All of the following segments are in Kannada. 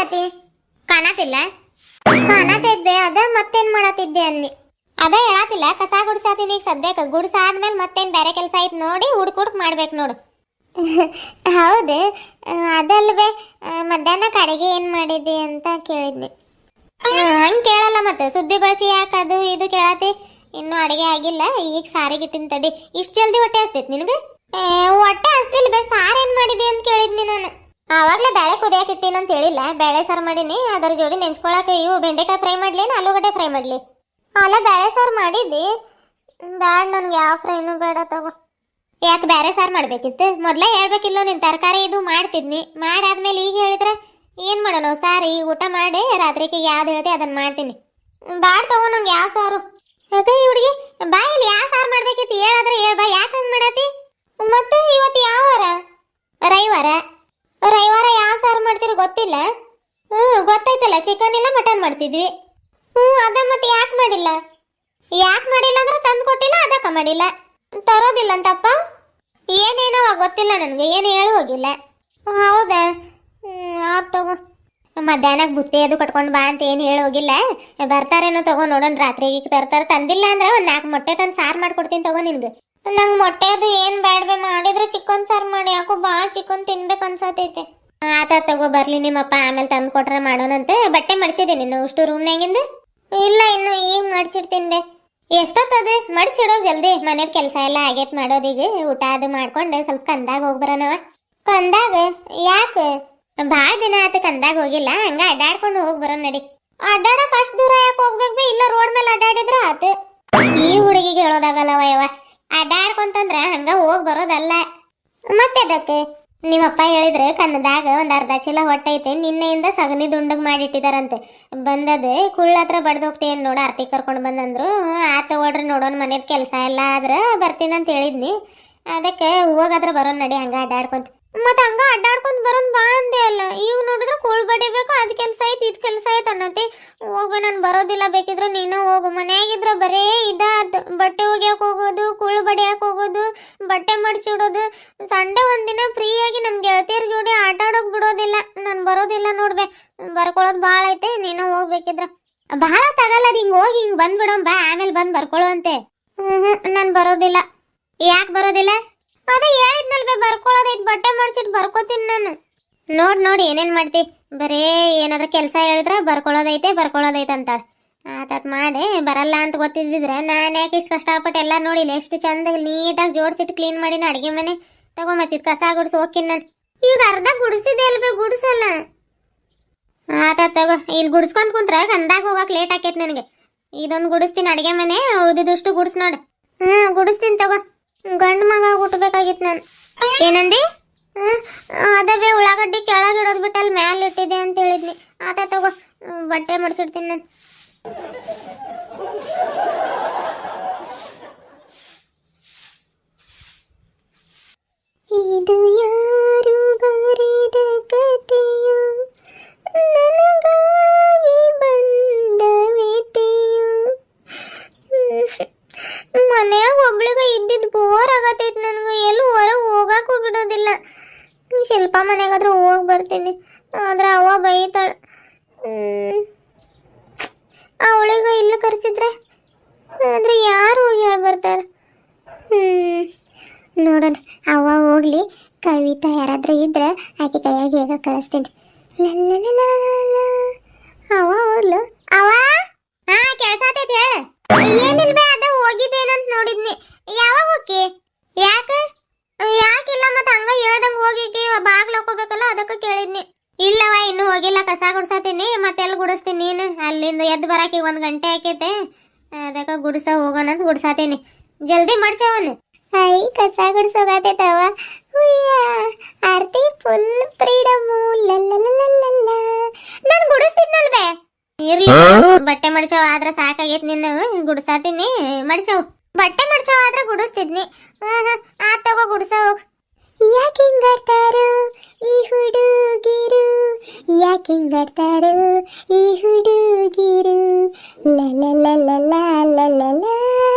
ಮಾಡತಿ? ಕಾಣತಿಲ್ಲ? ಕಾಣತಿದ್ದೆ ಅದ ಮತ್ತೇನ್ ಮಾಡತಿದ್ದೆ ಅನ್ನಿ. ಅದ ಹೇಳತಿಲ್ಲ ಕಸ ಗುಡ್ಸಾತೀನಿ ಈಗ ಸದ್ಯಕ್ಕೆ. ಗುಡ್ಸಾದ್ಮೇಲೆ ಮತ್ತೇನ್ ಬೇರೆ ಕೆಲಸ ಐತ್ ನೋಡಿ ಹುಡ್ಕ್ ಮಾಡ್ಬೇಕು ನೋಡು. ಹೌದು, ಅದಲ್ವೇ ಮಧ್ಯಾಹ್ನಕ್ಕೆ ಅಡಿಗೆ ಏನ್ ಮಾಡಿದ್ದಿ ಅಂತ ಕೇಳಿದ್ನಿ. ಹಂಗೆ ಕೇಳಲ್ಲ ಮತ್ತೆ ಸುದ್ದಿ ಬಳಸಿ ಯಾಕೆ ಅದು ಇದು ಕೇಳತಿ. ಇನ್ನೂ ಅಡಿಗೆ ಆಗಿಲ್ಲ, ಈಗ ಸಾರಿಗಿಟ್ಟಿನ ತಡಿ. ಇಷ್ಟು ಜಲ್ದಿ ಹೊಟ್ಟೆ ಹಸ್ತೈತಿ ನಿನಗೆ? ಹೊಟ್ಟೆ ಹಸ್ತಿಲ್ ಬೇ, ಸಾರು ಏನ್ ಮಾಡಿದಿ ಅಂತ ಕೇಳಿದ್ನಿ ನಾನು. ಆವಾಗಲೇ ಬೇಳೆ ಕುದಿಯಾಕ ಇಟ್ಟಿನ ಅಂತ ಹೇಳಿಲ್ಲ. ಬೇಳೆ ಸಾರು ಮಾಡೀನಿ, ಅದರ ಜೋಡಿ ನೆಂಚ್ಕೊಳಕ್ಕೆ ಇವು ಬೆಂಡೆಕಾಯಿ ಫ್ರೈ ಮಾಡ್ಲಿ ಆಲೂಗಡ್ಡೆ ಫ್ರೈ ಮಾಡ್ಲಿ? ಅಲ್ಲ ಬೇಳೆ ಸಾರು ಮಾಡಿದ್ದಿ? ಬ್ಯಾಡ, ನನ್ಗೆ ಯಾವ ಫ್ರೈನು ಬೇಡ ತಗೋ. ಯಾಕೆ ಬೇರೆ ಸಾರು ಮಾಡ್ಬೇಕಿತ್ತು? ಮೊದಲೇ ಹೇಳ್ಬೇಕಿಲ್ಲೋ, ನಿನ್ ತರಕಾರಿ ಇದು ಮಾಡ್ತಿದ್ನಿ. ಮಾಡಾದ್ಮೇಲೆ ಈಗ ಹೇಳಿದ್ರೆ ಏನ್ ಮಾಡೋಣ? ಸಾರು ಈಗ ಊಟ ಮಾಡಿ ರಾತ್ರಿಗೆ ಯಾವ್ದು ಹೇಳ್ತಿ ಅದನ್ನ ಮಾಡ್ತೀನಿ. ಬ್ಯಾಡ ತಗೋ, ನಂಗೆ ಯಾವ ಸಾರು? ಅದೇ ಈ ಹುಡುಗಿ ಬಾಯಲ್ಲಿ ಯಾವ ಸಾರು ಮಾಡ್ಬೇಕಿತ್ತು ಹೇಳಾದ್ರೆ ಹೇಳ್ ಬಾ. ಯಾಕೆ ಹಂಗೆ ಮಾಡತಿ? ಮತ್ತೆ ಇವತ್ತು ಯಾವ ವಾರ? ರವಿವಾರ. ರವಿವಾರ ಯಾವ ಸಾರು ಮಾಡ್ತೀರಿ ಗೊತ್ತಿಲ್ಲ? ಗೊತ್ತೈತಲ್ಲ, ಚಿಕನ್ ಇಲ್ಲ ಮಟನ್ ಮಾಡ್ತಿದ್ವಿ. ಅದ ಮತ್ತೆ ಯಾಕೆ ಮಾಡಿಲ್ಲ? ಯಾಕೆ ಮಾಡಿಲ್ಲ ಅಂದ್ರೆ ತಂದು ಕೊಟ್ಟಿಲ್ಲ, ಅದಕ್ಕೆ ಮಾಡಿಲ್ಲ. ತರೋದಿಲ್ಲ ಅಂತಪ್ಪ? ಏನೇನೋ ಗೊತ್ತಿಲ್ಲ ನನಗೆ, ಏನು ಹೇಳಿ ಹೋಗಿಲ್ಲ. ಹೌದಾ? ಆತ್ ತಗೋ. ಮಧ್ಯಾಹ್ನಕ್ಕೆ ಬುತ್ತಿ ಅದು ಕಟ್ಕೊಂಡು ಬಾ ಅಂತ ಏನು ಹೇಳಿ ಹೋಗಿಲ್ಲ. ಬರ್ತಾರೇನೋ ತಗೋ, ನೋಡೋಣ ರಾತ್ರಿಗೆ ತರ್ತಾರೆ. ತಂದಿಲ್ಲ ಅಂದ್ರೆ ಒಂದು 4 ಮೊಟ್ಟೆ ತಂದು ಸಾರು ಮಾಡ್ಕೊಡ್ತೀನಿ ತಗೋ ನಿನ್ಗೆ. ನಂಗೆ ಮೊಟ್ಟೆ ಅದು ಏನು ಬೇಡವೇ, ಮಾಡಿದ್ರೆ ಚಿಕನ್ ಸಾರು ಮಾಡಿ. ಯಾಕೋ ಭಾಳ ಚಿಕನ್ ತಿನ್ಬೇಕು ಅನ್ಸತೈತೆ. ಆತ ತಗೋ, ಬರ್ಲಿ ನಿಮ್ಮಪ್ಪ, ಆಮೇಲೆ ತಂದು ಕೊಟ್ರೆ ಮಾಡೋಣಂತೆ. ಬಟ್ಟೆ ಮಡ್ಚಿದ್ದೀನಿ ನೀನು ಅಷ್ಟು ರೂಮ್ನಾಗಿಂದ? ಇಲ್ಲ, ಇನ್ನು ಈಗ ಮಡ್ಚಿಡ್ತೀನಿ ಬೇ. ಎಷ್ಟೊತ್ತದು? ಮಡ್ಚಿಡೋ ಜಲ್ದಿ, ಮನೇದ ಕೆಲಸ ಎಲ್ಲ ಆಗೈತೆ ಮಾಡೋದೀಗ. ಊಟ ಅದು ಮಾಡ್ಕೊಂಡು ಸ್ವಲ್ಪ ಕಂದಾಗ ಹೋಗ್ಬರೋಣವ. ಕಂದಾಗ? ಯಾಕೆ? ಭಾಳ ದಿನ ಆತ ಕಂದಾಗ ಹೋಗಿಲ್ಲ, ಹಂಗ ಅಡ್ಡಾಡ್ಕೊಂಡು ಹೋಗಿ ಬರೋಣ ನಡಿ. ಅಡ್ಡಾಡಕ್ ಅಷ್ಟು ದೂರ ಯಾಕೆ ಹೋಗ್ಬೇಕು ಬೇ? ಇಲ್ಲ ರೋಡ್ ಮೇಲೆ ಅಡ್ಡಾಡಿದ್ರ ಆತು. ಈ ಹುಡುಗಿಗೆ ಹೇಳೋದಾಗಲ್ಲವ ಯವ್ವ. ಅಡ್ಡಾಡ್ಕೊಂತಂದ್ರ ಹಂಗ ಹೋಗಿ ಬರೋದಲ್ಲ. ಮತ್ತೆ ಅದಕ್ಕೆ ನಿಮ್ಮಪ್ಪ ಹೇಳಿದ್ರೆ ಕನ್ನದಾಗ ಒಂದು ಅರ್ಧ ಚೀಲ ಹೊಟ್ಟೆ ಐತೆ, ನಿನ್ನೆಯಿಂದ ಸಗಣಿ ದುಂಡಗ್ ಮಾಡಿಟ್ಟಿದಾರಂತೆ. ಬಂದದೆ ಕುಳ್ಳತ್ರ ಬಡ್ದು ಹೋಗ್ತೇನೆ ನೋಡ, ಆರ್ತಿ ಕರ್ಕೊಂಡು ಬಂದಂದ್ರು. ಆತ ಓಡ್ರಿ ನೋಡೋಣ, ಮನೇದ್ ಕೆಲಸ ಎಲ್ಲ ಆದ್ರೆ ಬರ್ತೀನಂತ ಹೇಳಿದ್ನಿ. ಅದಕ್ಕೆ ಹೋಗಾದ್ರೆ ಬರೋಣ ನಡಿ, ಹಂಗ ಅಡ್ಡಾಡ್ಕೊಂತ. ಮತ್ತೆ ಹಂಗ ಅಡ್ಡಾಡ್ಕೊಂತ ಬರೋಣ ಬಾ ಅಂದೆ ಅಲ್ಲ. ಈಗ ನೋಡಿದ್ರೆ ಕೂಳ್ ಬಡಿಬೇಕು, ಅದ್ ಕೆಲಸ ಐತಿ ಇದ್ ಕೆಲಸ ಐತೆ ಅನ್ನತಿ. ಹೋಗ್ಬೇ, ನಾನು ಬರೋದಿಲ್ಲ, ಬೇಕಿದ್ರೆ ನೀನು ಹೋಗು. ಮನ್ಯಾಗಿದ್ರೆ ಬರೇ ಇದಾದ, ಬಟ್ಟೆ ಒಗ್ಯಾಕ ಹೋಗೋದು, ಕುಳ್ಳು ಬಡಿಯಾಕ ಹೋಗೋದು, ಬಟ್ಟೆ ಮಡ್ಚಿಡೋದು. ಸಂಡೆ ಒಂದಿನ ಫ್ರೀಯಾಗಿ ನಮ್ ಗೆಳತಿಯರ ಜೋಡಿ ಆಟ ಆಡೋಕ್ ಬಿಡೋದಿಲ್ಲ. ನಾನು ಬರೋದಿಲ್ಲ ನೋಡ್ಬೇ, ಬರ್ಕೊಳ್ಳೋದು ಭಾಳ ಐತೆ. ನೀನು ಹೋಗ್ಬೇಕಿದ್ರ. ಬಹಳ ತಗಲ್ಲ, ಹಿಂಗ್ ಹೋಗಿ ಹಿಂಗ್ ಬಂದ್ಬಿಡೋಣ ಬಾ, ಆಮೇಲೆ ಬಂದು ಬರ್ಕೊಳ್ಳುವಂತೆ. ನಾನು ಬರೋದಿಲ್ಲ. ಯಾಕೆ ಬರೋದಿಲ್ಲ? ಅದೇ ಹೇಳಿದ್ನಲ್ಬೇ, ಬರ್ಕೊಳ್ಳೋದೈತಿ, ಬಟ್ಟೆ ಮಡ್ಚಿಟ್ಟು ಬರ್ಕೋತೀನಿ ನಾನು. ನೋಡಿ ಏನೇನ್ ಮಾಡ್ತಿ? ಬರೇ ಏನಾದ್ರೂ ಕೆಲಸ ಹೇಳಿದ್ರೆ ಬರ್ಕೊಳ್ಳೋದೈತೆ ಅಂತಾಳೆ. ಆತತ್ ಮಾಡಿ ಬರಲ್ಲ ಅಂತ ಗೊತ್ತಿದ್ದಿದ್ರೆ ನಾನು ಯಾಕೆ ಇಷ್ಟು ಕಷ್ಟಪಟ್ಟು ಎಲ್ಲ ನೋಡಿಲ್ಲ, ಎಷ್ಟು ಚಂದ ನೀಟಾಗಿ ಜೋಡಿಸಿಟ್ಟು ಕ್ಲೀನ್ ಮಾಡಿ ಅಡುಗೆ ಮನೆ ತಗೋ. ಮತ್ತಿದ್ ಕಸ ಗುಡಿಸಿ ಹೋಗ್ತೀನಿ ನಾನು. ಈಗ ಅರ್ಧ ಗುಡಿಸಿದೆ ಅಲ್ಬೇ, ಗುಡಿಸಲ್ಲ. ಆತತ್ ತಗೋ, ಇಲ್ಲಿ ಗುಡಿಸ್ಕೊಂತ ಕುಂತ್ರ ಕಂದಾಗ ಹೋಗಕ್ಕೆ ಲೇಟ್ ಆಕೈತೆ ನನಗೆ. ಇದೊಂದು ಗುಡಿಸ್ತೀನಿ ಅಡುಗೆ ಮನೆ, ಉಳಿದಿದಷ್ಟು ಗುಡಿಸ್ ನೋಡು. ಗುಡಿಸ್ತೀನಿ ತಗೋ. ಗಂಡು ಮಗ ಹುಟ್ಟಬೇಕಾಗಿತ್ತು ನಾನು. ಏನಂದಿ? ಅದವೇ ಉಳ್ಳಾಗಡ್ಡಿ ಕೆಳಗಿಡೋದು ಬಿಟ್ಟು ಅಲ್ಲಿ ಮ್ಯಾಲೆ ಇಟ್ಟಿದೆ ಅಂತ ಹೇಳಿದ್ನಿ. ಆತ ತಗೋ, ಬಟ್ಟೆ ಮಡ್ಸಿಡ್ತೀನಿ ನಾನು. ಇದು ಯಾರು ಬರೆದ ಕಥೆಯೋ, ನನಗಾಗಿ ಬಂದ ವ್ಯಥೆಯೋ. ಮನ್ಯಾಗ ಒಬ್ಳಿಗ ಇದ್ದಿದ್ದು ಬೋರ್ ಆಗತೈತಿ ನನಗೆ. ಎಲ್ಲೂ ಹೊರಗೆ ಹೋಗಾಕು ಬಿಡೋದಿಲ್ಲ. ಶಿಲ್ಪ ಮನೆಗಾದ್ರೂ ಹೋಗಿ ಬರ್ತೀನಿ, ಆದ್ರೆ ಅವ್ವ ಬೈತಾಳೆ. ಅವಳಿಗ ಇಲ್ಲ ಕರೆಸಿದ್ರೆ, ಆದ್ರೆ ಯಾರು ಹೋಗಿ ಹೇಳಿ ಬರ್ತಾರೆ? ನೋಡೋಣ, ಅವ್ವ ಹೋಗ್ಲಿ. ಕವಿತಾ ಯಾರಾದ್ರೂ ಇದ್ರೆ ಆಕೆ ಕೈಯಾಗಿ ಹೇಗ ಕಳಿಸ್ತೀನಿ. ಅವ್ವ ಹೋಗ್ಲು. ಅವ್ವ, ಕೆಲ್ಸಾತೈತಿ ಹೇಳ. ಏನಿಲ್ಬೇ, ಅದ ಹೋಗಿದ್ದೇನಂತ ನೋಡಿದ್ನಿ. ಯಾವಾಗ ಹೋಗಿ? ಯಾಕಿಲ್ಲ? ಮತ್ತೆ ಹಂಗ ಹೇಳ್ದಂಗ ಹೋಗಿಕ್ಕೆ ಬಾಗ್ಲು ಹಾಕೋಬೇಕಲ್ಲ, ಅದಕ್ಕೆ ಕೇಳಿದ್ನಿ. ಇಲ್ಲವ, ಇನ್ನೂ ಹೋಗಿಲ್ಲ. ಕಸ ಗುಡ್ಸಾತೀನಿ, ಮತ್ತೆಲ್ಲ ಗುಡಿಸ್ತೀನಿ. ನೀನು ಅಲ್ಲಿಂದ ಎದ್ದು ಬರಾಕಿ 1 ಗಂಟೆ ಆಕೈತೆ. ಅದಕ್ಕೆ ಗುಡ್ಸ ಹೋಗೋಣ ಅಂತ ಗುಡ್ಸಾತೀನಿ. ಜಲ್ದಿ ಮಾಡ್ಸವನು. ಕಸ ಗುಡ್ಸೋಗತ್ತೈತವ. ಆರ್ತಿ ಫುಲ್ ಫ್ರೀಡಮು. ನಾನು ಗುಡಿಸ್ತಿದ್ನಲ್ವೇ. ಇರ್ಲಿ, ಬಟ್ಟೆ ಮಡ್ಚವ ಆದ್ರೆ ಸಾಕಾಗೈತಿ. ನಿನ್ನ ಗುಡ್ಸಾತೀನಿ, ಮಡ್ಚವ್. ಬಟ್ಟೆ ಮಡ್ಚವ ಆದ್ರೆ ಗುಡಿಸ್ತಿದ್ನಿ. ಆ ತಗೋ, ಗುಡ್ಸ ಹೋಗ್. ಯಾಕೆ ಹಿಂಗಾಡ್ತಾರೋ ಈ ಹುಡುಗಿರು, ಯಾಕೆ ಹಿಂಗಾಡ್ತಾರೋ ಈ ಹುಡುಗಿರು.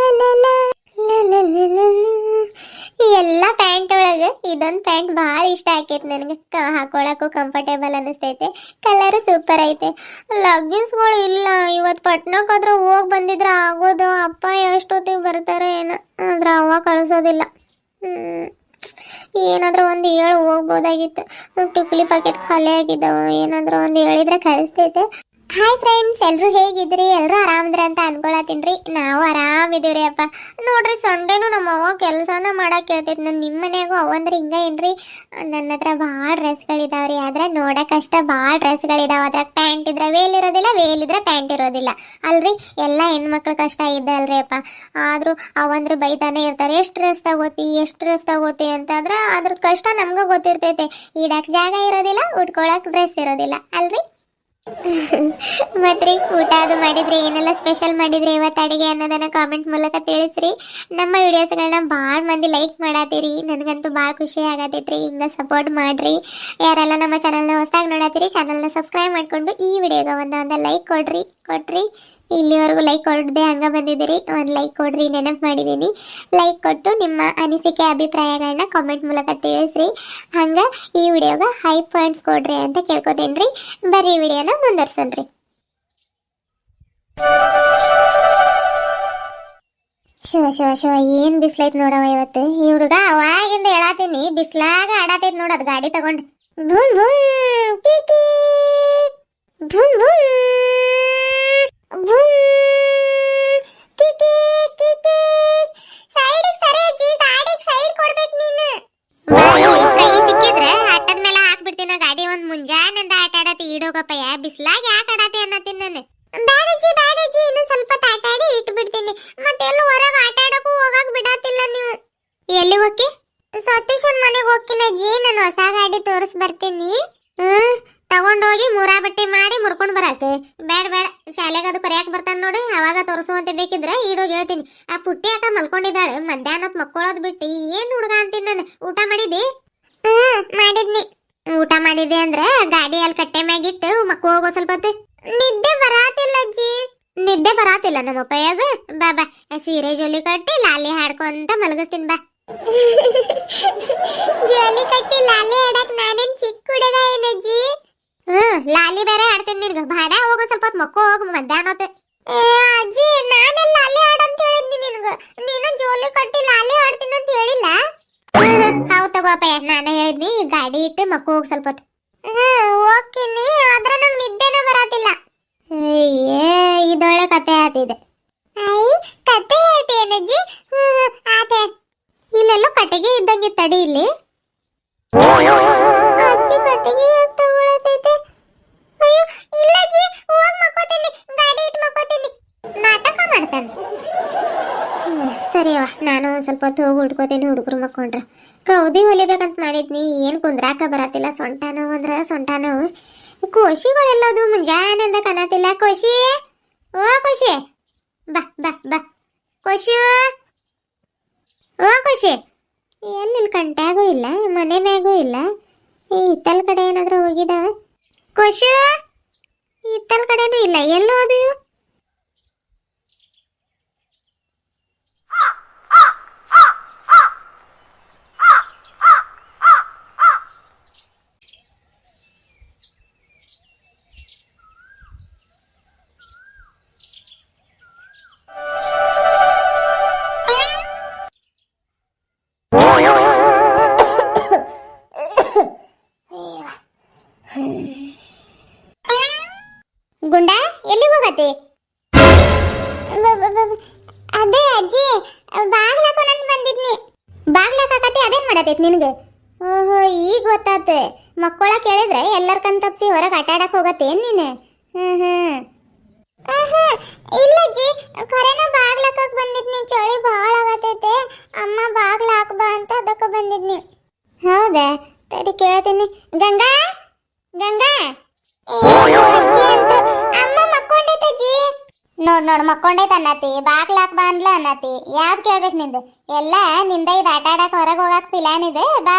ಎಲ್ಲ ಪ್ಯಾಂಟ್ ಒಳಗೆ ಇದೊಂದು ಪ್ಯಾಂಟ್ ಭಾಳ ಇಷ್ಟ ಆಕೈತಿ ನನಗೆ. ಹಾಕೊಳಕ್ಕೂ ಕಂಫರ್ಟೇಬಲ್ ಅನಿಸ್ತೈತೆ, ಕಲರ್ ಸೂಪರ್ ಐತೆ. ಲಗ್ಗಿನ್ಸ್ಗಳು ಇಲ್ಲ, ಇವತ್ತು ಪಟ್ನಕ್ಕೆ ಆದ್ರೆ ಹೋಗಿ ಬಂದಿದ್ರೆ ಆಗೋದು. ಅಪ್ಪ ಎಷ್ಟೊತ್ತಿಗೆ ಬರ್ತಾರೆ ಏನೋ, ಆದ್ರೆ ಅವ್ವ ಕಳಿಸೋದಿಲ್ಲ. ಏನಾದರೂ ಒಂದು ಹೇಳಿ ಹೋಗ್ಬೋದಾಗಿತ್ತು. ಟುಕ್ಲಿ ಪ್ಯಾಕೆಟ್ ಖಾಲಿ ಆಗಿದ್ದಾವೆ, ಏನಾದರೂ ಒಂದು ಹೇಳಿದ್ರೆ ಕಳಿಸ್ತೈತೆ. ಹಾಯ್ ಫ್ರೆಂಡ್ಸ್, ಎಲ್ಲರೂ ಹೇಗಿದ್ರಿ? ಎಲ್ಲರೂ ಆರಾಮದ್ರಿ ಅಂತ ಅನ್ಕೊಳತ್ತೀನ್ರಿ. ನಾವು ಆರಾಮಿದ್ದೀವ್ರಿ ಅಪ್ಪ. ನೋಡ್ರಿ, ಸಂಡೇನು ನಮ್ಮ ಅವ್ವ ಕೆಲಸನ ಮಾಡಕ್ಕೆ ಹೇಳ್ತೈತಿ. ನಾನು ನಿಮ್ಮ ಮನೆಯಾಗೂ ಅವಂದ್ರೆ ಹಿಂಗೆ ಏನ್ರಿ, ನನ್ನ ಹತ್ರ ಭಾಳ ಡ್ರೆಸ್ಗಳಿದಾವ್ರಿ. ಆದ್ರೆ ನೋಡೋಕ್ಕಷ್ಟ ಭಾಳ ಡ್ರೆಸ್ಗಳಿದಾವೆ. ಅದ್ರಾಗ ಪ್ಯಾಂಟ್ ಇದ್ರೆ ವೇಲ್ ಇರೋದಿಲ್ಲ, ವೇಲ್ ಇದ್ರೆ ಪ್ಯಾಂಟ್ ಇರೋದಿಲ್ಲ ಅಲ್ರಿ. ಎಲ್ಲ ಹೆಣ್ಮಕ್ಳ ಕಷ್ಟ ಇದೆ ಅಲ್ರಿ ಅಪ್ಪ. ಆದರೂ ಅವಂದ್ರೆ ಬೈತಾನೆ ಇರ್ತಾರೆ, ಎಷ್ಟು ಡ್ರೆಸ್ ತಗೋತಿ ಅಂತಂದ್ರೆ ಅದ್ರದ್ದು ಕಷ್ಟ ನಮ್ಗೆ ಗೊತ್ತಿರ್ತೈತೆ. ಇಡಕ್ಕೆ ಜಾಗ ಇರೋದಿಲ್ಲ, ಉಟ್ಕೊಳಕ್ಕೆ ಡ್ರೆಸ್ ಇರೋದಿಲ್ಲ ಅಲ್ರಿ. ಮತ್ರಿ, ಊಟ ಅದು ಮಾಡಿದ್ರಿ? ಏನೆಲ್ಲ ಸ್ಪೆಷಲ್ ಮಾಡಿದ್ರಿ ಇವತ್ತು ಅಡಿಗೆ ಅನ್ನೋದನ್ನ ಕಾಮೆಂಟ್ ಮೂಲಕ ತಿಳಿಸ್ರಿ. ನಮ್ಮ ವಿಡಿಯೋಸ್ಗಳನ್ನ ಭಾಳ ಮಂದಿ ಲೈಕ್ ಮಾಡತ್ತೀರಿ, ನನಗಂತೂ ಭಾಳ ಖುಷಿ ಆಗತೈತ್ರಿ. ಹಿಂಗೆ ಸಪೋರ್ಟ್ ಮಾಡ್ರಿ. ಯಾರೆಲ್ಲ ನಮ್ಮ ಚಾನಲ್ನ ಹೊಸದಾಗಿ ನೋಡತ್ತೀರಿ, ಚಾನಲ್ನ ಸಬ್ಸ್ಕ್ರೈಬ್ ಮಾಡಿಕೊಂಡು ಈ ವಿಡಿಯೋಗೆ ಒಂದು ಲೈಕ್ ಕೊಡ್ರಿ. ಇಲ್ಲಿವರೆಗೂ ಲೈಕ್ ಕೊಡದೆ ಹಂಗೆ ಬಂದಿದ್ದೀರಿ, ಒಂದು ಲೈಕ್ ಕೊಡ್ರಿ, ನೆನಪು ಮಾಡಿದ್ದೀನಿ. ಲೈಕ್ ಕೊಟ್ಟು ನಿಮ್ಮ ಅನಿಸಿಕೆ ಅಭಿಪ್ರಾಯಗಳನ್ನ ಕಾಮೆಂಟ್ ಮೂಲಕ ತಿಳಿಸ್ರಿ. ಹಂಗೆ ಈ ವಿಡಿಯೋಗೆ ಹೈ ಪಾಯಿಂಟ್ಸ್ ಕೊಡ್ರಿ ಅಂತ ಕೇಳ್ಕೊತೀನಿ ರೀ. ಬರ್ರಿ ವಿಡಿಯೋನ ಮುಂದುವರ್ಸನ್ರಿ. ಶಿವ ಏನು ಬಿಸ್ಲೈತ್ ನೋಡವ ಇವತ್ತು. ಈ ಹುಡುಗ ಅವಾಗಿಂದ ಹೇಳಾತೀನಿ, ಬಿಸ್ಲಾಗ ಆಡಾತೈತಿ ನೋಡೋದು ಗಾಡಿ ತಗೊಂಡು. ಭೂಮ್ ಭೂಮ್ ಕೀಕಿ, ಭೂಮ್ ಭೂಮ್ ಮುಂಜಾನಿಂದ ಆಟ ಆಡತಿ. ಈಡೋಗಪ್ಪಯ್ಯ, ಬಿಸ್ಲಾಗ ಯಾಕೆ ಆಡತಿ ಅನ್ನತ್ತೀನಿ ನಾನು. ಬ್ಯಾಡಜ್ಜಿ ಇನ್ನು ಸ್ವಲ್ಪ ಆಟ ಆಡಿ ಇಟ್ಟು ಬಿಡ್ತೀನಿ. ಮತ್ತೆಲ್ಲ ಹೊರಗೆ ಆಟ ಆಡಕ್ಕೂ ಹೋಗಕ್ ಬಿಡತ್ತಿಲ್ಲ ನೀವು. ಎಲ್ಲಿ ಹೋಗಿ? ಸತೀಶನ್ ಮನೆಗೆ ಹೋಗ್ತೀನಜ್ಜಿ, ನಾನು ಹೊಸ ಗಾಡಿ ತೋರಿಸ್ ಬರ್ತೀನಿ. ತಗೊಂಡೋಗಿ ಮೂರಾ ಬಟ್ಟೆ ಮಾಡಿ ಮುರ್ಕೊಂಡ್ ಬರಾಕ. ಬೇಡ ಶಾಲೆಗೆ ಅದು ಕರಿಯಾಕ್ ಬರ್ತಾನ ನೋಡಿ, ಅವಾಗ ತೋರಿಸುವಂತೆ ಬೇಕಿದ್ರೆ ಈಡೋಗಿ ಹೇಳ್ತೀನಿ. ಆ ಪುಟ್ಟಿ ಅಕ್ಕ ಮಲ್ಕೊಂಡಿದ್ದಾಳೆ, ಮಧ್ಯಾಹ್ನ ಮಕ್ಕೊಳ್ಳೋದು ಬಿಟ್ಟು ಏನ್ ಹುಡುಗ ಅಂತೀನಿ ನಾನು. ಊಟ ಮಾಡಿದಿ? ಮಾಡಿದ್ನಿ. ಊಟ ಮಾಡಿದೆ ಅಂದ್ರೆ ಗಾಡಿ ಅಲ್ಲಿ ಕಟ್ಟೆ ಮ್ಯಾಗಿಟ್ಟು ಹೋಗೋ ಸ್ವಲ್ಪ ಹೊತ್ತು. ನಿದ್ದೆ ಬರಾತಿಲ್ಲ ಅಜ್ಜಿ. ನಿದ್ದೆ ಬರಾತಿಲ್ಲ ನಮ್ಮ ಅಪ್ಪಯ್ಯಾಗ? ಬಾ ಸೀರೆ ಜೋಲಿ ಕಟ್ಟಿ ಲಾಲಿ ಹಾಡ್ಕೊಂತ ಮಲಗಿಸ್ತೀನಿ ಬಾ. ಜೋಲಿ ಕಟ್ಟಿ ಲಾಲಿ ಹಾಡಕ್ ನಾನೇನ್ ಚಿಕ್ಕ ಹುಡುಗ ಏನಜ್ಜಿ? ಲಾಲಿ ಬೇರೆ ಹಾಡ್ತೀನಿ ನಿನ್ಗ. ಬಾಡ ಹೋಗೋ ಸ್ವಲ್ಪ ಹೊತ್ತು ಮಕ್ಕೋ ಹೋಗು ಮಧ್ಯಾಹ್ನ ಹೊತ್ತು. ಅಜ್ಜಿ, ನಾನೆಲ್ಲ ಲಾಲಿ ಹಾಡಂತ ಹೇಳಿದ್ನಿ ನಿನ್ಗ. ನೀನು ಜೋಲಿ ಕಟ್ಟಿ ಲಾಲಿ ಹಾಡ್ತೀನಿ ಅಂತ ಹೇಳಿಲ್ಲ? ಹೌದು ತಗೋಪಯ್ಯ, ನಾನು ಹೇಳಿದ್ನಿ. ಗಾಡಿ ಇಟ್ಟು ಮಕ್ಕಳು ಹೋಗಿ ಸ್ವಲ್ಪ ಹೊತ್ತು. ಹೋಗ್ತೀನಿ, ಆದ್ರೆ ನಂಗೆ ನಿದ್ದೆನೇ ಬರಾತಿಲ್ಲ. ಇದೊಳ್ಳೆ ಕತೆ ಆತಿದೆ. ಕತೆ ಹೇಳ್ತೀನಜ್ಜಿ? ಆತೆ. ಇಲ್ಲೆಲ್ಲೋ ಕಟ್ಟಿಗೆ ಇದ್ದಂಗೆ ತಡಿ ಇಲ್ಲಿ. ಅಜ್ಜಿ, ಕಟ್ಟಿಗೆ ತಗೊಳತೈತೆ. ಅಯ್ಯೋ ಇಲ್ಲಜ್ಜಿ, ಹೋಗಿ ಮಕ್ಕೋತೀನಿ, ಗಾಡಿ ಇಟ್ಟು ಮಕ್ಕೋತೀನಿ. ನಾಟಕ ಮಾಡ್ತಾನೆ. ಸರಿಯವ್ವ, ನಾನು ಸ್ವಲ್ಪ ಹೊತ್ತು ಹೋಗಿ ಉಡ್ಕೋತೀನಿ. ಹುಡುಗರು ಮಕ್ಕೊಂಡ್ರೆ ಕೌದಿ ಹೊಲಿಬೇಕಂತ ಮಾಡಿದ್ನಿ. ಏನು ಕುಂದ್ರಾಕ ಬರತ್ತಿಲ್ಲ. ಸೊಂಟ ನೋವು ಅಂದ್ರೆ ಸೊಂಟ ನೋವು. ಕೋಶಿಗಳೆಲ್ಲದು ಮುಂಜಾನೆಯಿಂದ ಕಾಣತಿಲ್ಲ. ಕೋಶಿ, ಓ ಕೋಶಿ, ಬಾ ಕೋಶಿ, ಓ ಕೋಶಿ. ಎಲ್ಲಿ ಕಂಟ್ಯಾಗೂ ಇಲ್ಲ, ಮನೆ ಮ್ಯಾಗೂ ಇಲ್ಲ. ಈ ಹಿತ್ತಲ ಕಡೆ ಏನಾದರೂ ಹೋಗಿದಾವೆ? ಕೋಶಿ, ಹಿತ್ತಲ ಕಡೆನೂ ಇಲ್ಲ. ಎಲ್ಲೋ ಅದು? ಗುಂಡ, ಎಲ್ಲಿಗೆ ಹೋಗತ್ತೆ? ಅದೇ ಅಜ್ಜಿ, ಬಾಗ್ಲಾಕೋನಂತ ಬಂದಿದ್ನಿ. ಬಾಗ್ಲಾಕತಿ ಅದೇನ್ ಮಾಡತೈತಿ ನಿನಗೆ? ಓಹೋ, ಈಗ ಗೊತ್ತಾತ. ಮಕ್ಕಳ ಕೇಳಿದ್ರೆ ಎಲ್ಲರ ಕಣ್ ತಪ್ಸಿ ಹೊರಗೆ ಆಟ ಆಡಕ್ ಹೋಗತ್ತೇನ್ ನೀನು? ಇಲ್ಲಜ್ಜಿ, ಖರೇನ ಬಾಗ್ಲಾಕಕ್ ಬಂದಿದ್ನಿ. ಚಳಿ ಭಾಳ ಆಗತೈತೆ, ಅಮ್ಮ ಬಾಗ್ಲ ಹಾಕ್ಬಾ ಅಂತ ಅದಕ್ಕೆ ಬಂದಿದ್ನಿ. ಹೌದಾ? ತಡಿ ಕೇಳ್ತೀನಿ. ಗಂಗಾ, ಅಮ್ಮ ಮಕ್ಕೊಂಡೈತಜ್ಜಿ. ನೋಡ್ ಮಕ್ಕೊಂಡೈತೆ ಅನ್ನತಿ, ಬಾಗ್ಲಾಕ್ ಬಾ ಅನ್ಲ ಅನ್ನತಿ. ಯಾವ್ದು ಕೇಳ್ಬೇಕು ನಿಂದು? ಎಲ್ಲ ನಿಂದ ಇದು ಆಟ ಆಡಕ್ ಹೊರಗೆ ಹೋಗಕ್ ಪ್ಲಾನ್ ಇದೆ. ಬಾ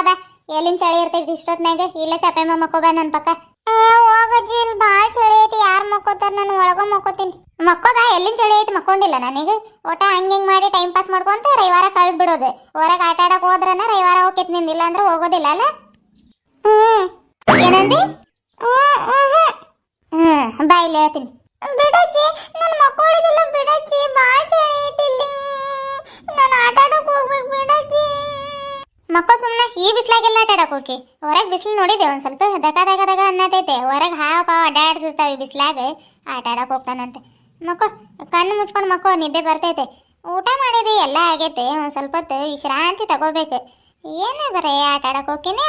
ಎಲ್ಲಿನ ಚಳಿ ಇರ್ತೈತಿ ಇಷ್ಟೊತ್ನಾಗ. ಇಲ್ಲ ಚಪ್ಪೆ ಮಕ್ಕೋ ಬಾ ನನ್ನ ಪಕ್ಕ. ಹೋಗಜ್ಜಿ ಇಲ್ಲಿ ಭಾಳ ಚಳಿ ಐತಿ. ಯಾರು ಮಕ್ಕೋತಾರ? ನಾನು ಒಳಗ ಮಕ್ಕೋತೀನಿ. ಮಕ್ಕೋದ ಎಲ್ಲಿಂದ ಚಳಿ ಐತಿ? ಮಕ್ಕೊಂಡಿಲ್ಲ ನನಗೆ. ಒಟ್ಟ ಹಂಗಿಂಗ್ ಮಾಡಿ ಟೈಮ್ ಪಾಸ್ ಮಾಡ್ಕೊಂತ ರವಿವಾರ ಕಳೆದ್ ಬಿಡೋದು. ಹೊರಗೆ ಆಟ ಆಡಕ್ ಹೋದ್ರನ ರವಿವಾರ ಹೋಗ್ತೈತಿ, ನಿಂದಿಲ್ಲ ಅಂದ್ರೆ ಹೋಗೋದಿಲ್ಲ ಅಲ್ಲ. ಏನಂದಿ? ಬಾಯಿಲಿ ಹೇಳ್ತೀನಿ. ಬಿಡಜ್ಜಿ ನಾನು ಮಕ್ಕೊಳ್ಳೋದಿಲ್ಲ. ಬಿಡಜ್ಜಿ ಭಾಳ ಚಳಿ ಐತಿ ಇಲ್ಲಿ. ನಾನು ಆಟ ಆಡಕ್ ಹೋಗ್ಬೇಕು. ಬಿಡಜ್ಜಿ ಮಕ್ಕೋ ಸುಮ್ಮನೆ. ಈ ಬಿಸಿಲಾಗೆಲ್ಲ ಆಟ ಆಡಕ್ ಹೋಗಿ ಹೊರಗೆ ಬಿಸಿಲು ನೋಡಿದೆ ಒಂದ್ ಸ್ವಲ್ಪ ದಗ ಅನ್ನತೈತೆ. ಹೊರಗೆ ಹಾವು ಪಾವು ಅಡ್ಡಾಡ್ತಿರ್ತಾವೆ ಬಿಸಿಲಾಗ. ಆಟ ಆಡಕ್ ಹೋಗ್ತಾನಂತೆ. ಮಕ್ಕೋ ಕಣ್ಣು ಮುಚ್ಕೊಂಡು ಮಕ್ಕೋ, ನಿದ್ದೆ ಬರ್ತೈತೆ. ಊಟ ಮಾಡಿದೆ ಎಲ್ಲ ಆಗೈತೆ. ಒಂದು ಸ್ವಲ್ಪ ಹೊತ್ತು ವಿಶ್ರಾಂತಿ ತಗೋಬೇಕು. ಏನೇ ಬರೇ ಆಟ ಆಡಕ್ ಹೋಗ್ತೀನಿ.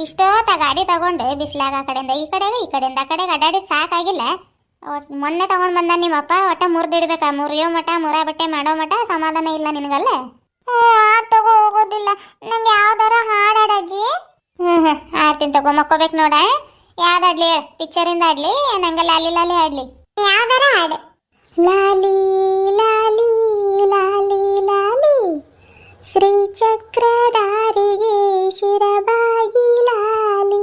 ಇಷ್ಟೊತ್ತ ಗಾಡಿ ತಗೊಂಡು ಬಿಸಿಲಾಗ ಆ ಕಡೆಯಿಂದ ಈ ಕಡೆಯಿಂದ ಆ ಕಡೆಗೆ ಅಡ್ಡಾಡಿದ್ ಸಾಕಾಗಿಲ್ಲ. ಮೊನ್ನೆ ತಗೊಂಡ್ ಬಂದ ನಿಮ್ಮಪ್ಪ. ಒಟ್ಟ ಮುರಿದಿಡ್ಬೇಕ. ಮುರಿಯೋ ಮಠ ಮುರಾ ಬಟ್ಟೆ ಮಾಡೋ ಮಠ ಸಮಾಧಾನ ಇಲ್ಲ ನಿನಗಲ್ಲ. ತಗೋ ಹೋಗೋದಿಲ್ಲ. ನಂಗೆ ಯಾವ್ದಾರ ಹಾಡಾಡಜ್ಜಿ? ಆಡ್ತೀನಿ ತಗೋ. ಮಕ್ಕೋಬೇಕು ನೋಡ. ಯಾವ್ದಾಡ್ಲಿ? ಪಿಕ್ಚರಿಂದ ಆಡ್ಲಿ ನಂಗೆ ಲಾಲಿ ಲಾಲಿ ಆಡ್ಲಿ? ಯಾವ್ದಾರ ಹಾಡು. ಲಾಲಿ ಲಾಲಿ ಲಾಲಿ ಲಾಲಿ ಶ್ರೀಚಕ್ರಧಾರಿಗೆ ಶಿರಬಾಗಿ ಲಾಲಿ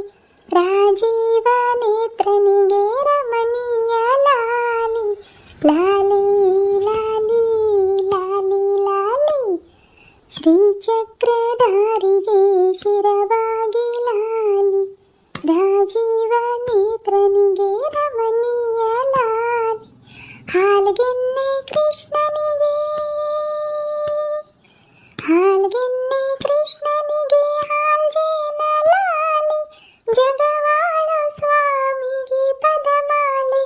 ರಾಜೀವ ನೇತ್ರನಿಗೆ ರಮಣೀಯ ಲಾಲಿ ಲಾಲಿ ಲಾಲಿ ಲಾಲಿ ಲಾಲಿ ಶ್ರೀಚಕ್ರಧಾರಿಗೆ ಶಿರವಾಗಿ ಲಾಲಿ ರಾಜೀವ ನೇತ್ರನಿಗೆ ರಮಣೀಯ ಲಾಲಿ ಹಾಲ್ಗೆನ್ನೆ ಕೃಷ್ಣನಿಗೆ ಹಾಲ್ಜೇನ ಲಾಲಿ ಜಗವಾಳು ಸ್ವಾಮಿಗೆ ಪದಮಾಲೆ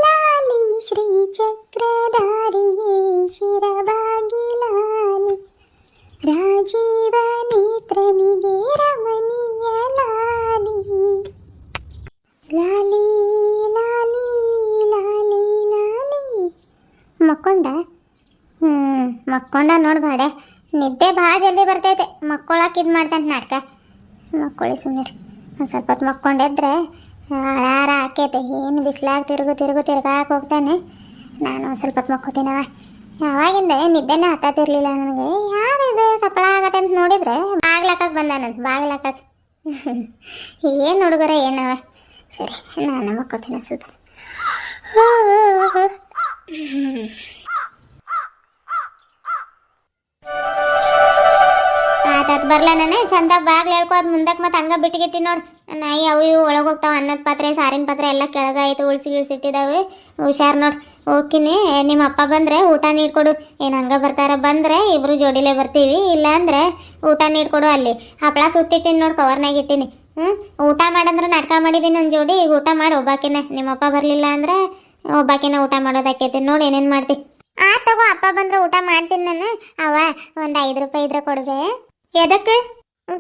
ಲಾಲಿ ಶ್ರೀಚಕ್ರಧಾರಿಗೆ ಶಿರವಾಗಿ ಲಾಲಿ ರಾಜೀವ ನೇತ್ರನಿಗೆ ರಮಣೀಯ ಲಾಲಿ ಲಾಲಿ ಲಾಲಿ ಲಾಲಿ ಲಾಲಿ. ಮಕ್ಕೊಂಡ? ಮಕ್ಕೊಂಡ ನೋಡ್ಬೇಡ. ನಿದ್ದೆ ಭಾಳ ಜಲ್ದಿ ಬರ್ತೈತೆ. ಮಕ್ಕೊಳಕ್ಕೆ ಇದು ಮಾಡ್ತಾನೆ ನಾಟಕ. ಮಕ್ಕೊಳ್ಳಿ ಸುಮ್ಮನೆ. ಒಂದು ಸ್ವಲ್ಪ ಹೊತ್ತು ಮಕ್ಕೊಂಡಿದ್ರೆ ಅಳಾರ ಹಾಕೈತೆ. ಏನು ಬಿಸಿಲಾಗ ತಿರ್ಗಾಕೆ ಹೋಗ್ತಾನೆ. ನಾನು ಒಂದು ಸ್ವಲ್ಪ ಹೊತ್ತು ಮಕ್ಕೋತೀನವ. ಯಾವಾಗಿಂದ ನಿದ್ದೆನೇ ಹತ್ತತಿರ್ಲಿಲ್ಲ ನನಗೆ. ಯಾರಿದೆ ಸಪ್ಪಳ ಆಗತ್ತೆ ಅಂತ ನೋಡಿದ್ರೆ ಬಾಗ್ಲಾಕಕ್ಕೆ ಬಂದಾನಂತ. ಬಾಗ್ಲಾಕಕ್ಕೆ ಏನು ಹುಡುಗರ ಏನವ. ಸರಿ ನಾನು ಮಕ್ಕೋತೀನಿ ಸ್ವಲ್ಪ. ಆತಾತ್ ಬರ್ಲ ನಾನೇ ಚಂದ ಬಾಗ್ಲು ಹೇಳ್ಕೋದ್ ಮುಂದಕ್ಕೆ ಮತ್ತೆ ಹಂಗ ಬಿಟ್ಟಿಗಿಟ್ಟಿ ನೋಡು. ನಾಯಿ ಅವು ಇವು ಒಳಗೆ ಹೋಗ್ತಾವ. ಅನ್ನದ ಪಾತ್ರೆ ಸಾರಿನ ಪಾತ್ರೆ ಎಲ್ಲ ಕೆಳಗಾಯ್ತು. ಇಟ್ಟಿದ್ದಾವೆ. ಹುಷಾರು ನೋಡು. ಹೋಗ್ತೀನಿ. ನಿಮ್ಮ ಅಪ್ಪ ಬಂದರೆ ಊಟ ನೀಡ್ಕೊಡು. ಏನು ಹಂಗೆ ಬರ್ತಾರ? ಬಂದರೆ ಇಬ್ರು ಜೋಡಿಲೇ ಬರ್ತೀವಿ. ಇಲ್ಲ ಅಂದ್ರೆ ಊಟ ನೀಡ್ಕೊಡು. ಅಲ್ಲಿ ಹಪ್ಪಳ ಸುಟ್ಟಿಟ್ಟಿನಿ ನೋಡು, ಕವರ್ನಾಗ ಇಟ್ಟಿನಿ. ಊಟ ಮಾಡಂದ್ರೆ ನಾಟಕ ಮಾಡಿದ್ದೀನಿ ನನ್ನ ಜೋಡಿ. ಈಗ ಊಟ ಮಾಡಿ ಒಬ್ಬಾಕಿನ. ನಿಮ್ಮಪ್ಪ ಬರಲಿಲ್ಲ ಅಂದ್ರೆ ಒಬ್ಬಾಕಿನ ಊಟ ಮಾಡೋದಾಕೈತಿ. ನೋಡಿ ಏನೇನು ಮಾಡ್ತಿ. ತಗೋ. ಅಪ್ಪ ಬಂದ್ರೆ ಊಟ ಮಾಡ್ತೀನಿ ನಾನು. ಅವ ಒಂದು 5 ರೂಪಾಯಿ ಇದ್ರೆ ಕೊಡ್ಬೇ. ಎದಕ್ಕೆ?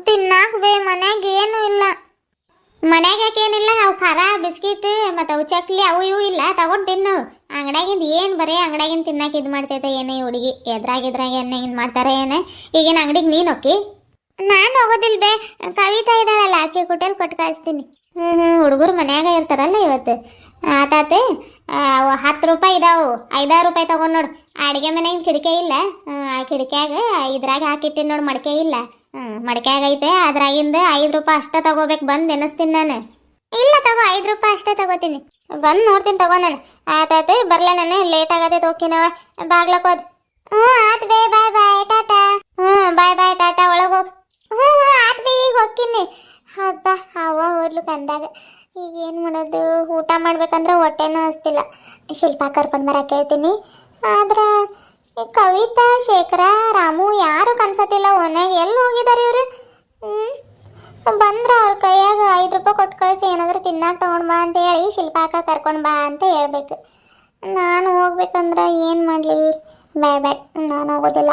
ತಿನ್ನಾಕ ಬೇ. ಮನ್ಯಾಗ ಏನೂ ಇಲ್ಲ. ಮನ್ಯಾಗ ಯಾಕೇನಿಲ್ಲ? ಅವು ಖಾರ ಬಿಸ್ಕಿಟ್ ಮತ್ತು ಅವು ಚಕ್ಲಿ ಅವು ಇವು ಇಲ್ಲ. ತಗೊಂಡು ತಿನ್ನು. ಅಂಗಡ್ಯಾಗಿಂದ ಏನು ಬರೀ ಅಂಗಡ್ಯಾಗಿಂದ ತಿನ್ನಾಕ ಇದು ಮಾಡ್ತೈತೆ ಏನೇ ಹುಡುಗಿ. ಎದ್ರಾಗ ಏನು ಇದು ಮಾಡ್ತಾರೆ ಏನೇ. ಈಗಿನ ಅಂಗಡಿಗೆ ನೀನು ಹೋಗಿ? ನಾನು ಹೋಗೋದಿಲ್ಲ ಬೇ. ಕವಿತಾ ಇದ್ದಾಳಲ್ಲ, ಆಕೆ ಹೋಟೆಲ್ ಕೊಟ್ಟು ಕಳಿಸ್ತೀನಿ. ಹುಡುಗರು ಮನ್ಯಾಗ ಇರ್ತಾರಲ್ಲ ಇವತ್ತು. ಆತಾತೆ 10 ರೂಪಾಯಿ ಇದಾವು. 5-6 ರೂಪಾಯಿ ತಗೊಂಡು ನೋಡು. ಅಡುಗೆ ಮನೆಗೆ ಕಿಡಿಕೆ ಇಲ್ಲ. ಆ ಕಿಡಿಕ್ಯಾಗ ಇದ್ರಾಗ ಹಾಕಿಟ್ಟಿನಿ ನೋಡು. ಮಡಿಕೆ ಇಲ್ಲ. ಮಡಿಕ್ಯಾಗ ಐತೆ. ಅದ್ರಾಗಿಂದ 5 ರೂಪಾಯಿ ಅಷ್ಟೇ ತಗೋಬೇಕು. ಬಂದು ಎನಿಸ್ತೀನಿ ನಾನು. ಇಲ್ಲ ತಗೋ, 5 ರೂಪಾಯಿ ಅಷ್ಟೇ ತಗೋತೀನಿ. ಬಂದು ನೋಡ್ತೀನಿ ತಗೋ ನಾನು. ಆತಾತೆ ಬರ್ಲ ನಾನು. ಲೇಟ್ ಆಗತ್ತೆ. ಹೋಗ್ತೀನವ. ಬಾಗ್ಲಕ್ಕೋದು. ಆತ್ ಬೇ. ಬಾಯ್ ಬಾಯ್ ಟಾಟಾ. ಬಾಯ್ ಬಾಯ್ ಟಾಟಾ. ಒಳಗೆ ಹೋಗಿ. ಆತ್ ಬೇ. ಈಗ ಹೋಗ್ತೀನಿ. ಹಬ್ಬ ಹವ ಓದ್ಲಿಕ್ಕೆ ಅಂದಾಗ ಈಗ ಏನು ಮಾಡೋದು? ಊಟ ಮಾಡ್ಬೇಕಂದ್ರೆ ಹೊಟ್ಟೆನೂ ಹಸ್ತಿಲ್ಲ. ಶಿಲ್ಪ ಕರ್ಕೊಂಡು ಬರಕ್ಕೆ ಹೇಳ್ತೀನಿ. ಆದ್ರೆ ಕವಿತಾ, ಶೇಖರ, ರಾಮು ಯಾರು ಕನ್ಸತ್ತಿಲ್ಲ. ಓನ್ಯಾಗ ಎಲ್ಲಿ ಹೋಗಿದ್ದಾರೆ ಇವರು? ಬಂದ್ರೆ ಅವ್ರ ಕೈಯಾಗ 5 ರೂಪಾಯಿ ಕೊಟ್ಟು ಕಳಿಸಿ ಏನಾದರೂ ತಿನ್ನಾಕ ತಗೊಂಡು ಬಾ ಅಂತ ಹೇಳಿ ಶಿಲ್ಪಾಕ ಕರ್ಕೊಂಡು ಬಾ ಅಂತ ಹೇಳ್ಬೇಕು. ನಾನು ಹೋಗ್ಬೇಕಂದ್ರೆ ಏನು ಮಾಡಲಿ? ಬೇಡ, ನಾನು ಹೋಗೋದಿಲ್ಲ.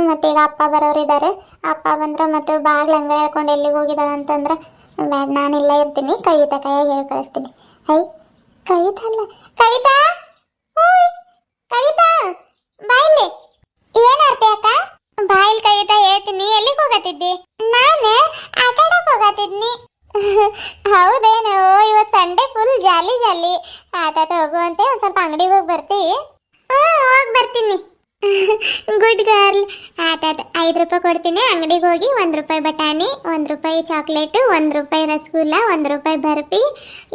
ಮತ್ತೆ ಈಗ ಅಪ್ಪ ಬರೋರಿದ್ದಾರೆ. ಅಪ್ಪ ಬಂದ್ರೆ ಮತ್ತೆ ಬಾಗ್ಲು ಹಂಗೆ ಹೇಳ್ಕೊಂಡು ಎಲ್ಲಿಗೆ ಹೋಗಿದ್ದಾಳೆ ಅಂತಂದ್ರೆ ಬೇಡ, ನಾನಿಲ್ಲ ಇರ್ತೀನಿ. ಕವಿತಾ ಕೈಯಾಗ ಹೇಳಿ ಕಳಿಸ್ತೀನಿ. ಕವಿತಾ ಅಲ್ಲ, ಕವಿತಾ. ಕವಿತಾ ಬಾಯ್ಲಿ. ಏನಾರ್ತಿ ಅಕ್ಕ? ಬಾಯ್ಲಿ ಕವಿತಾ ಹೇಳ್ತೀನಿ. ಎಲ್ಲಿಗೆ ಹೋಗತ್ತಿದ್ದಿ? ನಾನು ಆಟ ಆಡಕ್ಕೆ ಹೋಗತ್ತಿದ್ನಿ. ಹೌದೇನು? ಇವತ್ತು ಸಂಡೇ ಫುಲ್ ಜಾಲಿ. ಆತಾತ ಹೋಗುವಂತೆ. ಒಂದು ಸ್ವಲ್ಪ ಅಂಗಡಿಗೆ ಹೋಗಿ ಬರ್ತೀವಿ. ಹೋಗಿ ಬರ್ತೀನಿ. Good girl. ಆತಾತ 5 ರೂಪಾಯಿ ಕೊಡ್ತೀನಿ. ಅಂಗಡಿಗೆ ಹೋಗಿ 1 ರೂಪಾಯಿ ಬಟಾಣಿ, 1 ರೂಪಾಯಿ ಚಾಕ್ಲೇಟು, 1 ರೂಪಾಯಿ ರಸಗುಲ್ಲ, 1 ರೂಪಾಯಿ ಬರ್ಫಿ,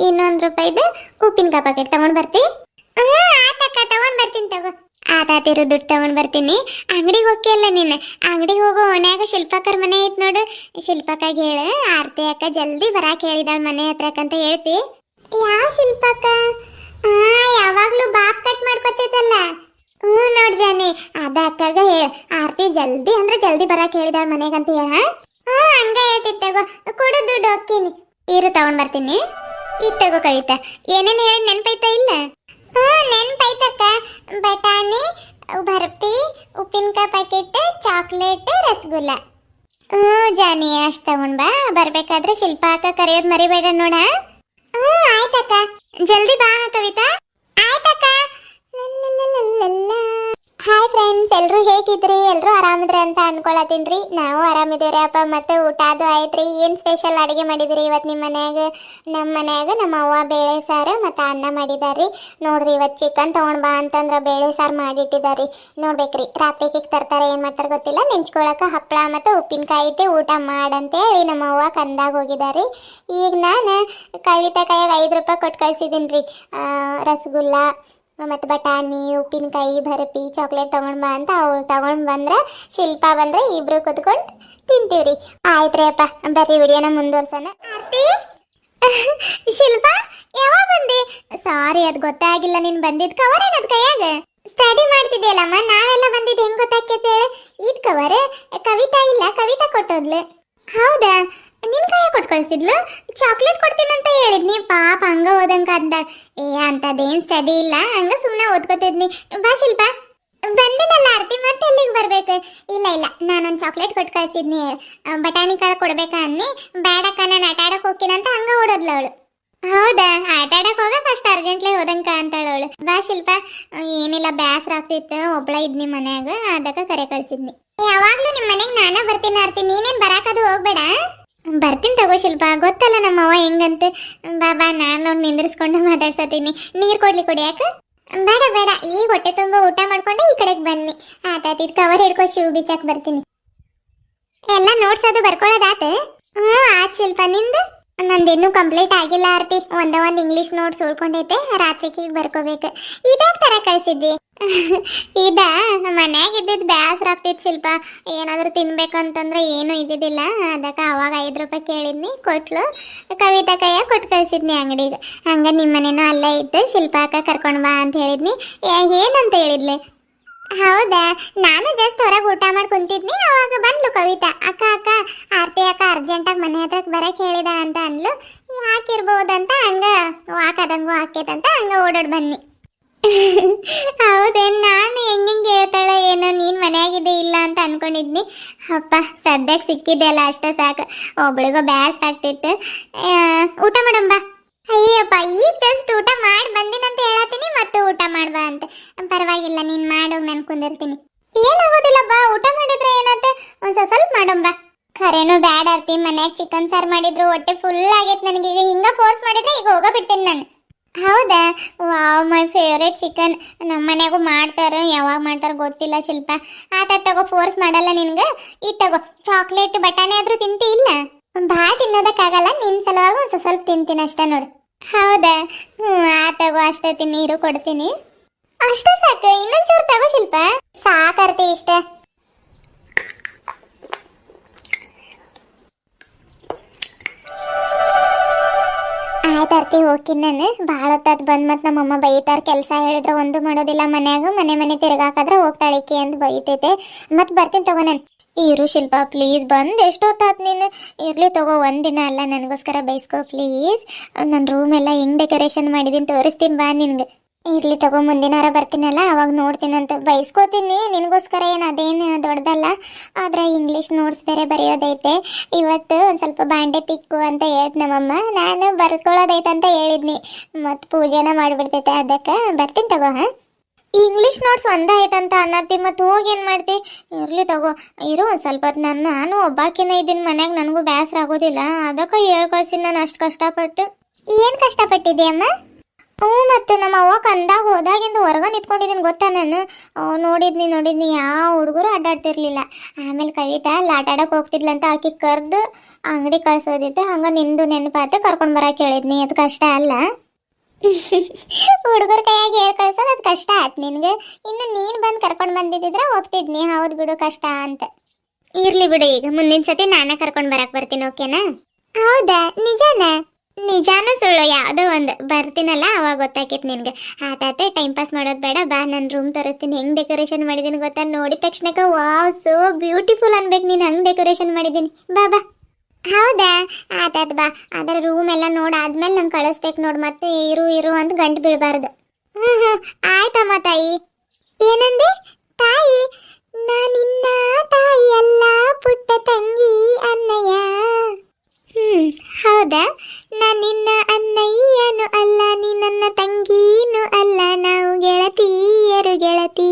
ಇನ್ನೊಂದು ರೂಪಾಯಿದು ಉಪ್ಪಿನಕಾಯಿ ಪ್ಯಾಕೆಟ್ ತಗೊಂಡ್ ಬರ್ತಿ. ಆತಕ್ಕ ತಗೊಂಡ್ ಬರ್ತೀನಿ ತಗೋ. ಆತಾತಿರೋ ದುಡ್ಡು ತಗೊಂಡ್ ಬರ್ತೀನಿ. ಅಂಗಡಿಗೆ ಹೋಗಿಲ್ಲ ನೀನು. ಅಂಗಡಿಗೆ ಹೋಗೋ ಮನ್ಯಾಗ ಶಿಲ್ಪಾಕರ್ ಮನೆ ಐತ್ ನೋಡು. ಶಿಲ್ಪಾಕಾಗಿ ಹೇಳ ಆರ್ತಿ ಅಕ್ಕ ಜಲ್ದಿ ಬರಾಕ್ ಹೇಳಿದಾಳ ಮನೆ ಹತ್ರಕ್ಕಂತ ಹೇಳ್ತಿ. ಯಾವ ಶಿಲ್ಪಾಕ? ಯಾವಾಗ್ಲೂ ಬಾಪ್ ಕಟ್ ಮಾಡ್ಕೊತಿದ್ದಲ್ಲ. ನೋಡ್ ಜಾನಿ, ಅದ ಅಕ್ಕಗ ಹೇಳ ಆರ್ತಿ ಜಲ್ದಿ ಅಂದ್ರೆ ಜಲ್ದಿ ಬರಾಕ್ ಹೇಳಿದಾಳ ಮನೆಗಂತ ಹೇಳ. ಹಂಗ ಹೇಳ್ತಿತ್ತಗೋ. ಕೊಡು ದುಡ್ಡು ಹೋಗ್ತೀನಿ. ಇರು ತಗೊಂಡ್ ಬರ್ತೀನಿ. ಈಗ ತಗೋ ಕವಿತಾ. ಏನೇನು ಹೇಳಿ ನೆನ್ಪೈತಾ ಇಲ್ಲ? ನೆನ್ಪೈತಕ್ಕ. ಬಟಾಣಿ, ಬರ್ಫಿ, ಉಪ್ಪಿನಕಾಯಿ ಪ್ಯಾಕೆಟ್, ಚಾಕ್ಲೇಟ್, ರಸಗುಲ್ಲ. ಜಾನಿ ಅಷ್ಟು ತಗೊಂಡ್ ಬಾ. ಬರ್ಬೇಕಾದ್ರೆ ಶಿಲ್ಪ ಅಕ್ಕ ಕರೆಯೋದು ಮರಿಬೇಡ ನೋಡ. ಆಯ್ತಕ್ಕ. ಜಲ್ದಿ ಬಾ ಕವಿತಾ. ಆಯ್ತಕ್ಕ. ಹಾಯ್ ಫ್ರೆಂಡ್ಸ್, ಎಲ್ಲರೂ ಹೇಗಿದ್ರಿ? ಎಲ್ಲರೂ ಆರಾಮಿದ್ರಿ ಅಂತ ಅನ್ಕೊಳತ್ತೀನ್ರಿ. ನಾವು ಆರಾಮಿದೇವ್ರಿ ಅಪ್ಪ. ಮತ್ತೆ ಊಟ ಅದು ಆಯ್ತ್ರಿ. ಏನು ಸ್ಪೆಷಲ್ ಅಡುಗೆ ಮಾಡಿದ್ರಿ ಇವತ್ತು ನಿಮ್ಮ ಮನ್ಯಾಗ? ನಮ್ಮ ಮನ್ಯಾಗ ನಮ್ಮ ಅವ್ವ ಬೇಳೆ ಸಾರು ಮತ್ತು ಅನ್ನ ಮಾಡಿದಾರಿ ನೋಡ್ರಿ. ಇವತ್ತು ಚಿಕನ್ ತೊಗೊಂಡು ಬಾ ಅಂತಂದ್ರೆ ಬೇಳೆ ಸಾರು ಮಾಡಿಟ್ಟಿದ್ದಾರಿ. ನೋಡ್ಬೇಕ್ರಿ ರಾತ್ರಿಗೆ ತರ್ತಾರೆ, ಏನು ಮಾಡ್ತಾರೆ ಗೊತ್ತಿಲ್ಲ. ನೆಂಚ್ಕೊಳಕ್ಕೆ ಹಪ್ಪಳ ಮತ್ತು ಉಪ್ಪಿನಕಾಯಿ ಐತೆ, ಊಟ ಮಾಡಂತೇಳಿ ನಮ್ಮ ಅವ್ವ ಕಂದಾಗ ಹೋಗಿದ್ದಾರೆ. ಈಗ ನಾನು ಕವಿತಾ ಕೈಯಾಗ 5 ರೂಪಾಯಿ ಕೊಟ್ಟು ಕಳ್ಸಿದ್ದೀನಿ ರೀ. ರಸಗುಲ್ಲ ಮತ್ತು ಬಟಾಣಿ, ಉಪ್ಪಿನಕಾಯಿ, ಬರ್ಫಿ, ಚಾಕ್ಲೇಟ್ ತೊಗೊಂಡು ಬಾ ಅಂತ. ಅವಳು ತೊಗೊಂಡು ಬಂದ್ರೆ ಶಿಲ್ಪ ಬಂದ್ರೆ ಇಬ್ರು ಕುತ್ಕೊಂಡು ತಿಂತೀವ್ರಿ. ಆಯ್ತ್ರಿ ಅಪ್ಪ, ಬರ್ರಿ ವಿಡಿಯೋನ ಮುಂದುವರ್ಸೋಣ. ಆರ್ತಿ, ಶಿಲ್ಪ ಯಾವಾಗ ಬಂದಿ? ಸಾರಿ, ಅದು ಗೊತ್ತೇ ಆಗಿಲ್ಲ. ನೀನು ಬಂದಿದ್ದು ಕವರ್ ಏನದು ಕೈಯಾಗ? ಸ್ಟಡಿ ಮಾಡ್ತಿದ್ಯಲ್ಲಮ್ಮ, ನಾವೆಲ್ಲ ಬಂದಿದ್ದು ಹೆಂಗೆ ಗೊತ್ತಾಕೈತೆ? ಇದು ಕವರ್ ಕವಿತಾ ಇಲ್ಲ, ಕವಿತಾ ಕೊಟ್ಟೋದ್ಲು. ಹೌದಾ? ನಿನ್ ಕೈಯ ಕೊಟ್ಟು ಕಳಿಸಿದ್ಲು. ಚಾಕ್ಲೇಟ್ ಕೊಡ್ತೀನಂತ ಹೇಳಿದ್ನಿ. ಪಾಪ ಹಂಗ ಓದಂಕ ಅಂದಾಳ. ಅಂತದೇನ್ ಸ್ಟಡಿ ಇಲ್ಲ, ಹಂಗ ಸುಮ್ಮನೆ ಓದ್ಕೋತಿದ್ನಿ. ಬಾ ಶಿಲ್ಪ. ಬಂದಿನಲ್ಲ ಆರ್ತಿ, ಮತ್ತೆ ಎಲ್ಲಿಗೆ ಬರ್ಬೇಕು? ಇಲ್ಲ ಇಲ್ಲ, ನಾನೊಂದು ಚಾಕ್ಲೇಟ್ ಕೊಟ್ಟು ಕಳಿಸಿದ್ನಿ. ಬಟಾಣಿ ಕಾಳು ಕೊಡ್ಬೇಕಾ ಅನ್ನಿ. ಬೇಡಕ್ಕ, ನಾನು ಆಟ ಆಡಕ್ಕೆ ಹೋಗ್ತೀನಂತ ಹಂಗ ಓಡೋದ್ಲ ಅವಳು. ಹೌದಾ? ಆಟ ಆಡಕ್ಕೆ ಹೋಗಕ್ಕೆ ಅಷ್ಟು ಅರ್ಜೆಂಟ್ಲಿ ಹೋದಂಕ ಅಂತಾಳ ಅವಳು. ಬಾ ಶಿಲ್ಪ. ಏನಿಲ್ಲ, ಬ್ಯಾಸರ ಆಗ್ತಿತ್ತು, ಒಬ್ಳ ಇದ್ನಿ ಮನ್ಯಾಗ, ಅದಕ್ಕೆ ಕರೆ ಕಳಿಸಿದ್ನಿ. ಯಾವಾಗ್ಲೂ ನಿಮ್ಮ ಮನೆಗೆ ನಾನೇ ಬರ್ತೀನಿ ಆರ್ತಿ, ನೀನೇನು ಬರಾಕದು ಹೋಗ್ಬೇಡ. ಬರ್ತೀನಿ ತಗೋ ಶಿಲ್ಪ, ಗೊತ್ತಲ್ಲ ನಮ್ಮವ್ವ ಹೆಂಗಂತ. ಬಾಬಾ, ನಾನು ನಿಂದ್ರಿಸ್ಕೊಂಡು ಮಾತಾಡ್ಸತೀನಿ. ನೀರು ಕೊಡ್ಲಿ ಕುಡಿಯಾಕ? ಬೇಡ ಬೇಡ, ಈಗ ಹೊಟ್ಟೆ ತುಂಬ ಊಟ ಮಾಡ್ಕೊಂಡು ಈ ಕಡೆಗೆ ಬನ್ನಿ. ಆತಾತಿದ್ ಕವರ್ ಹಿಡ್ಕೊ, ಶಿವ್ ಬೀಚಕ್ಕೆ ಬರ್ತೀನಿ. ಎಲ್ಲ ನೋಟ್ಸ್ ಅದು ಬರ್ಕೊಳ್ಳೋದಾತ? ಆತ್ ಶಿಲ್ಪ. ನಿಂದು? ನಂದೇನು ಕಂಪ್ಲೀಟ್ ಆಗಿಲ್ಲ ಆರ್ತಿ. ಒಂದು ಇಂಗ್ಲೀಷ್ ನೋಟ್ಸ್ ಉಳ್ಕೊಂಡೈತೆ, ರಾತ್ರಿಗೆ ಬರ್ಕೋಬೇಕು. ಇದಾಗ ತರ ಕಳ್ಸಿದ್ದಿ? ಇದ ಮನ್ಯಾಗ ಇದ್ದಿದ್ದು ಬ್ಯಾಸರ ಆಗ್ತಿತ್ತು ಶಿಲ್ಪ. ಏನಾದರೂ ತಿನ್ಬೇಕಂತಂದ್ರೆ ಏನು ಇದ್ದಿದ್ದಿಲ್ಲ. ಅದಕ್ಕೆ ಅವಾಗ 5 ರೂಪಾಯಿ ಕೇಳಿದ್ನಿ, ಕೊಟ್ಲು. ಕವಿತಾ ಕೈಯಾಗ ಕೊಟ್ಟು ಕಳ್ಸಿದ್ನಿ ಅಂಗಡಿಗೆ. ಹಂಗ ನಿಮ್ಮ ಮನೇನೂ ಅಲ್ಲೇ ಇತ್ತು, ಶಿಲ್ಪ ಅಕ್ಕ ಕರ್ಕೊಂಡು ಬಾ ಅಂತ ಹೇಳಿದ್ನಿ. ಏನಂತ ಹೇಳಿದ್ಲೆ? ಹೌದಾ? ನಾನು ಜಸ್ಟ್ ಹೊರಗೆ ಊಟ ಮಾಡಿ ಕುಂತಿದ್ನಿ, ಅವಾಗ ಬಂದ್ಲು ಕವಿತಾ. ಅಕ್ಕ ಅಕ್ಕ, ಆರ್ತಿ ಅಕ್ಕ ಅರ್ಜೆಂಟಾಗಿ ಮನೆ ಹತ್ರಕ್ಕೆ ಬರಕ್ಕೆ ಹೇಳಿದ ಅಂತ ಅಂದ್ಲು. ಯಾಕಿರ್ಬೋದಂತ ಹಂಗ ವಾಕದಂಗೂ ಹಾಕೈತಂತ ಹಂಗ ಓಡಾಡ್ ಬನ್ನಿ. ಹೌದೇನು? ನಾನು ಹೆಂಗೆ ಹೇಳ್ತಾಳೆ ಏನೋ, ನೀನು ಮನೆಯಾಗಿದೆ ಇಲ್ಲ ಅಂತ ಅನ್ಕೊಂಡಿದ್ನಿ. ಅಪ್ಪ, ಸದ್ಯಕ್ಕೆ ಸಿಕ್ಕಿದ್ದೆ ಅಲ್ಲ, ಅಷ್ಟೇ ಸಾಕು. ಒಬ್ಳಿಗೋ ಬ್ಯಾಸ್ಟ್ ಆಗ್ತಿತ್ತು. ಊಟ ಮಾಡಂಬ. ಅಯ್ಯಪ್ಪ, ಈಗ ಜಸ್ಟ್ ಊಟ ಮಾಡಿ ಬಂದಿನಂತ ಹೇಳತ್ತೀನಿ, ಮತ್ತೆ ಊಟ ಮಾಡ್ಬಾ ಅಂತ. ಪರವಾಗಿಲ್ಲ, ನೀನು ಮಾಡೋಗಿ ನಾನು ಕುಂದಿರ್ತೀನಿ. ಏನಾಗೋದಿಲ್ಲ ಬಾ, ಊಟ ಮಾಡಿದ್ರೆ ಏನಂತ ಒಂದು ಸ್ವಲ್ಪ ಮಾಡಂಬ. ಖರೇನು ಬ್ಯಾಡ ಆರ್ತಿ, ಮನ್ಯಾಗ ಚಿಕನ್ ಸಾರು ಮಾಡಿದ್ರು ಹೊಟ್ಟೆ ಫುಲ್ ಆಗೈತೆ ನನಗೆ. ಈಗ ಹಿಂಗ ಫೋರ್ಸ್ ಮಾಡಿದ್ರೆ ಈಗ ಹೋಗೋ ಬಿಡ್ತೀನಿ ನಾನು. ಹೌದಾ? Wow, my favourite chicken. ನಮ್ಮ ಮನ್ಯಾಗೂ ಮಾಡ್ತಾರೆ, ಯಾವಾಗ ಮಾಡ್ತಾರೆ ಗೊತ್ತಿಲ್ಲ ಶಿಲ್ಪ. ಆತ ತಗೋ, ಫೋರ್ಸ್ ಮಾಡಲ್ಲ ನಿನ್ಗೆ. ಈ ತಗೋ ಚಾಕ್ಲೇಟ್, ಬಟಾಣಿ ಆದ್ರೂ ತಿಂತಿ ಇಲ್ಲ? ಭಾಳ ತಿನ್ನೋದಕ್ಕಾಗಲ್ಲ, ನಿನ್ನ ಸಲುವಾಗಿ ಒಂದು ಸ್ವಲ್ಪ ತಿಂತೀನಿ ಅಷ್ಟೇ ನೋಡು. ಹೌದಾ? ತಗೋ ಅಷ್ಟೇ, ನೀರು ಕೊಡ್ತೀನಿ. ಅಷ್ಟೇ ಸಾಕು, ಇನ್ನೊಂಚೂರು ತಗೋ ಶಿಲ್ಪ. ಸಾಕರ್ತಿ ಇಷ್ಟ. ಆಯ್ತಾರ್ತಿ, ಹೋಗ್ತೀನಿ ನಾನು. ಭಾಳ ಹೊತ್ತಾತ್ ಬಂದು. ಮತ್ತು ನಮ್ಮಮ್ಮ ಬೈತಾರ, ಕೆಲಸ ಹೇಳಿದ್ರೆ ಒಂದು ಮಾಡೋದಿಲ್ಲ ಮನ್ಯಾಗ. ಮನೆ ತಿರ್ಗಾಕಾದ್ರೆ ಹೋಗ್ತಾಳಿಕೆ ಅಂತ ಬೈತೈತೆ. ಮತ್ತು ಬರ್ತೀನಿ ತಗೋ ನಾನು. ಇರು ಶಿಲ್ಪ, ಪ್ಲೀಸ್ ಬಂದು ಎಷ್ಟು ಹೊತ್ತಾತ್ ನೀನು? ಇರಲಿ ತಗೋ, ಒಂದಿನ ಅಲ್ಲ, ನನಗೋಸ್ಕರ ಬೈಸ್ಕೋ ಪ್ಲೀಸ್. ನನ್ನ ರೂಮ್ ಎಲ್ಲ ಹೆಂಗೆ ಡೆಕೋರೇಷನ್ ಮಾಡಿದ್ದೀನಿ ತೋರಿಸ್ತೀನಿ ಬಾ ನಿನ್ಗೆ. ಇರಲಿ ತಗೋ, ಮುಂದಿನಾರ ಬರ್ತೀನಲ್ಲ ಅವಾಗ ನೋಡ್ತೀನಂತ. ಬೈಸ್ಕೋತೀನಿ ನಿನಗೋಸ್ಕರ, ಏನು ಅದೇನು ದೊಡ್ಡದಲ್ಲ. ಆದರೆ ಇಂಗ್ಲೀಷ್ ನೋಟ್ಸ್ ಬೇರೆ ಬರೆಯೋದೈತೆ. ಇವತ್ತು ಒಂದು ಸ್ವಲ್ಪ ಬಾಂಡೆ ತಿಕ್ಕು ಅಂತ ಹೇಳ್ತು ನಮ್ಮಮ್ಮ. ನಾನು ಬರ್ಕೊಳ್ಳೋದೈತೆ ಅಂತ ಹೇಳಿದ್ನಿ, ಮತ್ತು ಪೂಜೆನ ಮಾಡಿಬಿಡ್ತೈತೆ. ಅದಕ್ಕೆ ಬರ್ತೀನಿ ತಗೋ. ಹಾಂ, ಇಂಗ್ಲೀಷ್ ನೋಟ್ಸ್ ಒಂದೇ ಆಯ್ತಂತ ಅನ್ನತ್ತಿ, ಮತ್ತು ಹೋಗಿ ಏನು ಮಾಡ್ತಿ? ಇರಲಿ ತಗೋ, ಇರು ಒಂದು ಸ್ವಲ್ಪ ಹೊತ್ತು. ನಾನು ಒಬ್ಬಾಕಿನ ಇದ್ದೀನಿ ಮನ್ಯಾಗ, ನನಗೂ ಬೇಸರ ಆಗೋದಿಲ್ಲ. ಅದಕ್ಕೆ ಹೇಳ್ಕೊಳ್ತೀನಿ ನಾನು ಅಷ್ಟು ಕಷ್ಟಪಟ್ಟು. ಏನು ಕಷ್ಟಪಟ್ಟಿದ್ದೆ ಅಮ್ಮ? ಹ್ಞೂ ಮತ್ತೆ ನಮ್ಮ ಅವ್ವ ಕಂದಾಗ ಹೋದಾಗಿಂದ ಹೊರಗ ನಿಂತ್ಕೊಂಡಿದ್ದೀನಿ ಗೊತ್ತಾ ನಾನು. ನೋಡಿದ್ನಿ ಯಾವ ಹುಡುಗರು ಅಡ್ಡಾಡ್ತಿರ್ಲಿಲ್ಲ. ಆಮೇಲೆ ಕವಿತಾ ಅಲ್ಲಿ ಆಟ ಆಡಕ್ಕೆ ಹೋಗ್ತಿದ್ಲಂತ ಆಕಿ ಕರ್ದು ಅಂಗಡಿ ಕಳ್ಸೋದಿತ್ತು, ಹಂಗ ನಿಂದು ನೆನಪಾತ ಕರ್ಕೊಂಡು ಬರಕ್ಕೆ ಹೇಳಿದ್ನಿ. ಅದು ಕಷ್ಟ ಅಲ್ಲ. ಹುಡುಗರ ಕೈಯಾಗಿ ಹೇಳಿ ಕಳ್ಸೋದು ಅದು ಕಷ್ಟ ಆಯ್ತು ನಿನ್ಗೆ. ಇನ್ನು ನೀನು ಬಂದು ಕರ್ಕೊಂಡು ಬಂದಿದ್ದಿದ್ರೆ ಒಪ್ತಿದ್ನಿ, ಹೌದು ಬಿಡು ಕಷ್ಟ ಅಂತ. ಇರ್ಲಿ ಬಿಡು, ಈಗ ಮುಂದಿನ ಸತಿ ನಾನೇ ಕರ್ಕೊಂಡು ಬರಕ್ಕೆ ಬರ್ತೀನಿ, ಓಕೆನಾ? ಹೌದಾ? ನಿಜಾನ ಸುಳ್ಳು ಯಾವುದೋ ಒಂದು ಬರ್ತೀನಲ್ಲ ಅವಾಗ ಗೊತ್ತಾಕೈತಿ ನಿನ್ಗೆ. ಆತಾತೆ ಟೈಮ್ ಪಾಸ್ ಮಾಡೋದು ಬೇಡ, ಬಾ ನನ್ನ ರೂಮ್ ತೋರಿಸ್ತೀನಿ. ಹೆಂಗೆ ಡೆಕೋರೇಷನ್ ಮಾಡಿದ್ದೀನಿ ಗೊತ್ತಾ? ನೋಡಿದ ತಕ್ಷಣಕ್ಕೆ ವಾವ್ ಸೋ ಬ್ಯೂಟಿಫುಲ್ ಅನ್ಬೇಕು ನೀನು, ಹಂಗೆ ಡೆಕೋರೇಷನ್ ಮಾಡಿದ್ದೀನಿ. ಬಾ ಬಾ. ಹೌದಾ? ಆತಾತ್ ಬಾ. ಅದರ ರೂಮ್ ಎಲ್ಲ ನೋಡಾದ್ಮೇಲೆ ನಂಗೆ ಕಳಿಸ್ಬೇಕು ನೋಡು, ಮತ್ತೆ ಇರು ಅಂತ ಗಂಟು ಬೀಳಬಾರ್ದು. ಹ್ಞೂ ಆಯ್ತಮ್ಮ ತಾಯಿ. ಏನಂದೆ ತಾಯಿ? ನಿನ್ನ ತಾಯಿ ಅಲ್ಲ ಪುಟ್ಟ ತಂಗಿ ಅನ್ನಯ್ಯ. ಹೌದಾ? ನಿನ್ನ ಅಣ್ಣಯ್ಯನು ಅಲ್ಲ, ನೀ ನನ್ನ ತಂಗೀನು ಅಲ್ಲ, ನಾವು ಗೆಳತಿಯರು ಗೆಳತಿ.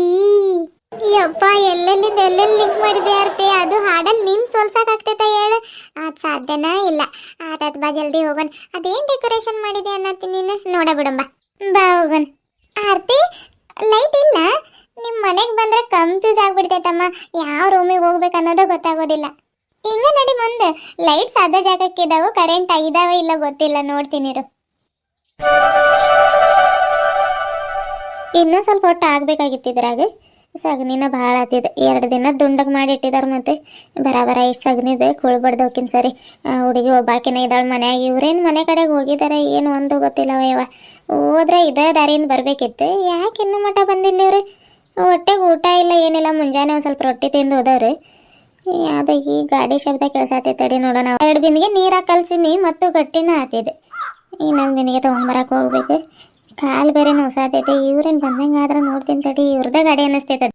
ಯಪ್ಪ, ಎಲ್ಲೆಲ್ಲಿಂದ ಎಲ್ಲೆಲ್ಲಿ ಲಿಂಕ್ ಮಾಡಿದೆ ಅರ್ತೆ. ಅದು ಹಾಡಲ್ಲಿ ನಿಮ್ ಸೋಲ್ಸಕ್ಕಾಗ್ತೈತ ಹೇಳು? ಅದು ಸಾಧ್ಯನಾ ಇಲ್ಲ. ಆತಾತ್ ಬಾ ಜಲ್ದಿ ಹೋಗೋಣ. ಅದೇನ್ ಡೆಕೋರೇಷನ್ ಮಾಡಿದೆ ಅನ್ನತ್ತೀನಿ ನೀನು, ನೋಡ ಬಿಡಂಬ. ಬಾ ಹೋಗೋಣ. ಆರ್ತಿ, ಲೈಟ್ ಇಲ್ಲ? ನಿಮ್ಮ ಮನೆಗೆ ಬಂದ್ರೆ ಕನ್ಫ್ಯೂಸ್ ಆಗ್ಬಿಡ್ತೈತಮ್ಮ, ಯಾವ ರೂಮಿಗೆ ಹೋಗ್ಬೇಕು ಅನ್ನೋದು ಗೊತ್ತಾಗೋದಿಲ್ಲ. ಹಿಂಗ ನಡಿ ಮುಂದೆ, ಲೈಟ್ಸ್ ಅದ ಜಾಗಕ್ಕೆ ಇದಾವ, ಕರೆಂಟ್ ಇದಾವ ಇಲ್ಲ ಗೊತ್ತಿಲ್ಲ, ನೋಡ್ತೀನಿರು. ಇನ್ನೂ ಸ್ವಲ್ಪ ಹೊಟ್ಟು ಆಗ್ಬೇಕಾಗಿತ್ತಿದ್ರಾಗ ಸಗಣಿನ ಭಾಳ ಆತಿದೆ. 2 ದಿನ ದುಂಡಗೆ ಮಾಡಿ ಇಟ್ಟಿದಾರೆ, ಮತ್ತೆ ಬರಾಬರ ಇಷ್ಟು ಸಗಣಿದೆ ಕುಳ್ಬಡ್ದು ಹೋಗಿನ್ ಸರಿ. ಹುಡುಗಿ ಒಬ್ಬಾಕಿನ ಇದ್ದಾಳೆ ಮನ್ಯಾಗ. ಇವ್ರೇನು ಮನೆ ಕಡೆಗೆ ಹೋಗಿದ್ದಾರೆ ಏನು ಒಂದು ಗೊತ್ತಿಲ್ಲವ ಯವ್ವ. ಹೋದ್ರೆ ಇದೇ ದಾರಿಯಿಂದ ಬರಬೇಕಿತ್ತು, ಯಾಕೆ ಇನ್ನೂ ಮಠ ಬಂದಿಲ್ಲ ಇವ್ರು? ಹೊಟ್ಟೆಗೆ ಊಟ ಇಲ್ಲ ಏನಿಲ್ಲ. ಮುಂಜಾನೆ ಒಂದು ಸ್ವಲ್ಪ ರೊಟ್ಟಿ ತಿಂದು ಹೋದವ್ರು. ಅದ ಈ ಗಾಡಿ ಶಬ್ದ ಕೇಳಿಸತೈತಡಿ ನೋಡೋಣ. 2 ಬಿಂದಿಗೆ ನೀರಾಗಿ ಕಲ್ಸಿನಿ ಮತ್ತು ಗಟ್ಟಿನ ಆತಿದೆ. ಇನ್ನೊಂದು ಬಿಂದಿಗೆ ತೊಗೊಂಡ್ಬರಕ್ಕೆ ಹೋಗ್ಬೇಕು. ಕಾಲು ಬೇರೆ ನೋಸಾತೈತೆ. ಇವ್ರೇನು ಬಂದಂಗೆ ಆದ್ರೆ ನೋಡ್ತೀನಿ ತಡಿ, ಇವ್ರದ್ದ ಗಾಡಿ ಅನ್ನಿಸ್ತೈತೆ.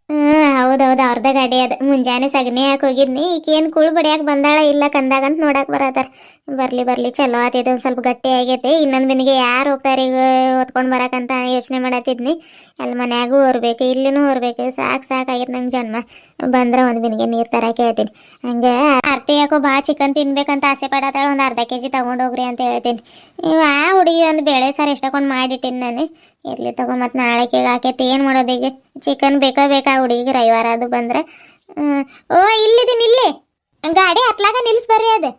ಹೌದೌದು, ಅವ್ರದ್ದ ಗಾಡಿ ಅದು. ಮುಂಜಾನೆ ಸಗಣಿ ಹಾಕಿ ಹೋಗಿದ್ನಿ, ಈಗೇನು ಕುಳು ಬಡಿಯಾಕೆ ಬಂದಾಳ ಇಲ್ಲ ಕಂದಾಗಂತ ನೋಡಕ್ಕೆ ಬರತ್ತಾರ. ಬರ್ಲಿ ಚಲೋ ಆತೈತೆ, ಒಂದು ಸ್ವಲ್ಪ ಗಟ್ಟಿ ಆಗೈತೆ. ಇನ್ನೊಂದು ಬಿಂದಿಗೆ ಯಾರು ಹೋಗ್ತಾರೆ ಈಗ ಹೊತ್ಕೊಂಡು ಬರಕಂತ ಯೋಚನೆ ಮಾಡತ್ತಿದ್ನಿ. ಅಲ್ಲಿ ಮನ್ಯಾಗೂ ಹೊರ್ಬೇಕು, ಇಲ್ಲಿನೂ ಹೊರ್ಬೇಕು, ಸಾಕಾಗೈತೆ ನಂಗೆ ಜನ್ಮ. ಬಂದ್ರೆ ಒಂದು ಬಿಂದಿಗೆ ನೀರು ತರಕ್ಕೆ ಹೇಳ್ತೀನಿ. ಹಂಗೆ ಆರ್ತಿ ಯಾಕೋ ಭಾಳ ಚಿಕನ್ ತಿನ್ಬೇಕಂತ ಆಸೆ ಪಡತ್ತಾಳ, ಒಂದು ಅರ್ಧ kg ತೊಗೊಂಡೋಗ್ರಿ ಅಂತ ಹೇಳ್ತೀನಿ. ಆ ಹುಡುಗಿ ಒಂದು ಬೇಳೆ ಸಾರು ಎಷ್ಟೊಂದು ಮಾಡಿಟ್ಟಿನಿ ನಾನು. ಇರ್ಲಿ ತಗೋ, ಮತ್ತು ನಾಳೆಗೆ ಹಾಕೈತಿ. ಏನು ಮಾಡೋದು ಈಗ? ಚಿಕನ್ ಬೇಕಾ ಹುಡುಗಿಗೆ ರವಿವಾರ ಅದು ಬಂದ್ರೆ. ಓ ಇಲ್ಲಿದ್ದೀನಿ, ಇಲ್ಲಿ ಗಾಡಿ ಹತ್ಲಾಗ ನಿಲ್ಸಿ ಬರ್ರಿ. ಅದು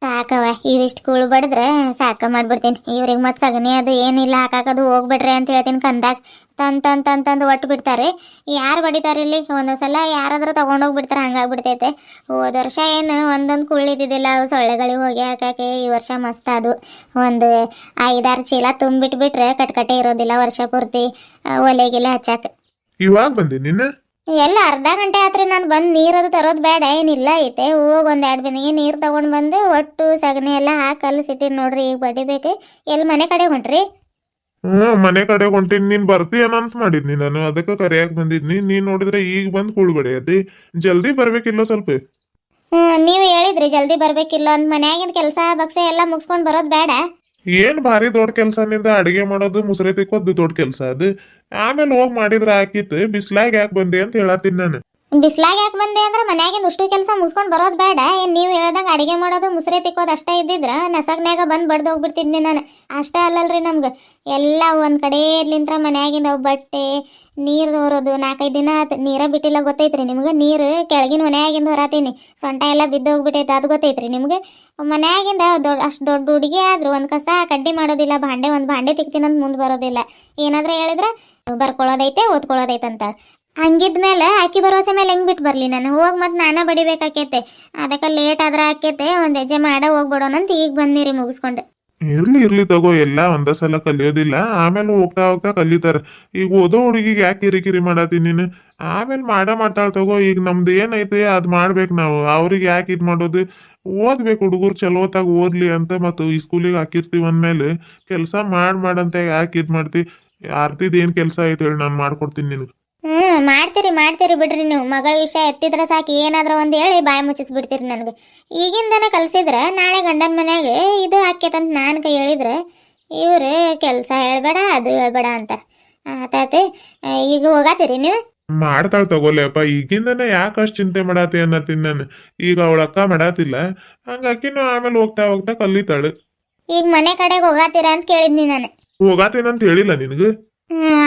ಸಾಕವ, ಇವಿಷ್ಟು ಕೂಳು ಬಡಿದ್ರೆ ಸಾಕ ಮಾಡ್ಬಿಡ್ತೀನಿ. ಇವ್ರಿಗೆ ಮತ್ತು ಸಗಣಿ ಅದು ಏನಿಲ್ಲ ಹಾಕಾಕದು ಹೋಗ್ಬಿಡ್ರಿ ಅಂತ ಹೇಳ್ತೀನಿ. ಕಂದಾಗ ತಂದು ಒಟ್ಟು ಬಿಡ್ತಾರೆ. ಯಾರು ಬಡಿತಾರೆ ಇಲ್ಲಿ? ಒಂದೊಂದು ಸಲ ಯಾರಾದರೂ ತೊಗೊಂಡೋಗ್ಬಿಡ್ತಾರೆ, ಹಂಗಾಗ್ಬಿಡ್ತೈತೆ. ಹೋದ ವರ್ಷ ಏನು ಒಂದೊಂದು ಕುಳ್ಳಿದ್ದಿದ್ದಿಲ್ಲ, ಅವು ಸೊಳ್ಳೆಗಳಿಗೆ ಹೋಗಿ ಹಾಕಕ್ಕೆ. ಈ ವರ್ಷ ಮಸ್ತ್ ಅದು. ಒಂದು 5-6 ಚೀಲ ತುಂಬಿಟ್ಬಿಟ್ರೆ ಕಟ್ಕಟ್ಟೆ ಇರೋದಿಲ್ಲ ವರ್ಷ ಪೂರ್ತಿ ಒಲೆಗಿಲ್ಲ ಹಚ್ಚಾಕ. ಇವಾಗ ಬಂದಿ ನಿನ್ನ? ಎಲ್ಲ ಅರ್ಧ ಗಂಟೆ ಆತ್ರಿ ನಾನು ಬಂದು. ನೀರದು ತರೋದು ಬೇಡ ಏನಿಲ್ಲ ಐತೆ. ಹೋಗಿ ಒಂದು 2 ಬಿಂದಿಗೆ ನೀರು ತೊಗೊಂಡು ಬಂದು ಒಟ್ಟು ಸಗಣಿ ಎಲ್ಲ ಹಾಕಿ ಕಲಿಸಿಟ್ಟಿನಿ ನೋಡ್ರಿ. ಈಗ ಬಡಿಬೇಕು. ಎಲ್ಲಿ ಮನೆ ಕಡೆ ಹೊಂಟ್ರಿ? ಮನೆ ಕಡೆ ಹೊಂಟೀನಿ. ನೀನ್ ಬರ್ತೀಯನ ಅಂತ ಮಾಡಿದ್ನಿ ನಾನು, ಅದಕ್ಕೆ ಕರೆಯಾಕ್ ಬಂದಿದ್ನಿ. ನೀನ್ ನೋಡಿದ್ರೆ ಈಗ ಬಂದ್ ಕುಳ್ ಬಡಿಯತಿ. ಜಲ್ದಿ ಬರ್ಬೇಕಿಲ್ಲ ಸ್ವಲ್ಪ? ನೀವು ಹೇಳಿದ್ರಿ ಜಲ್ದಿ ಬರ್ಬೇಕಿಲ್ಲ ಅಂತ. ಮನ್ಯಾಗಿನ ಕೆಲಸ ಬಕ್ಸೆ ಎಲ್ಲ ಮುಗಿಸ್ಕೊಂಡು ಬರೋದು ಬೇಡ? ಏನ್ ಭಾರಿ ದೊಡ್ಡ ಕೆಲ್ಸ ನಿಂದ, ಅಡಿಗೆ ಮಾಡೋದು ಮುಸ್ರೆ ತಿಕ್ಕೋದು ದೊಡ್ಡ ಕೆಲ್ಸ ಅದು. ಆಮೇಲೆ ಹೋಗಿ ಮಾಡಿದ್ರ ಆಕಿತ್ತು. ಬಿಸ್ಲಾಗ ಯಾಕೆ ಬಂದೆ ಅಂತ ಹೇಳತ್ತೀನಿ ನಾನು. ಬಿಸ್ಲಾಗ ಯಾಕೆ ಬಂದೆ ಅಂದ್ರೆ ಮನ್ಯಾಗಿಂದ ಅಷ್ಟು ಕೆಲಸ ಮುಗಿಸ್ಕೊಂಡು ಬರೋದು ಬೇಡ ಏನು? ನೀವು ಹೇಳ್ದಂಗೆ ಅಡಿಗೆ ಮಾಡೋದು ಮುಸ್ರೆ ತಿಕ್ಕೋದು ಅಷ್ಟೇ ಇದ್ದಿದ್ರೆ ನಸಗ್ನ್ಯಾಗ ಬಂದು ಬಡ್ದು ಹೋಗ್ಬಿಡ್ತಿದ್ನಿ ನಾನು. ಅಷ್ಟೇ ಅಲ್ಲಲ್ರಿ ನಮ್ಗೆ ಎಲ್ಲ ಒಂದು ಕಡೆ ಇರ್ಲಿಂತ್ರ ಮನ್ಯಾಗಿಂದ ಬಟ್ಟೆ ನೀರು ಹೊರೋದು. 4-5 ದಿನ ನೀರ ಬಿಟ್ಟಿಲ್ಲ ಗೊತ್ತೈತ್ರಿ ನಿಮ್ಗೆ? ನೀರು ಕೆಳಗಿನ ಮನ್ಯಾಗಿಂದ ಹೊರತೀನಿ, ಸೊಂಟ ಎಲ್ಲ ಬಿದ್ದು ಹೋಗ್ಬಿಟ್ಟೈತೆ, ಅದು ಗೊತ್ತೈತ್ರಿ ನಿಮ್ಗೆ? ಮನ್ಯಾಗಿಂದ ಅಷ್ಟು ದೊಡ್ಡ ಹುಡುಗಿ ಆದ್ರೂ ಒಂದು ಕಸ ಕಡ್ಡಿ ಮಾಡೋದಿಲ್ಲ, ಒಂದು ಭಾಂಡೆ ತಿಕ್ತೀನಂತ ಮುಂದೆ ಬರೋದಿಲ್ಲ. ಏನಾದ್ರೆ ಹೇಳಿದ್ರೆ ಬರ್ಕೊಳ್ಳೋದೈತೆ ಓದ್ಕೊಳ್ಳೋದೈತೆ ಅಂತ. ಹಂಗಿದ್ಮೇಲೆ ಆಕಿ ಭರೋಸೆ ಮೇಲೆ ಹೆಂಗೆ ಬಿಟ್ಟು ಬರಲಿ ನಾನು? ಹೋಗಿ ಮತ್ತು ನಾನೇ ಬಡಿಬೇಕಾಕೈತೆ. ಅದಕ್ಕೆ ಲೇಟ್ ಆದ್ರೆ ಆಕೈತೆ, ಒಂದು ಹೆಜ್ಜೆ ಮಾಡೋ ಹೋಗ್ಬಿಡೋಣ ಅಂತ ಈಗ ಬಂದಿರಿ ಮುಗಿಸ್ಕೊಂಡು. ಇರ್ಲಿ ತಗೋ, ಎಲ್ಲ ಒಂದ ಸಲ ಕಲಿಯೋದಿಲ್ಲ, ಆಮೇಲೆ ಹೋಗ್ತಾ ಕಲಿತಾರ. ಈಗ ಓದೋ ಹುಡುಗಿಗೆ ಯಾಕೆ ಕಿರಿಕಿರಿ ಮಾಡತ್ತೀನಿ ನೀನು? ಆಮೇಲೆ ಮಾಡ್ತಾಳ ತಗೋ. ಈಗ ನಮ್ದು ಏನೈತೆ ಅದ್ ಮಾಡ್ಬೇಕು ನಾವು. ಅವ್ರಿಗೆ ಯಾಕೆ ಇದ್ ಮಾಡೋದು? ಓದ್ಬೇಕು ಹುಡುಗರು, ಚಲೋ ಹೊತ್ತಾಗ ಓದ್ಲಿ ಅಂತ. ಮತ್ತು ಈ ಸ್ಕೂಲಿಗೆ ಹಾಕಿರ್ತೀವಿ ಅಂದ್ಮೇಲೆ ಕೆಲಸ ಮಾಡಂತ ಯಾಕೆ ಇದ್ ಮಾಡ್ತಿ? ಆರ್ತಿದ್ ಏನ್ ಕೆಲಸ ಐತೆ ಹೇಳಿ, ನಾನು ಮಾಡ್ಕೊಡ್ತೀನಿ ನಿನಗೆ. ಮಾಡ್ತೀರಿ ಬಿಡ್ರಿ ನೀವು. ಮಗಳ ವಿಷಯ ಎತ್ತಿದ್ರೆ ಸಾಕು, ಏನಾದ್ರೂ ಒಂದು ಹೇಳಿ ಬಾಯಿ ಮುಚ್ಚಿಸ್ಬಿಡ್ತೀರಿ ನನಗೆ. ಈಗಿಂದನೇ ಕಲ್ಸಿದ್ರೆ ನಾಳೆ ಗಂಡನ ಮನ್ಯಾಗ ಇದು ಹಾಕೈತಂತ ನಾನು ಕೈ ಹೇಳಿದ್ರೆ ಇವ್ರು ಕೆಲಸ ಹೇಳ್ಬೇಡ ಅದು ಹೇಳ್ಬೇಡ ಅಂತ ಆತಾತೆ. ಈಗ ಹೋಗಾತೀರಿ ನೀವು? ಮಾಡ್ತಾಳ ತಗೋಲೇಪ್ಪ. ಈಗಿಂದನೇ ಯಾಕೆ ಅಷ್ಟು ಚಿಂತೆ ಮಾಡಾತಿ ಅನ್ನತ್ತೀನಿ ನಾನು. ಈಗ ಅವಳ ಅಕ್ಕ ಮಾಡಾತಿಲ್ಲ, ಹಂಗಾಕಿನೂ ಆಮೇಲೆ ಹೋಗ್ತಾ ಕಲಿತಾಳು. ಈಗ ಮನೆ ಕಡೆಗೆ ಹೋಗಾತೀರ ಅಂತ ಕೇಳಿದ್ನಿ ನಾನು. ಹೋಗಾತೇನಂತ ಹೇಳಿಲ್ಲ ನಿನಗ?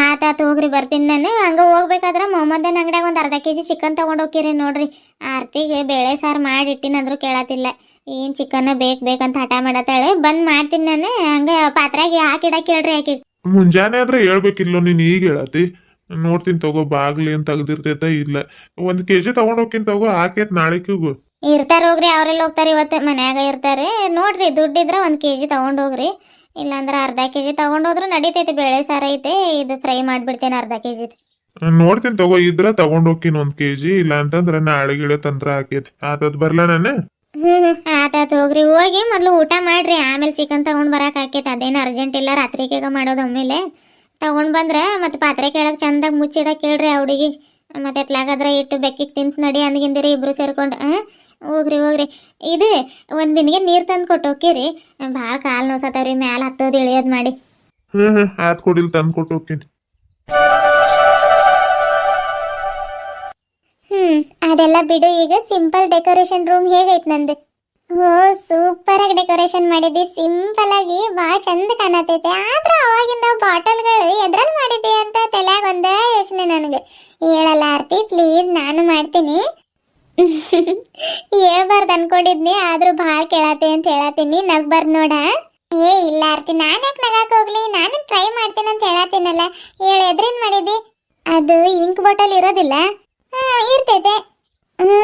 ಆತಾತ ಹೋಗ್ರಿ ಬರ್ತೀನಿ ನಾನು. ಹಂಗ ಹೋಗ್ಬೇಕಾದ್ರ ಮೊಹಮ್ಮದನ್ ಅಂಗಡ್ಯಾಗ ಒಂದು ಅರ್ಧ ಕೆಜಿ ಚಿಕನ್ ತಗೊಂಡ್ ಹೋಗ್ತೀರಿ ನೋಡ್ರಿ. ಆರ್ತಿಗೆ ಬೇಳೆ ಸಾರು ಮಾಡಿ ಇಟ್ಟಿನಂದ್ರು ಕೇಳತ್ತಿಲ್ಲ. ಏನ್ ಚಿಕನ್ ಬೇಕಂತ ಹಠ ಮಾಡತ್ತಾಳೆ. ಬಂದ್ ಮಾಡ್ತೀನಿ ನಾನು. ಹಂಗ ಪಾತ್ರೆಗೆ ಹಾಕಿಡಕ್ ಹೇಳ್ರಿ ಆಕಿ. ಮುಂಜಾನೆ ಆದ್ರೆ ಹೇಳ್ಬೇಕಿಲ್ಲೋ, ನೀನ್ ಈಗ ಹೇಳತಿ. ನೋಡ್ತೀನಿ ತಗೋ, ಬಾಗ್ಲಿ ಏನ್ ತೆಗ್ದಿರ್ತೈತ ಇಲ್ಲ. 1 ಕೆಜಿ ತಗೊಂಡ್ ಹೋಗ್ತೀನಿ ತಗೋ, ಆಕೇತ್ ನಾಳೆಕಿಗೂ. ಇರ್ತಾರ ಹೋಗ್ರಿ, ಅವ್ರೆಲ್ಲ ಹೋಗ್ತಾರ ಇವತ್ತು ಮನ್ಯಾಗ ಇರ್ತಾರೆ. ನೋಡ್ರಿ ದುಡ್ಡಿದ್ರ 1 ಕೆಜಿ ತಗೊಂಡ್ ಹೋಗ್ರಿ. ಇಲ್ಲಾಂದ್ರ ಅರ್ಧ ಕೆಜಿ ತಗೊಂಡ್ ಹೋದ್ರು ನಡೀತೈತಿ. ಬೇಳೆ ಸಾರು ಐತೆ, ಇದು ಫ್ರೈ ಮಾಡ್ಬಿಡ್ತೇನೆ ಅರ್ಧ ಕೆಜಿ. ನೋಡ್ತೀನಿ ತಗೋ, ಇದ್ರ ತಗೊಂಡ್ ಹೋಗ್ತೀನಿ 1 ಕೆಜಿ. ಇಲ್ಲ ಅಂತಂದ್ರ ನಾಳೆ ಗಿಡ ತಂತ್ರ ಆಕೇತಿ. ಆತದ್ ಬರ್ಲಾ ನಾನು? ಆತಾತ ಹೋಗ್ರಿ. ಹೋಗಿ ಮೊದ್ಲು ಊಟ ಮಾಡ್ರಿ, ಆಮೇಲೆ ಚಿಕನ್ ತಗೊಂಡ್ ಬರಾಕ್ ಆಕೇತಿ. ಅದೇನು ಅರ್ಜೆಂಟ್ ಇಲ್ಲ, ರಾತ್ರಿಗೇಗ ಮಾಡೋದು ಒಮ್ಮೆಲೆ. ತಗೊಂಡ್ ಬಂದ್ರ ಮತ್ತೆ ಪಾತ್ರೆ ಕೇಳಕ್ ಚಂದಾಗ ಮುಚ್ಚಿಡಕ್ ಹೇಳ್ರಿ ಆ ಹುಡುಗಿ. ಮತ್ತೆ ಎತ್ಲಾಗದ್ರ ಇಟ್ಟು ಬೆಕ್ಕಿಗೆ ತಿನ್ಸ್ ನಡಿ ಅಂದ್ಗಿಂದಿರಿ ಇಬ್ರು ಸೇರ್ಕೊಂಡು. ಹೋಗ್ರಿ. ಇದು 1 ಬಿಂದಿಗೆ ನೀರ್ ತಂದು ಕೊಟ್ಟು ಹೋಗಿರಿ. ಭಾಳ ಕಾಲು ನೋಸತ್ತವ್ರಿ, ಮ್ಯಾಲ ಹತ್ತೋದು ಇಳಿಯೋದು ಮಾಡಿ. ಆತ್ ಕೊಡಿಲ್ ತಂದ್ ಕೊಟ್ಟು ಹೋಗ್ತೀನಿ. ಅದೆಲ್ಲ ಬಿಡು. ಈಗ ಸಿಂಪಲ್ ಡೆಕೋರೇಷನ್ ರೂಮ್ ಹೇಗೈತ್ ನಂದು? ಓ ಸೂಪರ್ ಆಗಿ ಡೆಕೋರೇಷನ್ ಮಾಡಿದ್ದಿ. ಸಿಂಪಲ್ ಆಗಿ ಭಾಳ ಚಂದ ಕಾಣತೈತೆ. ಆದ್ರ ಅವಾಗಿಂದ ಬಾಟಲ್ಗಳು ಎದ್ರಲ್ಲಿ ಮಾಡಿದ್ದೆ ಅಂತ ತಲೆಯಾಗ ಒಂದೇ ಯೋಚನೆ ನನಗೆ. ಹೇಳಲ್ಲ ಆರ್ತಿ ಪ್ಲೀಸ್, ನಾನು ಮಾಡ್ತೀನಿ. ಹೇಳ್ಬಾರ್ದು ಅನ್ಕೊಂಡಿದ್ನಿ, ಆದ್ರೂ ಭಾಳ ಕೇಳತ್ತೆ ಅಂತ ಹೇಳತ್ತೀನಿ. ನಗ್ಬಾರ್ದು ನೋಡ. ಏ ಇಲ್ಲ ಆರ್ತಿ, ನಾನು ಯಾಕೆ ನಗಾಕ್ ಹೋಗ್ಲಿ? ನಾನು ಟ್ರೈ ಮಾಡ್ತೀನಿ ಅಂತ ಹೇಳತ್ತೀನಲ್ಲ. ಹೇಳು, ಎದ್ರಿಂದ ಮಾಡಿದ್ದಿ? ಅದು ಇಂಕ್ ಬಾಟಲ್ ಇರೋದಿಲ್ಲ? ಇರ್ತೈತೆ.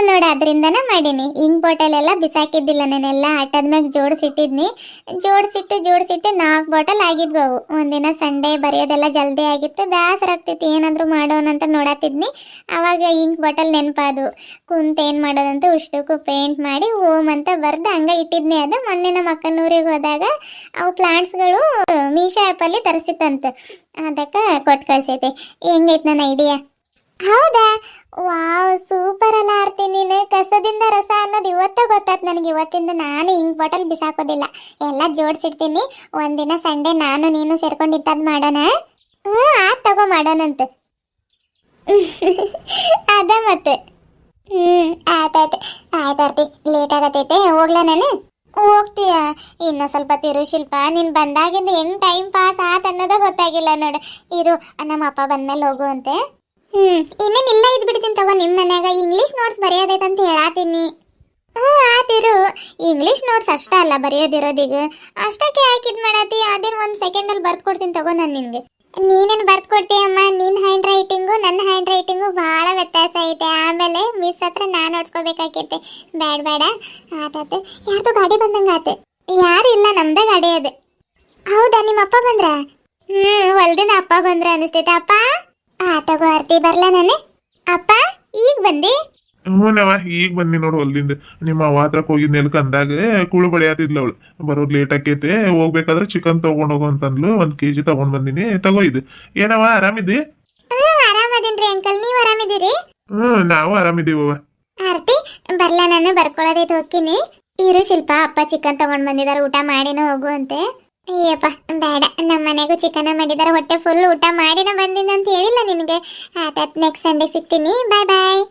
ನೋಡ, ಅದರಿಂದನ ಮಾಡೀನಿ. ಇಂಕ್ ಬಾಟಲ್ ಎಲ್ಲ ಬಿಸಾಕಿದ್ದಿಲ್ಲ ನಾನೆಲ್ಲ ಆಟದ್ಮ್ಯಾಗ ಜೋಡಿಸಿಟ್ಟಿದ್ನಿ. ಜೋಡಿಸಿಟ್ಟು 4 ಬಾಟಲ್ ಆಗಿದ್ವು ಅವು. ಒಂದಿನ ಸಂಡೇ ಬರೆಯೋದೆಲ್ಲ ಜಲ್ದಿ ಆಗಿತ್ತು. ಬೇಸರ ಆಗ್ತೈತಿ, ಏನಾದರೂ ಮಾಡೋಣ ಅಂತ ನೋಡತ್ತಿದ್ನಿ. ಅವಾಗ ಇಂಕ್ ಬಾಟಲ್ ನೆನಪಾದು. ಕುಂತ ಏನು ಮಾಡೋದಂತ ಉಷ್ಟಕ್ಕೂ ಪೇಂಟ್ ಮಾಡಿ ಹೋಮ್ ಅಂತ ಬರ್ದು ಹಂಗೆ ಇಟ್ಟಿದ್ನಿ. ಅದು ಮೊನ್ನೆ ನಮ್ಮ ಅಕ್ಕನೂರಿಗೆ ಹೋದಾಗ ಅವು ಪ್ಲಾಂಟ್ಸ್ಗಳು ಮೀಶೋ ಆ್ಯಪಲ್ಲಿ ತರಿಸಿತ್ತಂತ. ಅದಕ್ಕೆ ಕೊಟ್ಟು ಕಳ್ಸೈತೆ. ಹೆಂಗೈತೆ ನನ್ನ ಐಡಿಯಾ? ಹೌದಾ? ವಾವ್, ಸೂಪರ್ ಅಲ್ಲ ಆರ್ತಿ ನೀನು. ಕಸದಿಂದ ರಸ ಅನ್ನೋದು ಇವತ್ತ ಗೊತ್ತಾಯ್ತು ನನಗೆ. ಇವತ್ತಿಂದ ನಾನು ಇಂಕ್ ಬಾಟಲ್ ಬಿಸಾಕೋದಿಲ್ಲ, ಎಲ್ಲ ಜೋಡಿಸಿಡ್ತೀನಿ. ಒಂದಿನ ಸಂಡೇ ನಾನು ನೀನು ಸೇರ್ಕೊಂಡು ಇಂಥದ್ದು ಮಾಡೋಣ. ಆತ್ ತಗೋ, ಮಾಡೋಣಂತ. ಅದ ಮತ್ತೆ. ಆಯ್ತಾಯ್ತು ಆರ್ತಿ, ಲೇಟ್ ಆಗತೈತೆ, ಹೋಗ್ಲಾ ನಾನು? ಹೋಗ್ತೀಯ? ಇನ್ನೂ ಸ್ವಲ್ಪ ತಿರು ಶಿಲ್ಪ. ನೀನು ಬಂದಾಗಿಂದ ಹೆಂಗ್ ಟೈಮ್ ಪಾಸ್ ಆತ ಅನ್ನೋದ ಗೊತ್ತಾಗಿಲ್ಲ ನೋಡು. ಇರು, ನಮ್ಮ ಅಪ್ಪ ಬಂದ್ಮೇಲೆ ಹೋಗುವಂತೆ. ಇನ್ನೇನಿಲ್ಲ, ಇದ್ ಬಿಡ್ತೀನಿ ತಗೋ. ನಿಮ್ಮ ಮನ್ಯಾಗ ಇಂಗ್ಲೀಷ್ ನೋಟ್ಸ್ ಬರೆಯೋದೈತೆ ಅಂತ ಹೇಳಾತೀನಿ. ಆತಿರು. ಇಂಗ್ಲೀಷ್ ನೋಟ್ಸ್ ಅಷ್ಟೇ ಅಲ್ಲ ಬರೆಯೋದಿರೋದೀಗ. ಅಷ್ಟಕ್ಕೆ ಯಾಕೆ ಇದು ಮಾಡತ್ತಿ? ಅದೇನು 1 ಸೆಕೆಂಡಲ್ಲಿ ಬರ್ದು ಕೊಡ್ತೀನಿ ತಗೋ ನಾನು ನಿನಗೆ. ನೀನೇನು ಬರ್ದು ಕೊಡ್ತೀಯಮ್ಮ? ನಿನ್ನ ಹ್ಯಾಂಡ್ ರೈಟಿಂಗು ನನ್ನ ಹ್ಯಾಂಡ್ ರೈಟಿಂಗು ಭಾಳ ವ್ಯತ್ಯಾಸ ಐತೆ. ಆಮೇಲೆ ಮಿಸ್ ಹತ್ರ ನಾನು ನೋಡ್ಸ್ಕೋಬೇಕಾಕೈತೆ. ಬೇಡ. ಆತಾತು. ಯಾರ್ದು ಗಾಡಿ ಬಂದಂಗೆ ಆತೆ. ಯಾರು ಇಲ್ಲ, ನಮ್ದೇ ಗಾಡಿ ಅದು. ಹೌದಾ, ನಿಮ್ಮ ಅಪ್ಪ ಬಂದ್ರ? ಹೊಲ್ದಿಂದ ಅಪ್ಪ ಬಂದ್ರ ಅನಿಸ್ತೈತೆ. ಅಪ್ಪ ತಗೋ ಆರ್ತಿ, ಬರ್ಲಾ ನಾನು? ಅಪ್ಪ ಈಗ ಬಂದಿ? ಹ್ಞೂನವ, ಈಗ ಬಂದಿ ನೋಡು ಹೊಲ್ದಿಂದ. ನಿಮ್ಮ ಅವ್ವ ಹತ್ರಕ್ ಹೋಗಿದ್ನೆಲ್ ಕಂದಾಗ ಕುಳು ಬಡಿಯಾತಿದ್ಲ ಅವಳು. ಬರೋದ್ ಲೇಟ್ ಆಕೈತೆ, ಹೋಗ್ಬೇಕಾದ್ರೆ ಚಿಕನ್ ತಗೊಂಡ್ ಹೋಗು ಅಂತಂದ್ಲು. 1 ಕೆಜಿ ತಗೊಂಡ್ ಬಂದಿನಿ, ತಗೋ ಇದು. ಏನವ, ಆರಾಮಿದ್ದಿ? ಆರಾಮದೀನ್ರಿ ಅಂಕಲ್, ನೀವ್ ಆರಾಮಿದ್ದೀರಿ? ನಾವು ಆರಾಮಿದೀವವ. ಆರ್ತಿ ಬರ್ಲಾ ನಾನು? ಬರ್ಕೊಳ್ಳೋದೈತೆ, ಹೋಗ್ತೀನಿ. ಇರು ಶಿಲ್ಪ, ಅಪ್ಪ ಚಿಕನ್ ತಗೊಂಡ್ ಬಂದಿದಾರೆ, ಊಟ ಮಾಡಿನ ಹೋಗು ಅಂತೆ. ಅಯ್ಯಪ್ಪ ಬೇಡ, ನಮ್ಮ ಮನೆಗೂ ಚಿಕನ್ ಮಾಡಿದಾರೆ. ಹೊಟ್ಟೆ ಫುಲ್ ಊಟ ಮಾಡಿನ ಬಂದಿನ ಅಂತ ಹೇಳಿಲ್ಲ ನಿನಗೆ. ಆತಾತ್, ನೆಕ್ಸ್ಟ್ ಸಂಡೇ ಸಿಗ್ತೀನಿ. ಬಾಯ್.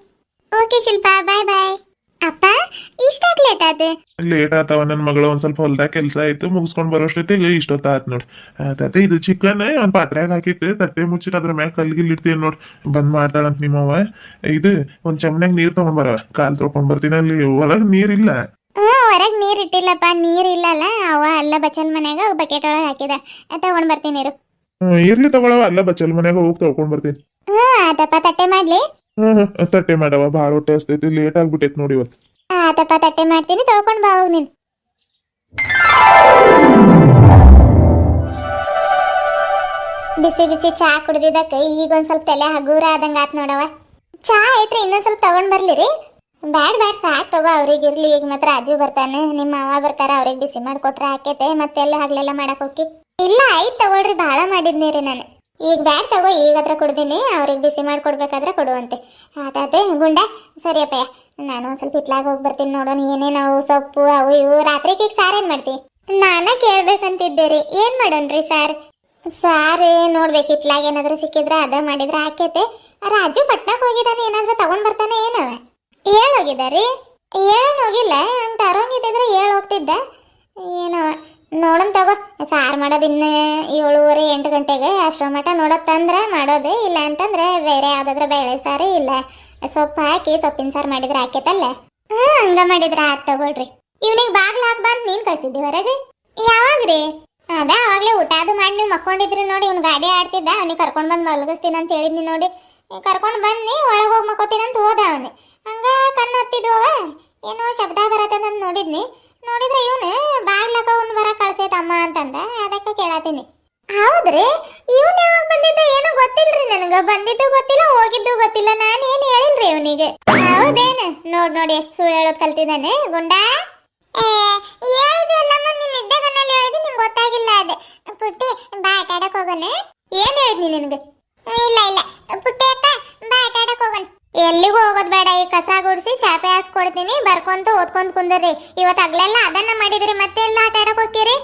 ಓಕೆ ಶಿಲ್ಪ, ಬಾಯ್. ಅಪ್ಪ ಇಷ್ಟಾಕ್ ಲೇಟ್ ಆತ? ಲೇಟ್ ಆತವ, ನನ್ನ ಮಗಳು ಒಂದ್ ಸ್ವಲ್ಪ ಹೊಲ್ದಾಗ ಕೆಲಸ ಆಯ್ತು, ಮುಗಿಸ್ಕೊಂಡ್ ಬರೋಷ್ಟೊತ್ತಿಗೆ ಇಷ್ಟೊತ್ತ ಆತ್ ನೋಡ್. ಆತ ಇದು ಚಿಕನ್ ಒಂದ್ ಪಾತ್ರೆಯಾಗ ಹಾಕಿಟ್ಟು ತಟ್ಟೆ ಮುಚ್ಚಿಟ್ಟು ಅದ್ರ ಮ್ಯಾಗ ಕಲ್ಗಿಲ್ ಇಡ್ತೀನಿ ನೋಡ್. ಬಂದ್ ಮಾಡ್ತಾಳಂತ ನಿಮ್ಮವ್ವ. ಇದು ಒಂದ್ ಚಮ್ನಾಗ ನೀರ್ ತಗೊಂಡ್ ಬರವ, ಕಾಲ್ ತೊಳ್ಕೊಂಡ್ ಬರ್ತೀನಿ. ಅಲ್ಲಿ ಒಳಗ್ ನೀರಿಲ್ಲ. ಹೊರಗ್ ನೀರ್ ಇಟ್ಟಿಲ್ಲಪ್ಪ. ನೀರ್ ಇಲ್ಲಲ್ಲ, ಅವ ಅಲ್ಲ ಬಚ್ಚಲ್ ಮನ್ಯಾಗ ಬಕೆಟ್ ಒಳಗೆ ಹಾಕಿದ. ತಗೊಂಡ್ ಬರ್ತೀನಿ ಇರು. ಇರ್ಲಿ ತಗೊಳವ, ಅಲ್ಲ ಬಚ್ಚಲ್ ಮನ್ಯಾಗ ಹೋಗಿ ತಗೊಂಡ್ ಬರ್ತೀನಿ. ಆತಪ್ಪ, ತಟ್ಟೆ ಮಾಡ್ಲಿ? ತಟ್ಟೆ ಮಾಡವ, ಭಾಳ ಹೊಟ್ಟೆ ಹಸ್ತೈತಿ, ಲೇಟ್ ಆಗ್ಬಿಟ್ಟೈತಿ ನೋಡಿ ಇವತ್ತು. ಆತಪ್ಪ, ತಟ್ಟೆ ಮಾಡ್ತೀನಿ, ತಗೊಂಡ್ ಬಾ ಹೋಗ್ ನೀನ್. ಬಿಸಿ ಚಾ ಕುಡ್ದಿದ್ದಕ್ಕೆ ಈಗ ಒಂದ್ ಸ್ವಲ್ಪ ತಲೆ ಹಗೂರ ಆದಂಗ ಆತ್ ನೋಡವ. ಚಾ ಐತ್ರಿ, ಇನ್ನೊಂದ್ ಸ್ವಲ್ಪ ತಗೊಂಡ್ ಬರ್ಲಿರಿ? ಬ್ಯಾಡ್ ಸಾಕ್ ತಗೋ, ಅವ್ರಿಗಿರ್ಲಿ. ಈಗ ಮಾತ್ರ ರಾಜು ಬರ್ತಾನೆ, ನಿಮ್ಮ ಅವ್ವ ಬರ್ತಾರ, ಅವ್ರಿಗೆ ಬಿಸಿ ಮಾಡ್ಕೊಟ್ರೆ ಆಕೇತೆ. ಮತ್ತೆಲ್ಲ ಹಗ್ಲೆಲ್ಲ ಮಾಡಕ್ ಹೋಗಿ. ಇಲ್ಲ ಆಯ್ತು ತಗೊಳ್ರಿ, ಭಾಳ ಮಾಡಿದ್ನಿರಿ ನಾನು. ಈಗ ಬ್ಯಾಡ್ ತಗೋ, ಈಗ ಹತ್ರ ಕುಡ್ದೀನಿ. ಅವ್ರಿಗೆ ಬಿಸಿ ಮಾಡ್ಕೊಡ್ಬೇಕಾದ್ರೆ ಕೊಡುವಂತೆ. ಆತಾತೆ ಗುಂಡ. ಸರಿಯಪ್ಪಯ್ಯ, ನಾನು ಒಂದ್ ಸ್ವಲ್ಪ ಇಟ್ಲಾಗ ಹೋಗಿ ಬರ್ತೀನಿ. ನೋಡೋಣ ಏನೇನು ಅವು ಸೊಪ್ಪು ಅವು ಇವು. ರಾತ್ರಿಗೆ ಸಾರು ಏನ್ ಮಾಡ್ತಿ? ನಾನ ಕೇಳ್ಬೇಕಂತಿದ್ದೀರಿ, ಏನ್ ಮಾಡೋಣ್ರಿ ಸಾರು ನೋಡ್ಬೇಕು. ಇಟ್ಲಾಗ ಏನಾದ್ರು ಸಿಕ್ಕಿದ್ರೆ ಅದ ಮಾಡಿದ್ರೆ ಆಕೇತೆ. ರಾಜು ಪಟ್ನಾಕ್ ಹೋಗಿದ್ದಾನೆ, ಏನಾದ್ರೂ ತಗೊಂಡ್ ಬರ್ತಾನೆ ಏನವ? ಹೋಗಿದ್ದಾರಿ? ಹೋಗಿಲ್ಲ ಅಂತ ಅರೋಂಗಿದ್ರೆ ಹೋಗ್ತಿದ್ದ ಏನವ. ನೋಡನ್ ತಗೋ. ಸಾರು ಮಾಡೋದು ಇನ್ನು 7:30 8 ಗಂಟೆಗೆ ಅಷ್ಟೋ ಮಟ ನೋಡೋದ್ ತಂದ್ರೆ ಮಾಡೋದು, ಇಲ್ಲ ಅಂತಂದ್ರೆ ಬೇರೆ ಯಾವ್ದಾದ್ರ ಬೇಳೆ ಸಾರು ಇಲ್ಲ ಸೊಪ್ಪು ಹಾಕಿ ಸೊಪ್ಪಿನ ಸಾರು ಮಾಡಿದ್ರೆ ಆಕೇತಲ್ಲ. ಹಂಗ ಮಾಡಿದ್ರ ಆತ್ ತಗೊಳ್ರಿ. ಇವ್ನಿಗೆ ಬಾಗ್ಲ ಹಾಕ್ ಬಂದ್ ನೀನ್ ಕಳ್ಸಿದ್ದಿ ಹೊರಗೆ ಯಾವಾಗ್ರಿ? ಅದ ಅವಾಗ್ಲೇ ಊಟ ಅದು ಮಾಡಿ ನೀವು ಮಕ್ಕೊಂಡಿದ್ರಿ ನೋಡಿ. ಇವ್ನು ಗಾಡಿ ಆಡ್ತಿದ್ದ, ಅವ್ನಿಗೆ ಕರ್ಕೊಂಡ್ ಬಂದ್ ಮಲಗಿಸ್ತೀನಿ ಅಂತ ಹೇಳಿದ್ನಿ ನೋಡಿ. ಕರ್ಕೊಂಡ್ ಬನ್ನಿ ಒಳಗ್ ಹೋಗಿ ಮಕ್ಕೋತೀನಿ ಅಂತ ಹೋದ ಅವನು. ಹಂಗ ಕಣ್ಣು ಹತ್ತಿದ್ವ ಏನೋ ಶಬ್ದ ಬರತ್ತಂತ ನೋಡಿದ್ನಿ. ನೋಡಿದ್ರೆ ಇವನು ಬಾಗ್ಲಕ ಅವ್ನು ಬರ ಕಳ್ಸೈತಮ್ಮ ಅಂತಂದ. ಅದಕ್ಕೆ ಕೇಳತ್ತೀನಿ. ಹೌದ್ರಿ? ಇವನ್ ಯಾವಾಗ ಬಂದಿದ್ದ ಏನೋ ಗೊತ್ತಿಲ್ರಿ ನನಗ. ಬಂದಿದ್ದು ಗೊತ್ತಿಲ್ಲ, ಹೋಗಿದ್ದು ಗೊತ್ತಿಲ್ಲ. ನಾನು ಏನ್ ಹೇಳಿಲ್ರಿ ಇವನಿಗೆ. ಹೌದೇನ? ನೋಡಿ ಎಷ್ಟು ಸುಳ್ಳು ಹೇಳೋದ್ ಕಲ್ತಿದ್ದಾನೆ ಗುಂಡ. ಹೇಳಿದ್ಯಲ್ಲಮ್ಮ, ನೀನ್ ಇದ್ದ ಕಣ್ಣಲ್ಲಿ ಹೇಳಿದ್ ನಿಂಗೆ ಗೊತ್ತಾಗಿಲ್ಲ. ಅದೇ ಪುಟ್ಟಿ ಬಾ ಆಟ ಆಡಕ್ ಹೋಗೋಣ. ಏನ್ ಹೇಳಿದ್ನಿ ನಿನಗೆ? ಇಲ್ಲ ಪುಟ್ಟಿ ಅಕ್ಕ ಬಾ ಆಟ ಆಡಕ್ ಹೋಗೋಣ. ಎಲ್ಲಿಗೂ ಹೋಗೋದ್ ಬೇಡ, ಈ ಕಸ ಗುಡಿಸಿ ಚಾಪೆ ಹಾಸ್ಕೊಡ್ತೀನಿ, ಬರ್ಕೊಂತ ಓದ್ಕೊಂತ ಕುಂದರ್ರಿ. ಇವತ್ತು ಹಗ್ಲೆಲ್ಲ ಅದನ್ನ ಮಾಡಿದ್ರಿ, ಮತ್ತೆ ಎಲ್ಲ ಆಟ ಆಡಕ್ ಹೋಗ್ತೀರಿ?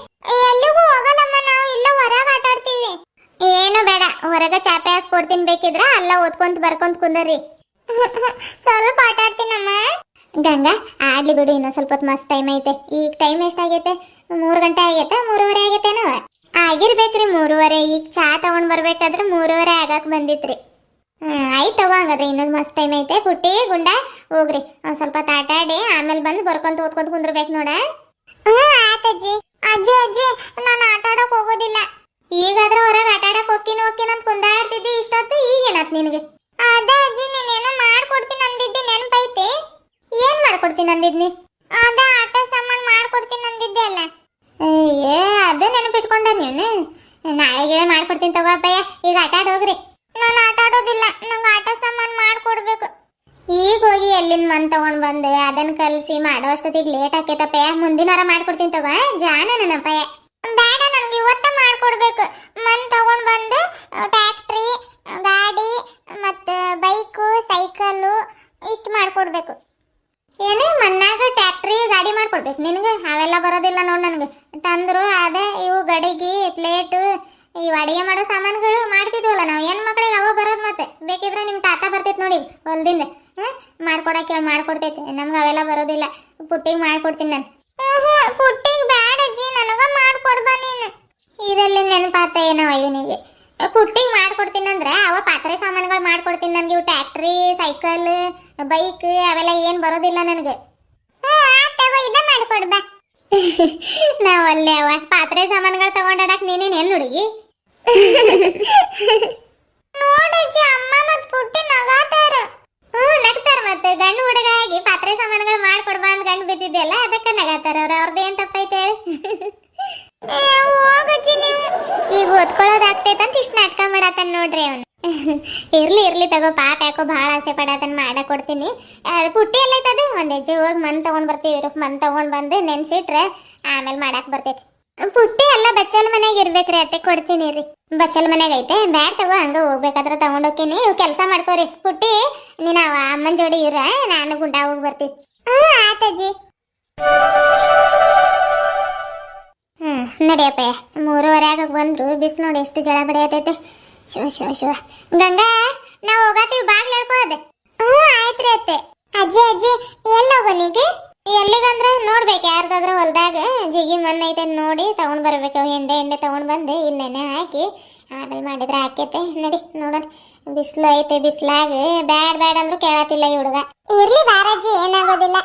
ಎಲ್ಲಿಗೂ ಹೋಗಲ್ಲಮ್ಮ, ನಾವು ಇಲ್ಲ ಹೊರಗೆ ಆಟ ಆಡ್ತೀವಿ. ಏನು ಬೇಡ, ಹೊರಗ ಚಾಪೆ ಹಾಸ್ಕೊಡ್ತೀನಿ, ಬೇಕಿದ್ರ ಅಲ್ಲ ಓದ್ಕೊಂತ ಬರ್ಕೊಂತ ಕುಂದರ್ರಿ. ಸ್ವಲ್ಪ ಆಟ ಆಡ್ತೀನಮ್ಮ. ಗಂಗಾ ಆಡ್ಲಿ ಬಿಡು, ಇನ್ನೊಂದ್ ಸ್ವಲ್ಪ ಹೊತ್ತು ಮಸ್ತ್ ಟೈಮ್ ಐತೆ. ಈಗ ಟೈಮ್ ಎಷ್ಟಾಗೈತೆ? 3 ಗಂಟೆ ಆಗೈತೆ, 3:30 ಆಗೈತೇನೋ ಆಗಿರ್ಬೇಕ್ರಿ. 3:30. ಈಗ ಚಾ ತಗೊಂಡ್ ಬರ್ಬೇಕಾದ್ರೆ 3:30 ಆಗಕ್ ಬಂದಿತ್ರಿ. ಆಯ್ತು ತಗೋ, ಹಂಗಾದ್ರೆ ಇನ್ನೊಂದು ಮಸ್ತ್ ಟೈಮ್ ಐತೆ. ಪುಟ್ಟಿ ಗುಂಡ ಹೋಗ್ರಿ, ಒಂದ್ ಸ್ವಲ್ಪ ಆಟ ಆಡಿ ಆಮೇಲೆ ಬಂದು ಬರ್ಕೊಂತ ಓದ್ಕೊಂತ ಕುಂದ್ರಬೇಕು ನೋಡ. ಆತಜ್ಜಿ. ಅಜ್ಜಿ ನಾನು ಆಟ ಆಡಕ್ ಹೋಗೋದಿಲ್ಲ. ಈಗಾದ್ರೆ ಹೊರಗೆ ಆಟ ಆಡಕ್ ಹೋಗ್ತೀನಿ ಅಂತ ಕುಂದಾಡ್ತಿದ್ದಿ ಇಷ್ಟೊತ್ತು, ಈಗೇನತ್ ನಿನಗೆ? ಅದ ಅಜ್ಜಿ, ನೀನೇನೋ ಮಾಡ್ಕೊಡ್ತೀನಿ ಅಂದಿದ್ದೆ, ನೆನಪೈತಿ? ಏನ್ ಮಾಡ್ಕೊಡ್ತೀನಿ ಅಂದಿದ್ನಿ? ಅದ ಆಟ ಸಾಮಾನ್ ಮಾಡ್ಕೊಡ್ತೀನಿ ಅಂದಿದ್ದೆ ಅಲ್ಲ. ಅದು ನೆನಪಿಟ್ಕೊಂಡ ನೀನು? ನಾಳೆಗೆ ಮಾಡ್ಕೊಡ್ತೀನಿ ತಗೋ ಅಪ್ಪಯ್ಯ. ಈಗ ಆಟ ಆಡ್ ಹೋಗ್ರಿ. ನಾನು ಆಟ ಆಡೋದಿಲ್ಲ, ನಂಗೆ ಆಟ ಸಾಮಾನು ಮಾಡ್ಕೊಡ್ಬೇಕು. ಈಗ ಹೋಗಿ ಎಲ್ಲಿಂದ ಮನ್ ತಗೊಂಡ್ ಬಂದೆ ಅದನ್ನ ಕಲಸಿ ಮಾಡೋ ಅಷ್ಟೊತ್ತಿಗೆ ಲೇಟ್ ಆಕೇತಪ್ಪಯ್ಯ. ಮುಂದಿನ ವಾರ ಮಾಡ್ಕೊಡ್ತೀನಿ ತಗೋ ಜಾನ ನನ್ನಪ್ಪಯ್ಯ. ಬೇಡ, ನನ್ಗೆ ಇವತ್ತ ಮಾಡ್ಕೊಡ್ಬೇಕು. ಮನ್ ತಗೊಂಡ್ ಬಂದು ಟ್ಯಾಕ್ಟ್ರಿ, ಗಾಡಿ ಮತ್ತು ಬೈಕು, ಸೈಕಲ್ಲು ಇಷ್ಟು ಮಾಡ್ಕೊಡ್ಬೇಕು. ಏನೇ ಮನ್ನಾಗ ಟ್ಯಾಕ್ಟ್ರಿ ಗಾಡಿ ಮಾಡ್ಕೊಡ್ಬೇಕು ನಿನಗೆ? ಅವೆಲ್ಲ ಬರೋದಿಲ್ಲ ನೋಡ್ ನನಗೆ. ತಂದ್ರು ಅದೇ ಇವು ಗಡಿಗೆ, ಪ್ಲೇಟು, ಇವು ಅಡಿಗೆ ಮಾಡೋ ಸಾಮಾನುಗಳು ಮಾಡ್ತಿದ್ವಲ್ಲ ನಾವು ಹೆಣ್ಣು ಮಕ್ಳಿಗೆ, ಅವ ಬರೋದು. ಮತ್ತೆ ಬೇಕಿದ್ರೆ ನಿಮ್ಮ ತಾತ ಬರ್ತೈತೆ ನೋಡಿ ಹೊಲ್ದಿಂದ, ಮಾಡ್ಕೊಡಕ್ಕೆ ಮಾಡ್ಕೊಡ್ತೈತೆ. ನಮ್ಗೆ ಅವೆಲ್ಲ ಬರೋದಿಲ್ಲ. ಪುಟ್ಟಿಗೆ ಮಾಡ್ಕೊಡ್ತೀನಿ ನಾನು. ಪುಟ್ಟಿಗೆ ಬೇಡ ಅಜ್ಜಿ, ನನಗ ಮಾಡ್ಕೊಡ್ಬ ನೀನು. ಇದೆಲ್ಲಿ ನೆನಪಾತ ಏನೋ ಇವನಿಗೆ. ಪುಟ್ಟಿಗೆ ಮಾಡ್ಕೊಡ್ತೀನಿ ಅಂದ್ರೆ ಅವ ಪಾತ್ರೆ ಸಾಮಾನುಗಳು ಮಾಡ್ಕೊಡ್ತೀನಿ. ನನ್ಗೆ ಇವು ಟ್ಯಾಕ್ಟ್ರಿ, ಸೈಕಲ್, ಬೈಕ್ ಅವೆಲ್ಲ ಏನು ಬರೋದಿಲ್ಲ ನನಗೆ. ಇದ ಮಾಡ್ಕೊಡ್ಬ. ನಾವಲ್ಲೇ ಅವ ಪಾತ್ರೆ ಸಾಮಾನುಗಳು ತಗೊಂಡಾಡಕ್ ನೀನೇನು ಹುಡುಗಿ? ನೋಡಜ್ಜಿ, ಅಮ್ಮ ಮತ್ ಪುಟ್ಟಿ ನಗಾತಾರ. ನಗ್ತಾರ. ಮತ್ತೆ ಗಂಡು ಹುಡುಗ ಆಗಿ ಪಾತ್ರೆ ಸಾಮಾನುಗಳು ಮಾಡ್ಕೊಡ್ಬಾ ಅಂತ ಗಂಡು ಬಿದ್ದಿದ್ದೆಲ್ಲ, ಅದಕ್ಕೆ ನಗಾತಾರ ಅವ್ರು. ಅವ್ರದ್ದು ಏನ್ ತಪ್ಪೈತೆ? ಹೋಗಜ್ಜಿ ನೀವು. ಈಗ ಓದ್ಕೊಳ್ಳೋದಾಗ್ತೈತಂತ ಇಷ್ಟು ನಾಟಕ ಮಾಡತ್ತಾನ ನೋಡ್ರಿ ಅವನು. ಇರ್ಲಿ ತಗೋ, ಪಾಪ ಯಾಕೋ ಭಾಳ ಆಸೆ ಪಡತನ್ ಮಾಡಕ್ ಕೊಡ್ತೀನಿ. ಪುಟ್ಟಿ ಎಲ್ಲೈತದ? ಒಂದ್ ಹೆಜ್ಜೆ ಹೋಗಿ ಮನ್ ತಗೊಂಡ್ ಬರ್ತೀವಿ. ಮನ್ ತಗೊಂಡ್ ಬಂದು ನೆನ್ಸಿಟ್ರೆ ಆಮೇಲೆ ಮಾಡಾಕ್ ಬರ್ತೈತಿ. ಪುಟ್ಟಿ ಎಲ್ಲ ಬಚ್ಚಲ್ ಮನ್ಯಾಗ ಇರ್ಬೇಕ್ರಿ, ಅತ್ತೆ ಕೊಡ್ತೀನಿ ರೀ. ಬಚ್ಚಲ್ ಮನ್ಯಾಗ ಐತೆ, ಬ್ಯಾಡ್ ತಗೋ, ಹಂಗ ಹೋಗ್ಬೇಕಾದ್ರೆ ತಗೊಂಡ್ ಹೋಗ್ತೀನಿ. ಇವ್ ಕೆಲಸ ಮಾಡ್ಕೋರಿ. ಪುಟ್ಟಿ ನೀನ್ ಅಮ್ಮನ ಜೋಡಿ ಇರ, ನಾನು ಗುಂಡ ಹೋಗಿ ಬರ್ತೀವಿ. ಆತಜ್ಜಿ. ನಡಿಯಪ್ಪ. 3:30 ಆಗಕ್ ಬಂದ್ರು, ಬಿಸಿಲು ನೋಡಿ ಎಷ್ಟು ಜಳ ಬಡಿಯತೈತೆ. ಶಿವ ಗಂಗಾ, ನಾವು ಹೋಗತ್ತೀವಿ, ಬಾಗ್ಲ ಹೇಳ್ಕೋದೆ. ಆಯ್ತ್ರಿ ಅತ್ತೆ. ಅಜ್ಜಿ ಎಲ್ಲಿ ಹೋಗೋನಿಗೆ? ಎಲ್ಲಿಗಂದ್ರೆ ನೋಡ್ಬೇಕು, ಯಾರ್ದಾದ್ರ ಹೊಲ್ದಾಗ ಜಿಗಿ ಮಣ್ಣು ಐತೆ ನೋಡಿ ತಗೊಂಡ್ ಬರ್ಬೇಕು. ಎಂಡೆ ತಗೊಂಡ್ ಬಂದು ಇಲ್ಲೇನೆ ಹಾಕಿ ಆಮೇಲೆ ಮಾಡಿದ್ರೆ ಹಾಕೈತೆ. ನಡಿ ನೋಡೋಣ. ಬಿಸಿಲು ಐತೆ, ಬಿಸಿಲಾಗ ಬ್ಯಾಡ್ ಅಂದ್ರು ಕೇಳತ್ತಿಲ್ಲ ಈ ಹುಡುಗ. ಇರ್ಲಿ ಬಾರಜ್ಜಿ, ಏನಾಗೋದಿಲ್ಲ.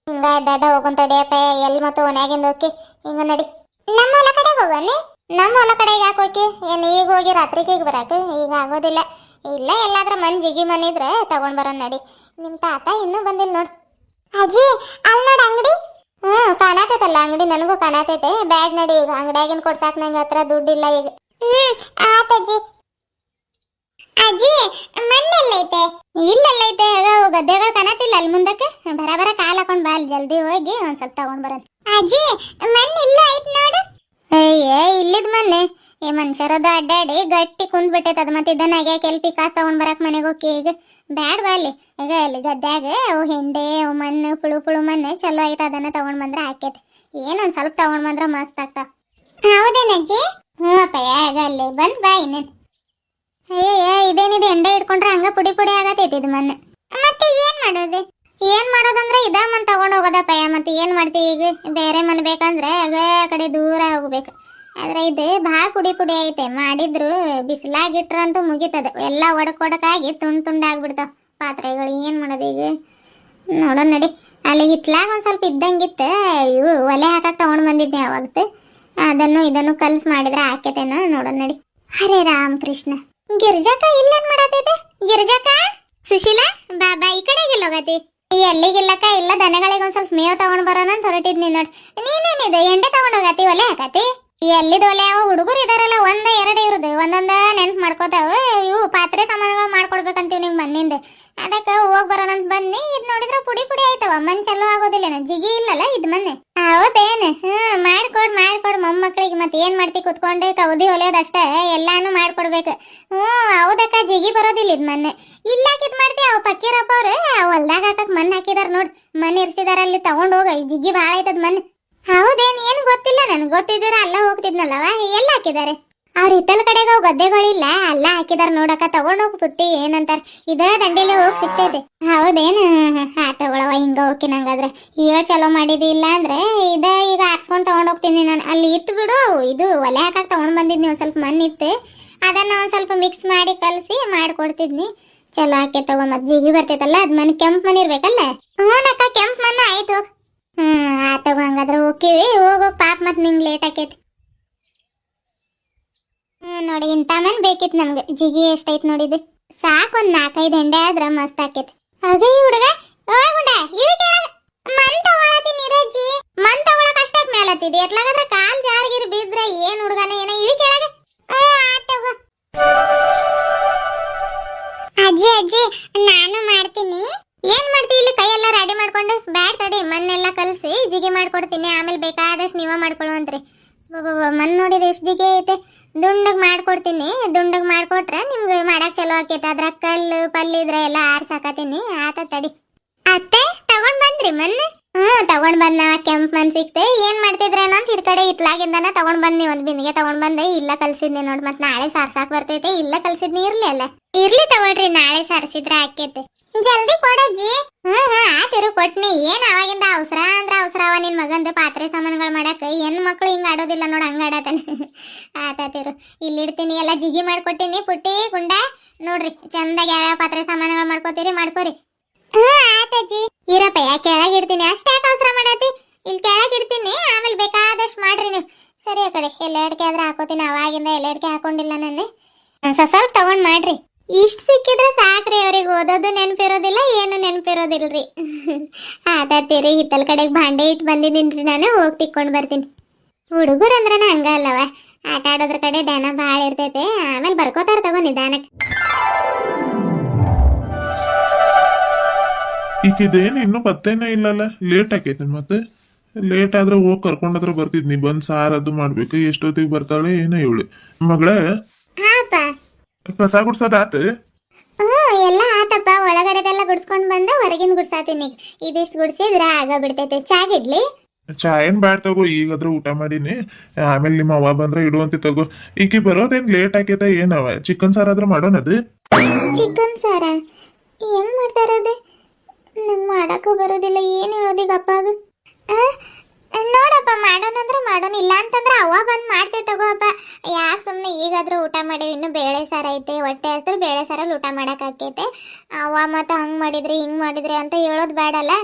ಹಿಂಗ ಅಡ್ಡ ಹೋಗಂತಡಿಯಪ್ಪ. ಎಲ್ಲಿ ಮತ್ತು ಓನ್ಯಾಗಿಂದ ಹೋಗಿ ಹಿಂಗ ನಡಿ. ನಮ್ಮ ಹೊಲ ಕಡೆಗೆ ಹೋಗೋಣ. ನಮ್ಮ ಹೊಲ ಕಡೆಗೆ ಯಾಕೆ ಹೋಗಿ? ಏನು ಈಗ ಹೋಗಿ ರಾತ್ರಿಗೆ ಬರಾಕ? ಈಗ ಆಗೋದಿಲ್ಲ. ಇಲ್ಲ ಎಲ್ಲಾದ್ರ ಜಿಗಿ ಮನಿದ್ರೆ ತಗೊಂಡ್ ಬರೋಣ ನಡಿ. ನಿಮ್ ತಾತ ಇನ್ನೂ ಬಂದಿಲ್ಲ ನೋಡ್. ಅಜ್ಜಿ ಅಲ್ಲಿ ನೋಡ ಅಂಗಡಿ. ಕಾಣತೈತಲ್ಲ ಅಂಗಡಿ, ನನಗೂ ಕಾಣತೈತೆ. ಬ್ಯಾಡ್ ನಡಿ, ಈಗ ಅಂಗಡಿಯಾಗಿನ ಕೊಡ್ಸಾಕ್ ನಂಗೆ ಹತ್ರ ದುಡ್ಡಿಲ್ಲ ಈಗ. ಆತಜ್ಜಿ. ಅಜ್ಜಿ ಮಣ್ಣೆಲ್ಲೈತೆ? ಇಲ್ಲೆಲ್ಲೈತೆ, ಗದ್ದೆಗಳು ಕಾಣತಿಲ್ಲ ಅಲ್ಲಿ ಮುಂದಕ್ಕೆ. ಬರ ಕಾಲ್ ಹಾಕೊಂಡ್ ಬಾ, ಅಲ್ಲಿ ಜಲ್ದಿ ಹೋಗಿ ಒಂದ್ ಸ್ವಲ್ಪ ತಗೊಂಡ್ ಬರೋಣ. ಅಜ್ಜಿ ಮಣ್ಣು ಇಲ್ಲೂ ಐತ್ ನೋಡು. ಅಯ್ಯೇ, ಇಲ್ಲಿದ್ ಮಣ್ಣೆ ಈ ಮನುಷ್ಯರದ ಅಡ್ಡಾಡಿ ಗಟ್ಟಿ ಕುಂದ್ ಬಿಟ್ಟೈತೆ. ಅದು ಮತ್ತೆ ಇದನ್ನ ಕೆಲ್ಪಿ ಕಾಸು ತಗೊಂಡ್ ಬರಕ್ ಮನೆಗೆ ಹೋಗಿ. ಈಗ ಬ್ಯಾಡ್ ಬಾ ಅಲ್ಲಿ. ಈಗ ಅಲ್ಲಿ ಗದ್ಯಾಗ ಅವು ಹೆಂಡೆ, ಅವು ಮಣ್ಣು, ಪುಳು ಮಣ್ಣು ಚಲೋ ಐತೆ. ಅದನ್ನ ತಗೊಂಡ್ ಬಂದ್ರೆ ಹಾಕೈತೆ. ಏನೊಂದ್ ಸ್ವಲ್ಪ ತಗೊಂಡ್ ಬಂದ್ರೆ ಮಸ್ತ್ ಆಗ್ತಾವ. ಹೌದೇನಜ್ಜಿ? ಅಪ್ಪ ಆಗ ಅಲ್ಲಿ ಬಂದ್ ಬಾ. ಇನ್ನೇನು ಇದೇನಿದೆ, ಎಂಡೆ ಇಟ್ಕೊಂಡ್ರೆ ಹಂಗ ಪುಡಿ ಆಗತೈತಿ ಇದು ಮಣ್ಣು. ಮತ್ತೆ ಏನ್ ಮಾಡೋದಂದ್ರೆ ಇದ ಮತ್ತೆ ಏನ್ ಮಾಡ್ತಿ ಈಗ ಬೇರೆ ಮನೆ ಬೇಕಂದ್ರೆ ಆಗ ಆ ಕಡೆ ದೂರ ಹೋಗ್ಬೇಕು. ಆದ್ರೆ ಇದು ಭಾಳ ಪುಡಿ ಪುಡಿ ಐತೆ, ಮಾಡಿದ್ರು ಬಿಸಿಲಾಗಿಟ್ರ ಅಂತೂ ಮುಗಿತದ, ಎಲ್ಲ ಒಡಕಾಗಿ ತುಂಡ್ ಆಗ್ಬಿಡ್ತಾವ ಪಾತ್ರೆಗಳು. ಏನ್ ಮಾಡೋದು ಈಗ ನೋಡೋಣ ನಡಿ. ಅಲ್ಲಿ ಹಿತ್ಲಾಗ ಒಂದ್ ಸ್ವಲ್ಪ ಇದ್ದಂಗಿತ್ತ, ಇವು ಒಲೆ ಹಾಕಕ್ ತಗೊಂಡ್ ಬಂದಿದ್ದೆ ಅವಾಗತ್ತು. ಅದನ್ನು ಇದನ್ನು ಕಲ್ಸ್ ಮಾಡಿದ್ರೆ ಹಾಕೇತೇನೋ, ನೋಡೋಣ ನಡಿ. ಹರೇ ರಾಮ್ ಕೃಷ್ಣ. ಗಿರ್ಜಾಕ ಇಲ್ಲೇನ್ ಮಾಡತ್ತಿದೆ? ಗಿರ್ಜಾಕ, ಸುಶೀಲಾ ಬಾಬಾ ಈ ಕಡೆಗೆಲ್ಲ ಹೋಗತಿ? ಎಲ್ಲಿಗಿಲ್ಲಕ್ಕ, ಇಲ್ಲ ದನಗಳಿಗೆ ಒಂದ್ ಸ್ವಲ್ಪ ಮೇವ್ ತಗೊಂಡ್ ಬರೋಣ ಅಂತ ಹೊರಟಿದ್ನಿ ನೋಡ್. ನೀನೇನಿದೆ ಎಂಡೆ ತಗೊಂಡ್ ಹೋಗತಿ, ಒಲೆ ಹಾಕತಿ? ಎಲ್ಲಿದ ಒಲೆ? ಅವ ಹುಡುಗರು ಇದಾರಲ್ಲ, ಒಂದ ಎರಡು ಇರುದು, ಒಂದೊಂದ ನೆನ್ಪ್ ಮಾಡ್ಕೋತಾವ. ಇವು ಪಾತ್ರೆ ಸಾಮಾನುಗಳು ಮಾಡ್ಕೊಡ್ಬೇಕಂತೀವಿ ನಿಮ್ ಮಣ್ಣಿಂದ. ಅದಕ್ಕ ಹೋಗ್ ಬರೋಣ ಅಂತ ಬನ್ನಿ. ಇದ್ ನೋಡಿದ್ರ ಪುಡಿ ಪುಡಿ ಆಯ್ತವ, ಮನ್ ಚಲೋ ಆಗೋದಿಲ್ಲ, ಜಿಗಿ ಇಲ್ಲಲ್ಲ ಇದ್ ಮನೆ. ಹೌದೇನ್? ಮಾಡ್ಕೊಡ್ ಮೊಮ್ಮಕ್ಳಿಗೆ. ಮತ್ತೆ ಏನ್ ಮಾಡ್ತಿ ಕುತ್ಕೊಂಡೆ ಕೌದಿ ಹೊಲಿಯೋದಷ್ಟೇ, ಎಲ್ಲಾನು ಮಾಡ್ಕೊಡ್ಬೇಕು. ಹೌದಕ್ಕ, ಜಿಗಿ ಬರೋದಿಲ್ಲ ಇದ್ ಮನೆ. ಇಲ್ಲಾಕಿದ್ ಮಾಡ್ತಿ? ಅವ್ ಪಕ್ಕೀರಪ್ಪ ಅವ್ರು ಹೊಲ್ದಾಗ ಹಾಕಕ್ ಮಣ್ ಹಾಕಿದಾರ ನೋಡ್, ಮಣ್ ಇರ್ಸಿದಾರ, ಅಲ್ಲಿ ತಗೊಂಡ್ ಹೋಗ. ಜಿಗಿ ಬಾಳ ಆಯ್ತದ ಮಣ್. ಹೌದೇನ್? ಏನ್ ಗೊತ್ತಿಲ್ಲ ನನ್ಗೆ, ಗೊತ್ತಿದ್ದೀರ ಅಲ್ಲ ಹೋಗ್ತಿದ್ನಲ್ಲವ. ಎಲ್ಲ ಹಾಕಿದಾರೆ? ಅವ್ರ ಹಿತ್ತಲ ಕಡೆಗೆ ಅವ್ ಗದ್ದೆಗಳಿಲ್ಲ, ಅಲ್ಲ ಹಾಕಿದಾರ ನೋಡಕ್ಕ. ತಗೊಂಡೋಗ್ ಪುಟ್ಟಿ, ಏನಂತಾರ ಇದ ದಂಡಿಲಿ ಹೋಗಿ ಸಿಗ್ತೈತೆ. ಹೌದೇನ್? ಹಾ ತಗೊಳವ, ಹಿಂಗ ಹೋಗಿ ನಂಗಾದ್ರೆ ಈಗ ಚಲೋ ಮಾಡಿದಿ. ಇಲ್ಲ ಅಂದ್ರೆ ಇದ ಈಗ ಹಾಕ್ಸ್ಕೊಂಡ್ ತಗೊಂಡ್ ಹೋಗ್ತೀನಿ ನಾನು. ಅಲ್ಲಿ ಇತ್ತು ಬಿಡು, ಇದು ಒಲೆ ಹಾಕಕ್ ತಗೊಂಡ್ ಬಂದಿದ್ನಿ, ಒಂದ್ ಸ್ವಲ್ಪ ಮಣ್ಣು ಇತ್ತು, ಅದನ್ನ ಒಂದ್ ಸ್ವಲ್ಪ ಮಿಕ್ಸ್ ಮಾಡಿ ಕಲಸಿ ಮಾಡ್ಕೊಡ್ತಿದ್ನಿ. ಚಲೋ ಹಾಕಿ ತಗೋ. ಮತ್ ಜಿಗಿ ಬರ್ತೈತಲ್ಲ, ಅದ್ ಮನೆ ಕೆಂಪ್ ಮಣ್ಣು ಇರ್ಬೇಕಲ್ಲ. ಹ್ಞೂನಕ್ಕ, ಕೆಂಪ್ ಮಣ್ಣು ಆಯ್ತು. ಆತಗೋ, ಹಂಗಾದ್ರೆ ಹೋಗಿವಿ. ಹೋಗೋ ಪಾಪ, ಮತ್ ನಿಂಗ್ ಲೇಟ್ ಆಕೈತಿ. ನೋಡಿ, ಇಂಥ ಮನ್ ಬೇಕಿತ್ತು ನಮ್ಗೆ. ಜಿಗಿ ಎಷ್ಟೈತ್ ನೋಡಿದ್ದು, ಸಾಕ್ ಒಂದ್ 4-5 ಹೆಂಡೆ ಆದ್ರ ಮಸ್ತ್ ಆಕೈತಿ. ಅದೇ ಈ ಹುಡುಗ ಹೋಗುಂಡ ಮನ್ ತಗೊಳತೀನಿ ರಜ್ಜಿ. ಮನ್ ತಗೊಳಕ್ ಅಷ್ಟಾಕ್ ಮೇಲತ್ತಿದಿ, ಎತ್ಲಾಗದ್ರ ಕಾಲ್ ಜಾರ್ಗಿರ್ ಬಿದ್ರ ಏನ್ ಹುಡುಗನ ಏನ ಇಳಿ ಕೆಳಗ. ಅಜ್ಜಿ ನಾನು ಮಾಡ್ತೀನಿ. ಏನ್ ಮಾಡ್ತಿ ಇಲ್ಲಿ? ಕೈಯೆಲ್ಲ ರೆಡಿ ಮಾಡ್ಕೊಂಡು ಬ್ಯಾಡ್ ತಡಿ, ಮಣ್ಣೆಲ್ಲ ಕಲ್ಸಿ ಜಿಗಿ ಮಾಡ್ಕೊಡ್ತೀನಿ. ಆಮೇಲೆ ಬೇಕಾದಷ್ಟು ನೀವ ಮಾಡ್ಕೊಳ್ಳುವಂತ್ರಿ. ಮಣ್ಣು ನೋಡಿದ್ರೆ ಎಷ್ಟು ಜಿಗಿ ಐತೆ. ದುಂಡಗ್ ಮಾಡ್ಕೊಡ್ತೀನಿ. ದುಂಡಗ್ ಮಾಡ್ಕೊಟ್ರೆ ನಿಮ್ಗೆ ಮಾಡಕ್ ಚಲೋ ಆಕೈತೆ. ಅದ್ರಾಗ ಕಲ್ಲು ಪಲ್ಲು ಇದ್ರೆ ಎಲ್ಲ ಆರ್ಸಾಕತೀನಿ. ಆತ ತಡಿ. ಅತ್ತೆ ತಗೊಂಡ್ ಬಂದ್ರಿ ಮಣ್ಣು? ತಗೊಂಡ್ ಬಂದ. ಕೆಂಪ್ ಮಣ್ ಸಿಕ್ತೆ. ಏನ್ ಮಾಡ್ತಿದ್ರೇನೋ ಅಂತ ಇದ್ ಕಡೆ ಇತ್ಲಾಗಿಂದಾನ ತಗೊಂಡ್ ಬಂದ್ನಿ. ಒಂದ್ ಬಿಂದಿಗೆ ತಗೊಂಡ್ ಬಂದೆ. ಇಲ್ಲ ಕಲ್ಸಿದ್ನಿ ನೋಡ್. ಮತ್ ನಾಳೆ ಸಾರ್ಸಾಕ್ ಬರ್ತೈತೆ. ಇಲ್ಲ ಕಲ್ಸಿದ್ನಿ. ಇರ್ಲಿ ಅಲ್ಲ, ಇರ್ಲಿ ತಗೊಳ್ರಿ, ನಾಳೆ ಸಾರ್ಸಿದ್ರೆ ಆಕೈತೆ. ಜಲ್ದಿ ಕೊಡಜ್ಜಿ. ಆತಿರು ಕೊಟ್ನಿ. ಏನ್ ಅವಾಗಿಂದ ಅವಸರ ಅಂದ್ರ ಅವಸರವ ನಿನ್ ಮಗಂದು ಪಾತ್ರೆ ಸಾಮಾನುಗಳು ಮಾಡಕ್. ಹೆಣ್ ಮಕ್ಳು ಹಿಂಗ ಆಡೋದಿಲ್ಲ ನೋಡ್, ಹಂಗ ಆಡತಾನೆ. ಆತಾತಿರು, ಇಲ್ಲಿ ಇಡ್ತೀನಿ. ಎಲ್ಲ ಜಿಗಿ ಮಾಡ್ಕೊಟ್ಟಿನಿ. ಪುಟ್ಟಿ ಗುಂಡ ನೋಡ್ರಿ, ಚಂದಾಗಿ ಯಾವ್ಯಾವ ಪಾತ್ರೆ ಸಾಮಾನುಗಳು ಮಾಡ್ಕೋತೀರಿ ಮಾಡ್ಕೋರಿ. ಆತಜ್ಜಿ. ಇರಪ್ಪ, ಕೆಳಗ್ ಇಡ್ತೀನಿ. ಅಷ್ಟೇ ಅವಸರ ಮಾಡತಿ. ಇಲ್ಲಿ ಕೆಳಗ್ ಇಡ್ತೀನಿ, ಆಮೇಲೆ ಬೇಕಾದಷ್ಟು ಮಾಡ್ರಿ ನೀವು. ಸರಿ, ಆ ಕಡೆ ಎಲ್ಲ ಅಡಿಕೆ ಆದ್ರೆ ಹಾಕೋತೀನಿ. ಅವಾಗಿಂದ ಎಲ್ಲ ಅಡಿಕೆ ಹಾಕೊಂಡಿಲ್ಲ ನಾನು. ಸ್ವಲ್ಪ ತಗೊಂಡ್ ಮಾಡ್ರಿ. ಇಷ್ಟ ಸಿಕ್ಕಿದ್ರೆ ಸಾಕ್ರಿ. ಅವ್ರಿಗೆ ಓದೋದು ನೆನಪಿರೋದಿಲ್ಲ, ಏನು ನೆನಪಿರೋದಿಲ್ರಿ. ಆತಾತೀರಿ. ಹಿತ್ತಲ ಕಡೆಗೆ ಭಾಂಡೆ ಇಟ್ಟು ಬಂದಿದ್ದೀನ್ರಿ ನಾನು. ಹೋಗಿ ತಿಕ್ಕೊಂಡು ಬರ್ತೀನಿ. ಹುಡುಗರು ಅಂದ್ರನ ಹಂಗ ಅಲ್ಲವ, ಆಟ ಆಡೋದ್ರ ಕಡೆ ಧ್ಯಾನ ಭಾಳ ಇರ್ತೈತೆ. ಆಮೇಲೆ ಬರ್ಕೋತಾರ ತಗೋ ನಿಧಾನಕ್ಕೆ. ಈಕಿದೇನು ಇನ್ನೂ ಪತ್ತೇನೇ ಇಲ್ಲಲ್ಲ, ಲೇಟ್ ಆಕೈತಿ. ಮತ್ತೆ ಲೇಟ್ ಆದ್ರೆ ಹೋಗಿ ಕರ್ಕೊಂಡಾದ್ರೆ ಬರ್ತಿದ್ನಿ. ಬಂದ್ ಸಾರ್ ಅದು ಮಾಡ್ಬೇಕು. ಎಷ್ಟೊತ್ತಿಗೆ ಬರ್ತಾಳೆ ಏನೋ ಇವಳು ಮಗಳ. ಕಸ ಗುಡ್ಸೋದಾತ? ಎಲ್ಲ ಆತಪ್ಪ. ಒಳಗಡೆದೆಲ್ಲ ಗುಡ್ಸ್ಕೊಂಡ್ ಬಂದ, ಹೊರಗಿನ ಗುಡ್ಸಾತೀನಿ. ಇದಿಷ್ಟು ಗುಡ್ಸಿದ್ರ ಆಗ ಬಿಡ್ತೈತೆ. ಚಾಗಿಡ್ಲಿ? ಚಾ ಏನ್ ಬ್ಯಾಡ್ ತಗೋ, ಈಗಾದ್ರೂ ಊಟ ಮಾಡೀನಿ. ಆಮೇಲೆ ನಿಮ್ಮ ಅವ್ವ ಬಂದ್ರೆ ಇಡುವಂತೆ ತಗೋ. ಈಕಿ ಬರೋದೇನ್ ಲೇಟ್ ಆಕೈತ ಏನವ? ಚಿಕನ್ ಸಾರ್ ಆದ್ರೂ ಮಾಡೋಣದು. ಚಿಕನ್ ಸಾರ ಹೆಂಗ್ ಮಾಡ್ತಾರದು? ನಂಗೆ ಮಾಡಕ್ಕೂ ಬರೋದಿಲ್ಲ. ಏನು ಹೇಳೋದೀಗ ಅಪ್ಪಾಗ? ನೋಡಪ್ಪ, ಮಾಡೋಣ ಅಂದ್ರೆ ಮಾಡೋಣ, ಇಲ್ಲ ಅಂತಂದ್ರೆ ಅವ್ವ ಬಂದು ಮಾಡ್ತೇವೆ ತಗೋ ಅಪ್ಪ. ಯಾಕೆ ಸುಮ್ಮನೆ ಈಗಾದ್ರೂ ಊಟ ಮಾಡೀವಿ. ಇನ್ನು ಬೇಳೆ ಸಾರ ಐತೆ, ಹೊಟ್ಟೆ ಹಸ್ರು ಬೇಳೆ ಸಾರಲ್ಲಿ ಊಟ ಮಾಡಕ್ ಆಕೈತೆ. ಅವ್ವ ಮತ್ತೆ ಹಂಗ್ ಮಾಡಿದ್ರಿ ಹಿಂಗ್ ಮಾಡಿದ್ರಿ ಅಂತ ಹೇಳೋದು ಬೇಡಲ್ಲ.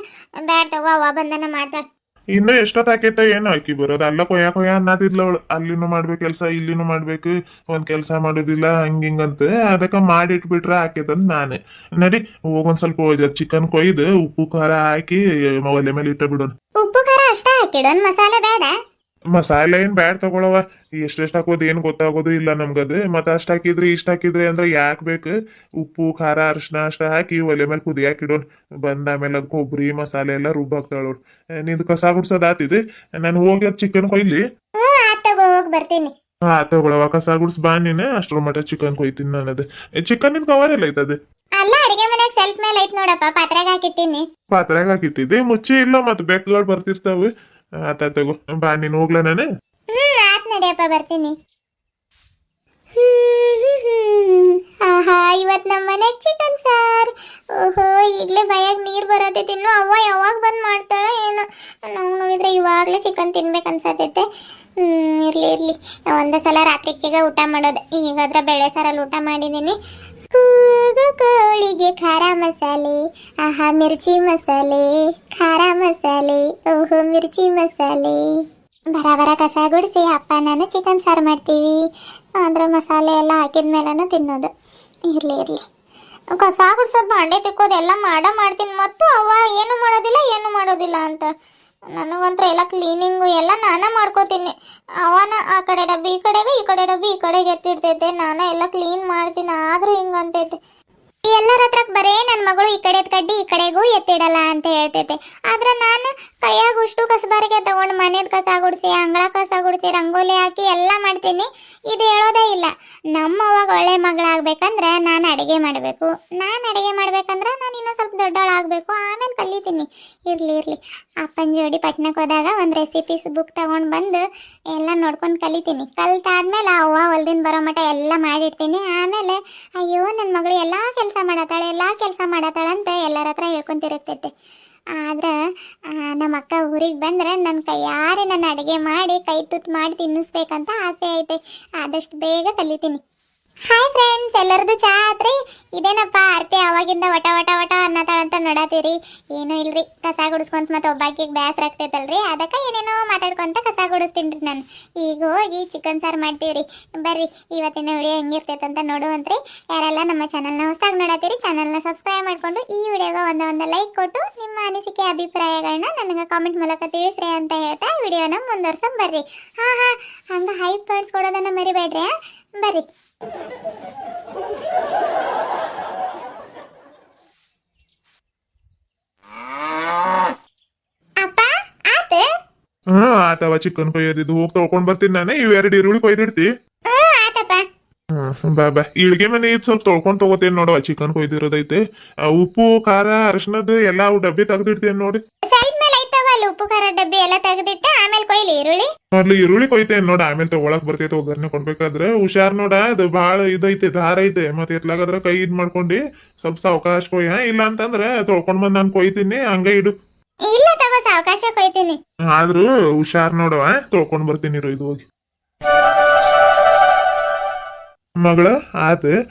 ಬ್ಯಾಡ ತಗೋ, ಅವ್ವ ಬಂದನ ಮಾಡ್ತಾಳೆ. ಇನ್ನು ಎಷ್ಟೊತ್ತು ಆಕೈತ ಏನೋ ಆಕಿ ಬರೋದು. ಅಲ್ಲ ಕೊಯ್ಯ ಅನ್ನತಿದ್ಲ ಅವಳು. ಅಲ್ಲಿನೂ ಮಾಡ್ಬೇಕು ಕೆಲ್ಸ, ಇಲ್ಲಿನೂ ಮಾಡ್ಬೇಕು, ಒಂದ್ ಕೆಲ್ಸ ಮಾಡೋದಿಲ್ಲ ಹಂಗಿಂಗಂತ. ಅದಕ್ಕ ಮಾಡಿಟ್ಬಿಟ್ರ ಆಕೈತಂದ್ ನಾನೇ. ನಡಿ ಹೋಗೊಂದ್ ಸ್ವಲ್ಪ ಚಿಕನ್ ಕೊಯ್ದು ಉಪ್ಪು ಖಾರ ಹಾಕಿ ಒಲೆ ಮೇಲೆ ಇಟ್ಟ ಬಿಡೋಣ. ಉಪ್ಪು ಖಾರ ಅಷ್ಟ ಹಾಕಿಡೋನ್, ಮಸಾಲೆ ಬೇಡ? ಮಸಾಲೆ ಏನ್ ಬ್ಯಾಡ್ ತಗೊಳವ. ಎಷ್ಟೆಷ್ಟ್ ಹಾಕೋದು ಏನ್ ಗೊತ್ತಾಗೋದು ಇಲ್ಲ ನಮ್ಗದು. ಮತ್ತ ಅಷ್ಟ್ ಹಾಕಿದ್ರಿ ಇಷ್ಟ ಹಾಕಿದ್ರಿ ಅಂದ್ರೆ ಯಾಕ್ ಬೇಕು? ಉಪ್ಪು ಖಾರ ಅರ್ಶಿನ ಅಷ್ಟ ಹಾಕಿ ಒಲೆ ಮೇಲೆ ಕುದಿಯಾಕ್ ಇಡೋಣ. ಬಂದಾಮೇಲೆ ಅದ್ ಕೊಬ್ಬರಿ ಮಸಾಲೆ ಎಲ್ಲ ರುಬ್ಬಾಕ್ತಾಳೋಳು. ನಿಂದ್ ಕಸ ಗುಡ್ಸೋದ್ ಆತಿದೆ. ನಾನು ಹೋಗಿ ಅದ್ ಚಿಕನ್ ಕೊಯ್ಲಿ. ತಗೋ, ಹೋಗಿ ಬರ್ತೀನಿ. ತಗೊಳವ, ಕಸ ಗುಡ್ಸ್ ಬಾ ನೀನು. ಅಷ್ಟ್ರ ಮಟ್ಟ ಚಿಕನ್ ಕೊಯ್ತೀನಿ ನಾನದು. ಚಿಕನ್ ನಿನ್ ಕವರ್ ಎಲ್ಲ ಐತದೆ? ಅಲ್ಲ, ಅಡಿಗೆ ಮನೆಯಾಗ ಸೆಲ್ಫ್ ಮೇಲೆ ಐತ್ ನೋಡಪ್ಪ, ಪಾತ್ರೆಗೆ ಹಾಕಿಟ್ಟಿನಿ. ಪಾತ್ರೆಗೆ ಹಾಕಿಟ್ಟಿದ್ದೆ, ಮುಚ್ಚಿ ಇಲ್ಲ ಮತ್ ಬೆಕ್ಕಗಳು ಬರ್ತಿರ್ತಾವ. ತಗೋ ಬಾ ನೀನ್. ಹೋಗ್ಲಾ ನಾನು? ಆತ್ ನಡಿಯಪ್ಪ, ಬರ್ತೀನಿ. ಆಹಾ ಇವತ್ತು ನಮ್ಮ ಮನೆಗೆ ಚಿಕನ್ ಸಾರ್. ಓಹೋ ಈಗಲೇ ಬಾಯಾಗ ನೀರು ಬರತೈತಿ. ಇನ್ನು ಅವ್ವ ಯಾವಾಗ ಬಂದು ಮಾಡ್ತಾಳೆ ಏನೋ. ನಾವು ನೋಡಿದ್ರೆ ಇವಾಗಲೇ ಚಿಕನ್ ತಿನ್ಬೇಕು ಅನ್ಸತೈತೆ. ಇರ್ಲಿ ಒಂದೇ ಸಲ ರಾತ್ರಿಕೆಗೆ ಊಟ ಮಾಡೋದು. ಈಗಾದ್ರೆ ಬೇಳೆ ಸಾರಲ್ಲಿ ಊಟ ಮಾಡಿದ್ದೀನಿ. ಕೂಗು ಕೋಳಿಗೆ ಖಾರ ಮಸಾಲೆ, ಆಹಾ ಮಿರ್ಚಿ ಮಸಾಲೆ, ಖಾರ ಮಸಾಲೆ, ಓಹೋ ಮಿರ್ಚಿ ಮಸಾಲೆ. ಬರ ಕಸ ಗುಡಿಸಿ ಅಪ್ಪ ನಾನು ಚಿಕನ್ ಸಾರು ಮಾಡ್ತೀವಿ. ಅಂದ್ರೆ ಮಸಾಲೆ ಎಲ್ಲ ಹಾಕಿದ ಮೇಲೆನ ತಿನ್ನೋದು. ಇರಲಿ ಕಸ ಗುಡ್ಸೋದು ಬಾಂಡೆ ತಿಕ್ಕೋದು ಎಲ್ಲ ಮಾಡ್ತೀನಿ. ಮತ್ತು ಅವ್ವ ಏನು ಮಾಡೋದಿಲ್ಲ ಅಂತ. ನನಗಂತೂ ಎಲ್ಲ ಕ್ಲೀನಿಂಗು ಎಲ್ಲ ನಾನೇ ಮಾಡ್ಕೋತೀನಿ. ಅವನ ಆ ಕಡೆ ಡಬ್ಬಿ ಈ ಕಡೆಗೆ, ಈ ಕಡೆ ಡಬ್ಬಿ ಈ ಕಡೆಗೆ ಎತ್ತಿಡ್ತೈತೆ. ನಾನೇ ಎಲ್ಲ ಕ್ಲೀನ್ ಮಾಡ್ತೀನಿ. ಆದರೂ ಹಿಂಗಂತೈತೆ. ಎಲ್ಲರ ಹತ್ರ ಬರೇ ನನ್ನ ಮಗಳು ಈ ಕಡೆ ಕಡ್ಡಿ ಈ ಕಡೆಗೂ ಎತ್ತಿಡಲ್ಲ ಅಂತ ಹೇಳ್ತೈತೆ. ಆದ್ರೆ ನಾನು ಕೈಯಾಗ ಉಷ್ಟು ಕಸಬಾರಿಗೆ ತಗೊಂಡು ಮನೇದ ಕಸ ಗುಡಿಸಿ, ಅಂಗಳ ಕಸ ಗುಡಿಸಿ, ರಂಗೋಲಿ ಹಾಕಿ ಎಲ್ಲ ಮಾಡ್ತೀನಿ. ಇದು ಹೇಳೋದೇ ಇಲ್ಲ. ನಮ್ಮ ಅವಾಗ ಒಳ್ಳೆ ಮಗಳಾಗಬೇಕಂದ್ರೆ ನಾನು ಅಡುಗೆ ಮಾಡಬೇಕು. ನಾನು ಅಡುಗೆ ಮಾಡ್ಬೇಕಂದ್ರೆ ನಾನು ಇನ್ನೂ ಸ್ವಲ್ಪ ದೊಡ್ಡವಳಾಗಬೇಕು. ಆಮೇಲೆ ಕಲಿತೀನಿ. ಇರಲಿ ಅಪ್ಪನ ಜೋಡಿ ಪಟ್ನಕ್ಕೆ ಹೋದಾಗ ಒಂದು ರೆಸಿಪೀಸ್ ಬುಕ್ ತಗೊಂಡು ಬಂದು ಎಲ್ಲ ನೋಡ್ಕೊಂಡು ಕಲಿತೀನಿ. ಕಲಿತಾದ್ಮೇಲೆ ಅವ್ವ ಹೊಲ್ದಿಂದ ಬರೋ ಮಟ್ಟ ಎಲ್ಲ ಮಾಡಿರ್ತೀನಿ. ಆಮೇಲೆ ಅಯ್ಯೋ ನನ್ನ ಮಗಳು ಎಲ್ಲ ಕೆಲಸ ಮಾಡತ್ತಾಳೆ ಅಂತ ಎಲ್ಲರ ಹತ್ರ ಹೇಳ್ಕೊಂತಿರುತ್ತೈತೆ. ಆದ್ರೆ ನಮ್ಮ ಅಕ್ಕ ಊರಿಗೆ ಬಂದ್ರೆ ನನ್ನ ಕೈಯಾರೆ ನನ್ನ ಅಡುಗೆ ಮಾಡಿ ಕೈ ತುತ್ತು ಮಾಡಿ ತಿನ್ನಿಸ್ಬೇಕಂತ ಆಸೆ ಐತೆ. ಆದಷ್ಟು ಬೇಗ ಕಲಿತೀನಿ. ಹಾಯ್ ಫ್ರೆಂಡ್ಸ್, ಎಲ್ಲರದು ಚಾ ಆತ್ರಿ? ಇದೇನಪ್ಪ ಆರ್ತಿ ಅವಾಗಿಂದ ವಟ ಅನ್ನತಾಳಂತ ನೋಡತ್ತೀರಿ. ಏನೂ ಇಲ್ರಿ, ಕಸ ಗುಡಿಸ್ಕೊಂತ ಮತ್ತು ಒಬ್ಬಾಕಿಗೆ ಬೇಸರ ಆಗ್ತೈತಲ್ರಿ, ಅದಕ್ಕೆ ಏನೇನೋ ಮಾತಾಡ್ಕೊಂತ ಕಸ ಗುಡಿಸ್ತೀನಿ ನಾನು. ಈಗ ಹೋಗಿ ಚಿಕನ್ ಸಾರು ಮಾಡ್ತೀವ್ರಿ. ಬರ್ರಿ ಇವತ್ತಿನ ವಿಡಿಯೋ ಹೆಂಗಿರ್ತೈತಂತ ನೋಡುವಂತ್ರಿ. ಯಾರೆಲ್ಲ ನಮ್ಮ ಚಾನಲ್ನ ಹೊಸದಾಗಿ ನೋಡತ್ತೀರಿ ಚಾನಲ್ನ ಸಬ್ಸ್ಕ್ರೈಬ್ ಮಾಡಿಕೊಂಡು ಈ ವಿಡಿಯೋಗೆ ಒಂದು ಲೈಕ್ ಕೊಟ್ಟು ನಿಮ್ಮ ಅನಿಸಿಕೆ ಅಭಿಪ್ರಾಯಗಳನ್ನ ನನಗೆ ಕಾಮೆಂಟ್ ಮೂಲಕ ತಿಳಿಸ್ರಿ ಅಂತ ಹೇಳ್ತಾ ವಿಡಿಯೋನ ಮುಂದುವರ್ಸೋಣ ಬರ್ರಿ. ಹಂಗೆ ಹೈಪ್ ವರ್ಡ್ಸ್ ಕೊಡೋದನ್ನು ಮರಿಬೇಡ್ರಿ. ಬರ್ರಿ. ಅಪ್ಪ ಆತ ಆತವ ಚಿಕನ್ ಕೊಯ್ಯೋದಿದ್ದು ಹೋಗಿ ತೊಳ್ಕೊಂಡ್ ಬರ್ತೀನಿ ನಾನು. ಇವೆರಡು ಈರುಳ್ಳಿ ಕೊಯ್ದಿಡ್ತಿ. ಆತಪ್ಪ. ಬಾ ಇಳಿಗೆ ಮನೆ ಇದ್ ಸ್ವಲ್ಪ ತೊಳ್ಕೊಂಡ್ ತಗೋತೇನೆ ನೋಡವ. ಚಿಕನ್ ಕೊಯ್ದಿರೋದೈತೆ. ಉಪ್ಪು ಖಾರ ಅರಿಶಿನದ್ದು ಎಲ್ಲ ಅವು ಡಬ್ಬಿ ತೆಗ್ದಿಡ್ತೇನೆ ನೋಡಿ. ಸ್ವಲ್ಪ ಮೇಲೆ ಐತವಲ್ಲ ಉಪ್ಪು ಖಾರ ಡಬ್ಬಿ ಎಲ್ಲ ತೆಗ್ದಿಟ್ಟ ಆಮೇಲೆ ಕೊಯ್ಲಿ ಈರುಳ್ಳಿ. ಮೊದ್ಲು ಈರುಳ್ಳಿ ಕೊಯ್ತೇನೆ ನೋಡ, ಆಮೇಲೆ ತಗೊಳಕ್ ಬರ್ತೈತೆ ಒಗ್ಗರಣೆ ಕೊಡ್ಬೇಕಾದ್ರೆ. ಹುಷಾರ್ ನೋಡ, ಅದು ಬಾಳ ಇದೈತೆ, ದಾರ ಐತೆ. ಮತ್ತೆ ಎತ್ಲಾಗದ್ರ ಕೈ ಇದ್ ಮಾಡ್ಕೊಂಡು ಸ್ವಲ್ಪ ಸಾವಕಾಶ ಕೊಯ್ಯ. ಇಲ್ಲ ಅಂತಂದ್ರೆ ತೊಳ್ಕೊಂಡ್ ಬಂದ್ ನಾನು ಕೊಯ್ತೀನಿ, ಹಂಗ ಇಡು. ಇಲ್ಲ ತಗೋ, ಸಾವಕಾಶ ಕೊಯ್ತೀನಿ. ಆದ್ರೂ ಹುಷಾರ್ ನೋಡವ, ತೊಳ್ಕೊಂಡ್ ಬರ್ತೀನಿ ಇದು ಹೋಗಿ. ಮಗಳ ಆತ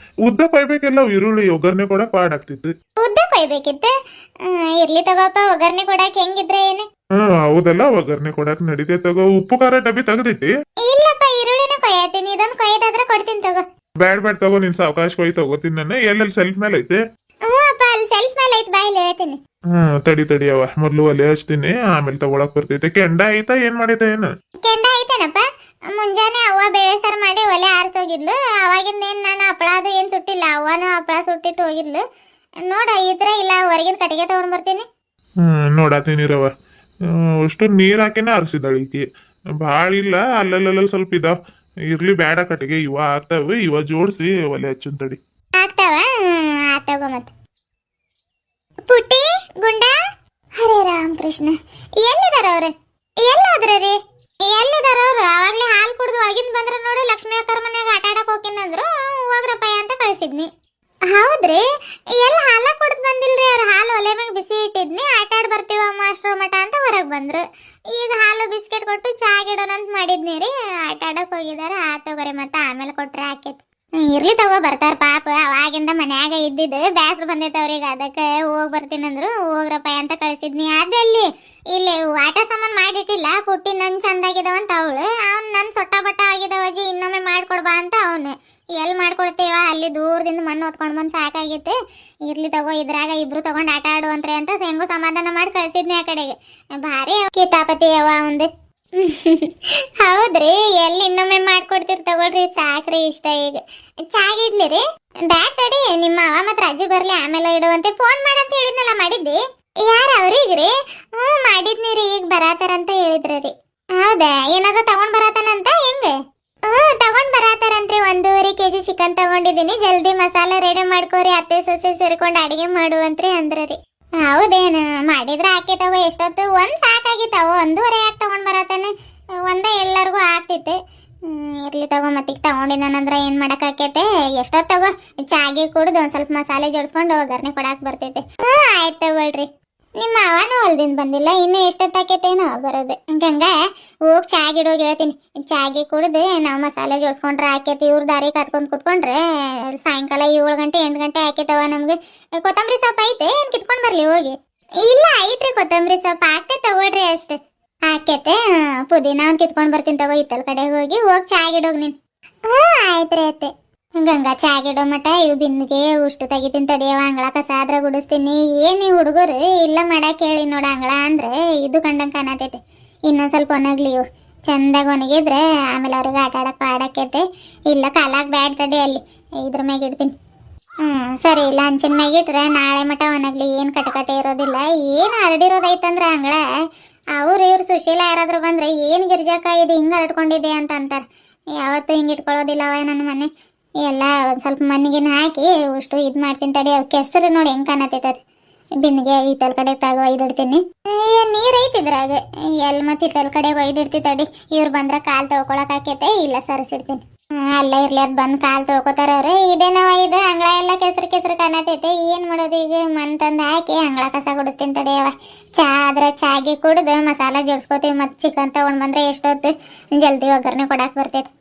ಉದ್ದ ಕೊಯ್ಬೇಕೆಲ್ಲ ಈರುಳ್ಳಿ ಒಗ್ಗರಣೆ ಕೊಡಕ್ ಪಾಡಾಗ್ತಿತ್ತು. ಉದ್ದ ಕೊಯ್ಬೇಕಿತ್ತು. ಇರ್ಲಿ ತಗೋಪ್ಪ, ಒಗ್ಗರಣೆ ಕೊಡಾಕ ಹೆಂಗಿದ್ರೆ ಏನು. ಹೌದಲ್ಲ, ಒಗ್ಗರಣೆ ಕೊಡಾಕ್ ನಡೀತೆ ತಗೋ. ಉಪ್ಪು ಖಾರ ಡಬ್ಬಿ ತೆಗ್ದಿಟ್ಟಿ? ಇಲ್ಲಪ್ಪ, ಈರುಳ್ಳಿನ ಕೊಯ್ಯತೀನಿ. ಇದೊಂದು ಕೊಯ್ದಾದ್ರೆ ಕೊಡ್ತೀನಿ ತಗೋ. ಬ್ಯಾಡ್ ತಗೋ, ನಿನ್ ಸಾವಕಾಶ ಕೊಯ್ ತಗೋತೀನಿ ನಾನು. ಎಲ್ಲೆಲ್ಲಿ ಸೆಲ್ಫ್ ಮೇಲೆ ಐತೆ? ಅಪ್ಪ ಅಲ್ಲಿ ಸೆಲ್ಫ್ ಮೇಲೆ ಐತ್, ಬಾಯಿಲಿ ಹೇಳ್ತೀನಿ. ತಡಿ ಅವ ಮೊದ್ಲು ಒಲೆ ಹಚ್ತೀನಿ, ಆಮೇಲೆ ತಗೊಳಕ್ ಬರ್ತೈತೆ. ಕೆಂಡ ಐತಾ ಏನ್ ಮಾಡೈತೆ ಏನ? ಕೆಂಡ ಐತೇನಪ್ಪ. ಮುಂಜಾನೆ ಅವ್ವ ಬೇಳೆ ಸಾರು ಮಾಡಿ ಒಲೆ ಆರಿಸೋಗಿದ್ಲು. ಅವಾಗಿಂದ ಏನ್ ನಾನು ಹಪ್ಪಳ ಅದು ಏನ್ ಸುಟ್ಟಿಲ್ಲ. ಅವ್ವನ ಹಪ್ಪಳ ಸುಟ್ಟಿಟ್ಟು ಹೋಗಿದ್ಲು. ನೋಡ ಇದ್ರೆ ಇಲ್ಲ ಹೊರಗಿನ ಕಟ್ಟಿಗೆ ತಗೊಂಡ್ ಬರ್ತೀನಿ. ನೋಡಾತೀನಿ ರವ. ಅಷ್ಟು ನೀರ್ ಹಾಕಿನ ಅರ್ಸಿದಾಳ ಈಕಿ. ಬಾಳ ಇಲ್ಲ, ಅಲ್ಲಲ್ಲ ಸ್ವಲ್ಪ ಇದಾವ್. ಇರ್ಲಿ ಬ್ಯಾಡ, ಕಟ್ಟಿಗೆ ಇವ ಆಗ್ತಾವ. ಇವ ಜೋಡ್ಸಿ ಒಲೆ ಹಚ್ಚುನ್ ತಡಿ. ಆಗ್ತಾವ. ಆತಗೋ ಮತ್. ಪುಟ್ಟಿ ಗುಂಡ, ಹರೇ ರಾಮ್ ಕೃಷ್ಣ, ಎಲ್ಲಿದಾರ ಅವ್ರು? ಎಲ್ಲಾದ್ರಿ? ಎಲ್ಲಿದಾರ ಅವ್ರು? ಅವಾಗ್ಲೇ ಹಾಲು ಕುಡ್ದು ಆಗಿಂದ ಬಂದ್ರ ನೋಡು. ಲಕ್ಷ್ಮಿ ಅಕ್ಕರ ಮನ್ಯಾಗ ಆಟ ಆಡಕ್ ಹೋಗಿನಂದ್ರು, ಹೋಗ್ರಪ್ಪಯ್ಯ ಅಂತ ಕಳ್ಸಿದ್ನಿ. ಹೌದ್ರಿ? ಎಲ್ಲ ಹಾಲ ಕುಡ್ದು ಬಂದಿಲ್ರಿ ಅವ್ರು. ಹಾಲು ಒಲೆ ಮ್ಯಾಗ ಬಿಸಿ ಇಟ್ಟಿದ್ನಿ. ಆಟ ಆಡ್ ಬರ್ತೀವಮ್ಮ ಅಷ್ಟ್ರ ಮಠ ಅಂತ ಹೊರಗೆ ಬಂದ್ರು. ಈಗ ಹಾಲು ಬಿಸ್ಕೆಟ್ ಕೊಟ್ಟು ಚಾ ಗಿಡೋಣ ಅಂತ ಮಾಡಿದ್ನಿ ರೀ. ಆಟ ಆಡಕ್ ಹೋಗಿದಾರ. ಆತಗೋರಿ ಮತ್ತೆ ಆಮೇಲೆ ಕೊಟ್ರೆ ಆಕೇತಿ. ಇರ್ಲಿ ತಗೋ, ಬರ್ತಾರ ಪಾಪ. ಅವಾಗಿಂದ ಮನ್ಯಾಗ ಇದ್ದಿದ್ದು ಬ್ಯಾಸ್ರ ಬಂದೈತೆ ಅವ್ರಿಗೆ. ಅದಕ್ಕೆ ಹೋಗಿ ಬರ್ತೀನಂದ್ರು. ಹೋಗ್ರಪ್ಪಯ್ಯ ಅಂತ ಕಳ್ಸಿದ್ನಿ. ಅದೆಲ್ಲಿ ಇಲ್ಲಿ ಆಟ ಸಾಮಾನ್ ಮಾಡಿಟ್ಟಿಲ್ಲ. ಪುಟ್ಟಿ ನನ್ ಚಂದಾಗಿದಾವಂತ ಅವಳು. ಅವ್ನು ನನ್ ಸೊಟ್ಟ ಬಟ್ಟ ಆಗಿದಾವ ಅಜ್ಜಿ, ಇನ್ನೊಮ್ಮೆ ಮಾಡ್ಕೊಡ್ಬಾ ಅಂತ ಅವನು. ಎಲ್ಲಿ ಮಾಡ್ಕೊಡ್ತೀವ, ಅಲ್ಲಿ ದೂರದಿಂದ ಮಣ್ಣು ಹೊತ್ಕೊಂಡ್ ಬಂದ್ ಸಾಕಾಗಿತ್ತು. ಇರ್ಲಿ ತಗೋ, ಇದ್ರಾಗ ಇಬ್ರು ತಗೊಂಡ್ ಆಟ ಆಡುವಂತ್ರಿ ಅಂತ ಹೆಂಗೋ ಸಮಾಧಾನ ಮಾಡಿ ಕಳ್ಸಿದ್ನಿ ಆ ಕಡೆಗೆ. ಭಾರಿ ಕಿತಾಪತಿ ಯಾವ ಒಂದು. ಹೌದ್ರಿ? ಎಲ್ಲಿ ಇನ್ನೊಮ್ಮೆ ಮಾಡ್ಕೊಡ್ತೀರಿ ತಗೊಳ್ರಿ, ಸಾಕ್ರಿ ಇಷ್ಟ. ಈಗ ಚಾಗಿಡ್ಲಿರಿ? ಬ್ಯಾಡ್ ತಡಿ, ನಿಮ್ಮ ಅವ ಮತ್ ರಾಜು ಬರ್ಲಿ ಆಮೇಲೆ ಇಡುವಂತೆ. ಫೋನ್ ಮಾಡಂತ ಹೇಳಿದ್ನಲ್ಲ, ಮಾಡಿದ್ದಿ? ಯಾರ ಅವ್ರಿಗ್ರಿ? ಮಾಡಿದ್ನಿರಿ. ಈಗ ಬರಾತಾರಂತ ಹೇಳಿದ್ರಿ. ಹೌದಾ? ಏನಾದ್ರು ತಗೊಂಡ್ ಬರಾತಾನಂತ? ಹೆಂಗ? ತಗೊಂಡ್ ಬರಾತಾರಂತ್ರಿ. 1.5 kg ಚಿಕನ್ ತಗೊಂಡಿದೀನಿ. ಜಲ್ದಿ ಮಸಾಲೆ ರೆಡಿ ಮಾಡ್ಕೋರಿ, ಅತ್ತೆ ಸೊಸೆ ಸೇರ್ಕೊಂಡು ಅಡಿಗೆ ಮಾಡುವಂತ್ರಿ ಅಂದ್ರಿ. ಹೌದೇನು? ಮಾಡಿದ್ರ ಆಕೆ ತಗೋ. ಎಷ್ಟೊತ್ತು? ಒಂದ್ ಸಾಕಾಗಿತ್ತವ. 1.5 ಯಾಕೆ ತಗೊಂಡ್ ಬರತಾನೆ? ಒಂದ ಎಲ್ಲರಿಗೂ ಆಗ್ತಿತ್ತು. ಇರ್ಲಿ ತಗೋ, ಮತ್ತೀಗ ತಗೊಂಡಿದ್ದಾನಂದ್ರ ಏನ್ ಮಾಡಕ್ ಆಕೈತೆ. ಎಷ್ಟೊತ್ ತಗೋ, ಚಾಗಿ ಕುಡ್ದು ಒಂದ್ ಸ್ವಲ್ಪ ಮಸಾಲೆ ಜೋಡಿಸ್ಕೊಂಡು ಒಗ್ಗರಣೆ ಕೊಡಾಕ್ ಬರ್ತೈತೆ. ಆಯ್ತು ತಗೊಳ್ರಿ. ನಿಮ್ಮ ಅವನು ಹೊಲ್ದಿಂದ ಬಂದಿಲ್ಲ, ಇನ್ನು ಎಷ್ಟೊತ್ತಾಕೈತೇನೋ ಬರೋದು. ಗಂಗಾ, ಹೋಗಿ ಚಾಗಿಡೋಗಿ ಹೇಳ್ತೀನಿ. ಚಾಗಿ ಕುಡ್ದು ನಾವು ಮಸಾಲೆ ಜೋಡಿಸ್ಕೊಂಡ್ರೆ ಆಕೈತಿ. ಇವ್ರ ದಾರಿ ಕತ್ಕೊಂಡ್ ಕುತ್ಕೊಂಡ್ರೆ ಸಾಯಂಕಾಲ 7 ಗಂಟೆ 8 ಗಂಟೆ ಆಕೈತವ. ನಮ್ಗೆ ಕೊತ್ತಂಬರಿ ಸೊಪ್ಪು ಐತೆ, ಏನ್ ಕಿತ್ಕೊಂಡ್ ಬರ್ಲಿ ಹೋಗಿ? ಇಲ್ಲ ಐತ್ರಿ ಕೊತ್ತಂಬರಿ ಸೊಪ್ಪು, ಆಗ್ತೈತೆ ತಗೊಳ್ರಿ ಅಷ್ಟೇ. ಆಕೈತೆ. ಪುದೀನ ಒಂದ್ ಕಿತ್ಕೊಂಡ್ ಬರ್ತೀನಿ ತಗೋ, ಇತ್ತಲ್ ಕಡೆ ಹೋಗಿ ಚಾಗಿಡೋಗ್ ನೀನ್. ಆಯ್ತ್ರಿ ಅತ್ತೆ. ಗಂಗಾ, ಚಾಗಿಡೋ ಮಟ ಇವ್ ಬಿಂದಿಗೆ ಉಷ್ಟು ತೆಗಿತೀನಿ ತಡಿಯವ. ಅಂಗಳ ಕಸ ಆದ್ರ ಗುಡಿಸ್ತೀನಿ. ಏನ್ ಈ ಹುಡುಗರು ಇಲ್ಲ ಮಾಡಕ್ ಹೇಳಿ ನೋಡ. ಅಂಗಳ ಅಂದ್ರೆ ಇದು ಕಂಡಂಗ್ ಕಾಣತೈತೆ. ಇನ್ನೊಂದ್ ಸ್ವಲ್ಪ ಒಣಗ್ಲಿ ಇವು. ಚಂದಾಗ ಒಣಗಿದ್ರೆ ಆಮೇಲೆ ಅವ್ರಿಗೆ ಆಟ ಆಡಕ್ಕೈತೆ. ಇಲ್ಲ ಕಾಲಾಗ್ ಬ್ಯಾಡ್ ತಡಿ, ಅಲ್ಲಿ ಇದ್ರ ಮ್ಯಾಗ ಇಡ್ತೀನಿ. ಸರಿ, ಲಂಚಿನ ಮ್ಯಾಗ ಇಟ್ರೆ ನಾಳೆ ಮಟ ಒಣಗ್ಲಿ. ಏನ್ ಕಟಕಟೆ ಇರೋದಿಲ್ಲ. ಏನ್ ಹರಡಿರೋದೈತಂದ್ರ ಅಂಗಳ ಇವ್ರು ಸುಶೀಲ ಯಾರಾದ್ರೂ ಬಂದ್ರೆ ಏನ್ ಗಿರ್ಜಾಕ ಇದು ಹಿಂಗ ಹರಡ್ಕೊಂಡಿದೆ ಅಂತ ಅಂತಾರ. ಯಾವತ್ತೂ ಹಿಂಗ ಇಟ್ಕೊಳ್ಳೋದಿಲ್ಲವ ನನ್ನ ಮನೆ. ಎಲ್ಲ ಒಂದ್ ಸ್ವಲ್ಪ ಮಣ್ಣಿಗಿನ ಹಾಕಿ ಉಷ್ಟು ಇದ್ ಮಾಡ್ತೀನಿ ತಡಿ. ಅವ್ ಕೆಸರು ನೋಡಿ ಹೆಂಗ್ ಕಾಣತೈತದ. ಬಿಂದಿಗೆ ಇತ್ತಲ್ ಕಡೆ ತಾಗ ಒಯ್ದಿಡ್ತೀನಿ. ನೀರ್ ಐತಿದ್ರಾಗ ಎಲ್ ಮತ್ ಇತ್ತಲ್ ಕಡೆ ಒಯ್ದಿಡ್ತಿ ತಡಿ. ಇವ್ರು ಬಂದ್ರ ಕಾಲ್ ತೊಳ್ಕೊಳಕ್ ಆಕೈತೆ. ಇಲ್ಲ ಸರಿಸಿಡ್ತೀನಿ. ಅಲ್ಲ ಇರ್ಲಿ, ಅದ್ ಬಂದ್ ಕಾಲ್ ತೊಳ್ಕೊತಾರ ಅವ್ರೆ. ಇದೇನವ ಇದು ಅಂಗಳ ಎಲ್ಲ ಕೆಸರು ಕಾಣತೈತೆ. ಏನ್ ಮಾಡೋದು ಈಗ? ಮಣ್ ತಂದ್ ಹಾಕಿ ಅಂಗಳ ಕಸ ಗುಡಿಸ್ತೀನಿ ತಡಿಯವ. ಚಾ ಆದ್ರ ಚಾಗಿ ಕುಡ್ದು ಮಸಾಲ ಜೋಡ್ಸ್ಕೊತೀವಿ. ಮತ್ ಚಿಕನ್ ತಗೊಂಡ್ ಬಂದ್ರೆ ಎಷ್ಟೊತ್ತು ಜಲ್ದಿ ಒಗ್ಗರಣೆ ಕೊಡಾಕ್ ಬರ್ತೈತಿ.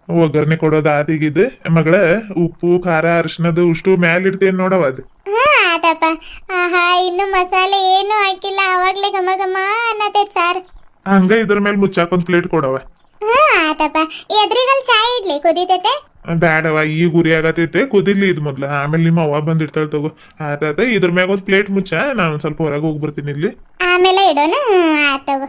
ಒಗ್ಗರಣೆ ಕೊಡೋದು ಆದಿಗಿದೆ ಮಗಳ. ಉಪ್ಪು ಖಾರ ಅರಿಶಿನದು ಉಷ್ಟು ಮ್ಯಾಲ ಇಡ್ತೇನೆ ನೋಡವ ಅದು. ಆತಪ್ಪ. ಆಹಾ, ಇನ್ನು ಮಸಾಲೆ ಏನು ಹಾಕಿಲ್ಲ, ಅವಾಗ್ಲೇ ಘಮ ಘಮ ಅನ್ನತೈತ್ ಸಾರ್. ಹಂಗ ಇದ್ರ ಮೇಲೆ ಮುಚ್ಚಾಕೊಂದ್ ಪ್ಲೇಟ್ ಕೊಡವ. ಆತಪ್ಪ. ಎದ್ರಿಗಲ್ ಚಾ ಇಡ್ಲಿ, ಕುದಿತೈತೆ? ಬ್ಯಾಡವ, ಈಗ ಉರಿ ಆಗತೈತೆ, ಕುದಿಲಿ ಇದ್ ಮೊದ್ಲ. ಆಮೇಲೆ ನಿಮ್ಮ ಅವ್ವ ಬಂದಿರ್ತಾಳ ತಗೋ. ಆತ ಇದ್ರ ಮ್ಯಾಗ ಒಂದ್ ಪ್ಲೇಟ್ ಮುಚ್ಚ, ನಾನ್ ಸ್ವಲ್ಪ ಹೊರಗೆ ಹೋಗಿ ಬರ್ತೀನಿ ಇಲ್ಲಿ. ಆಮೇಲೆ ಇಡೋಣ. ಆತಗೋ.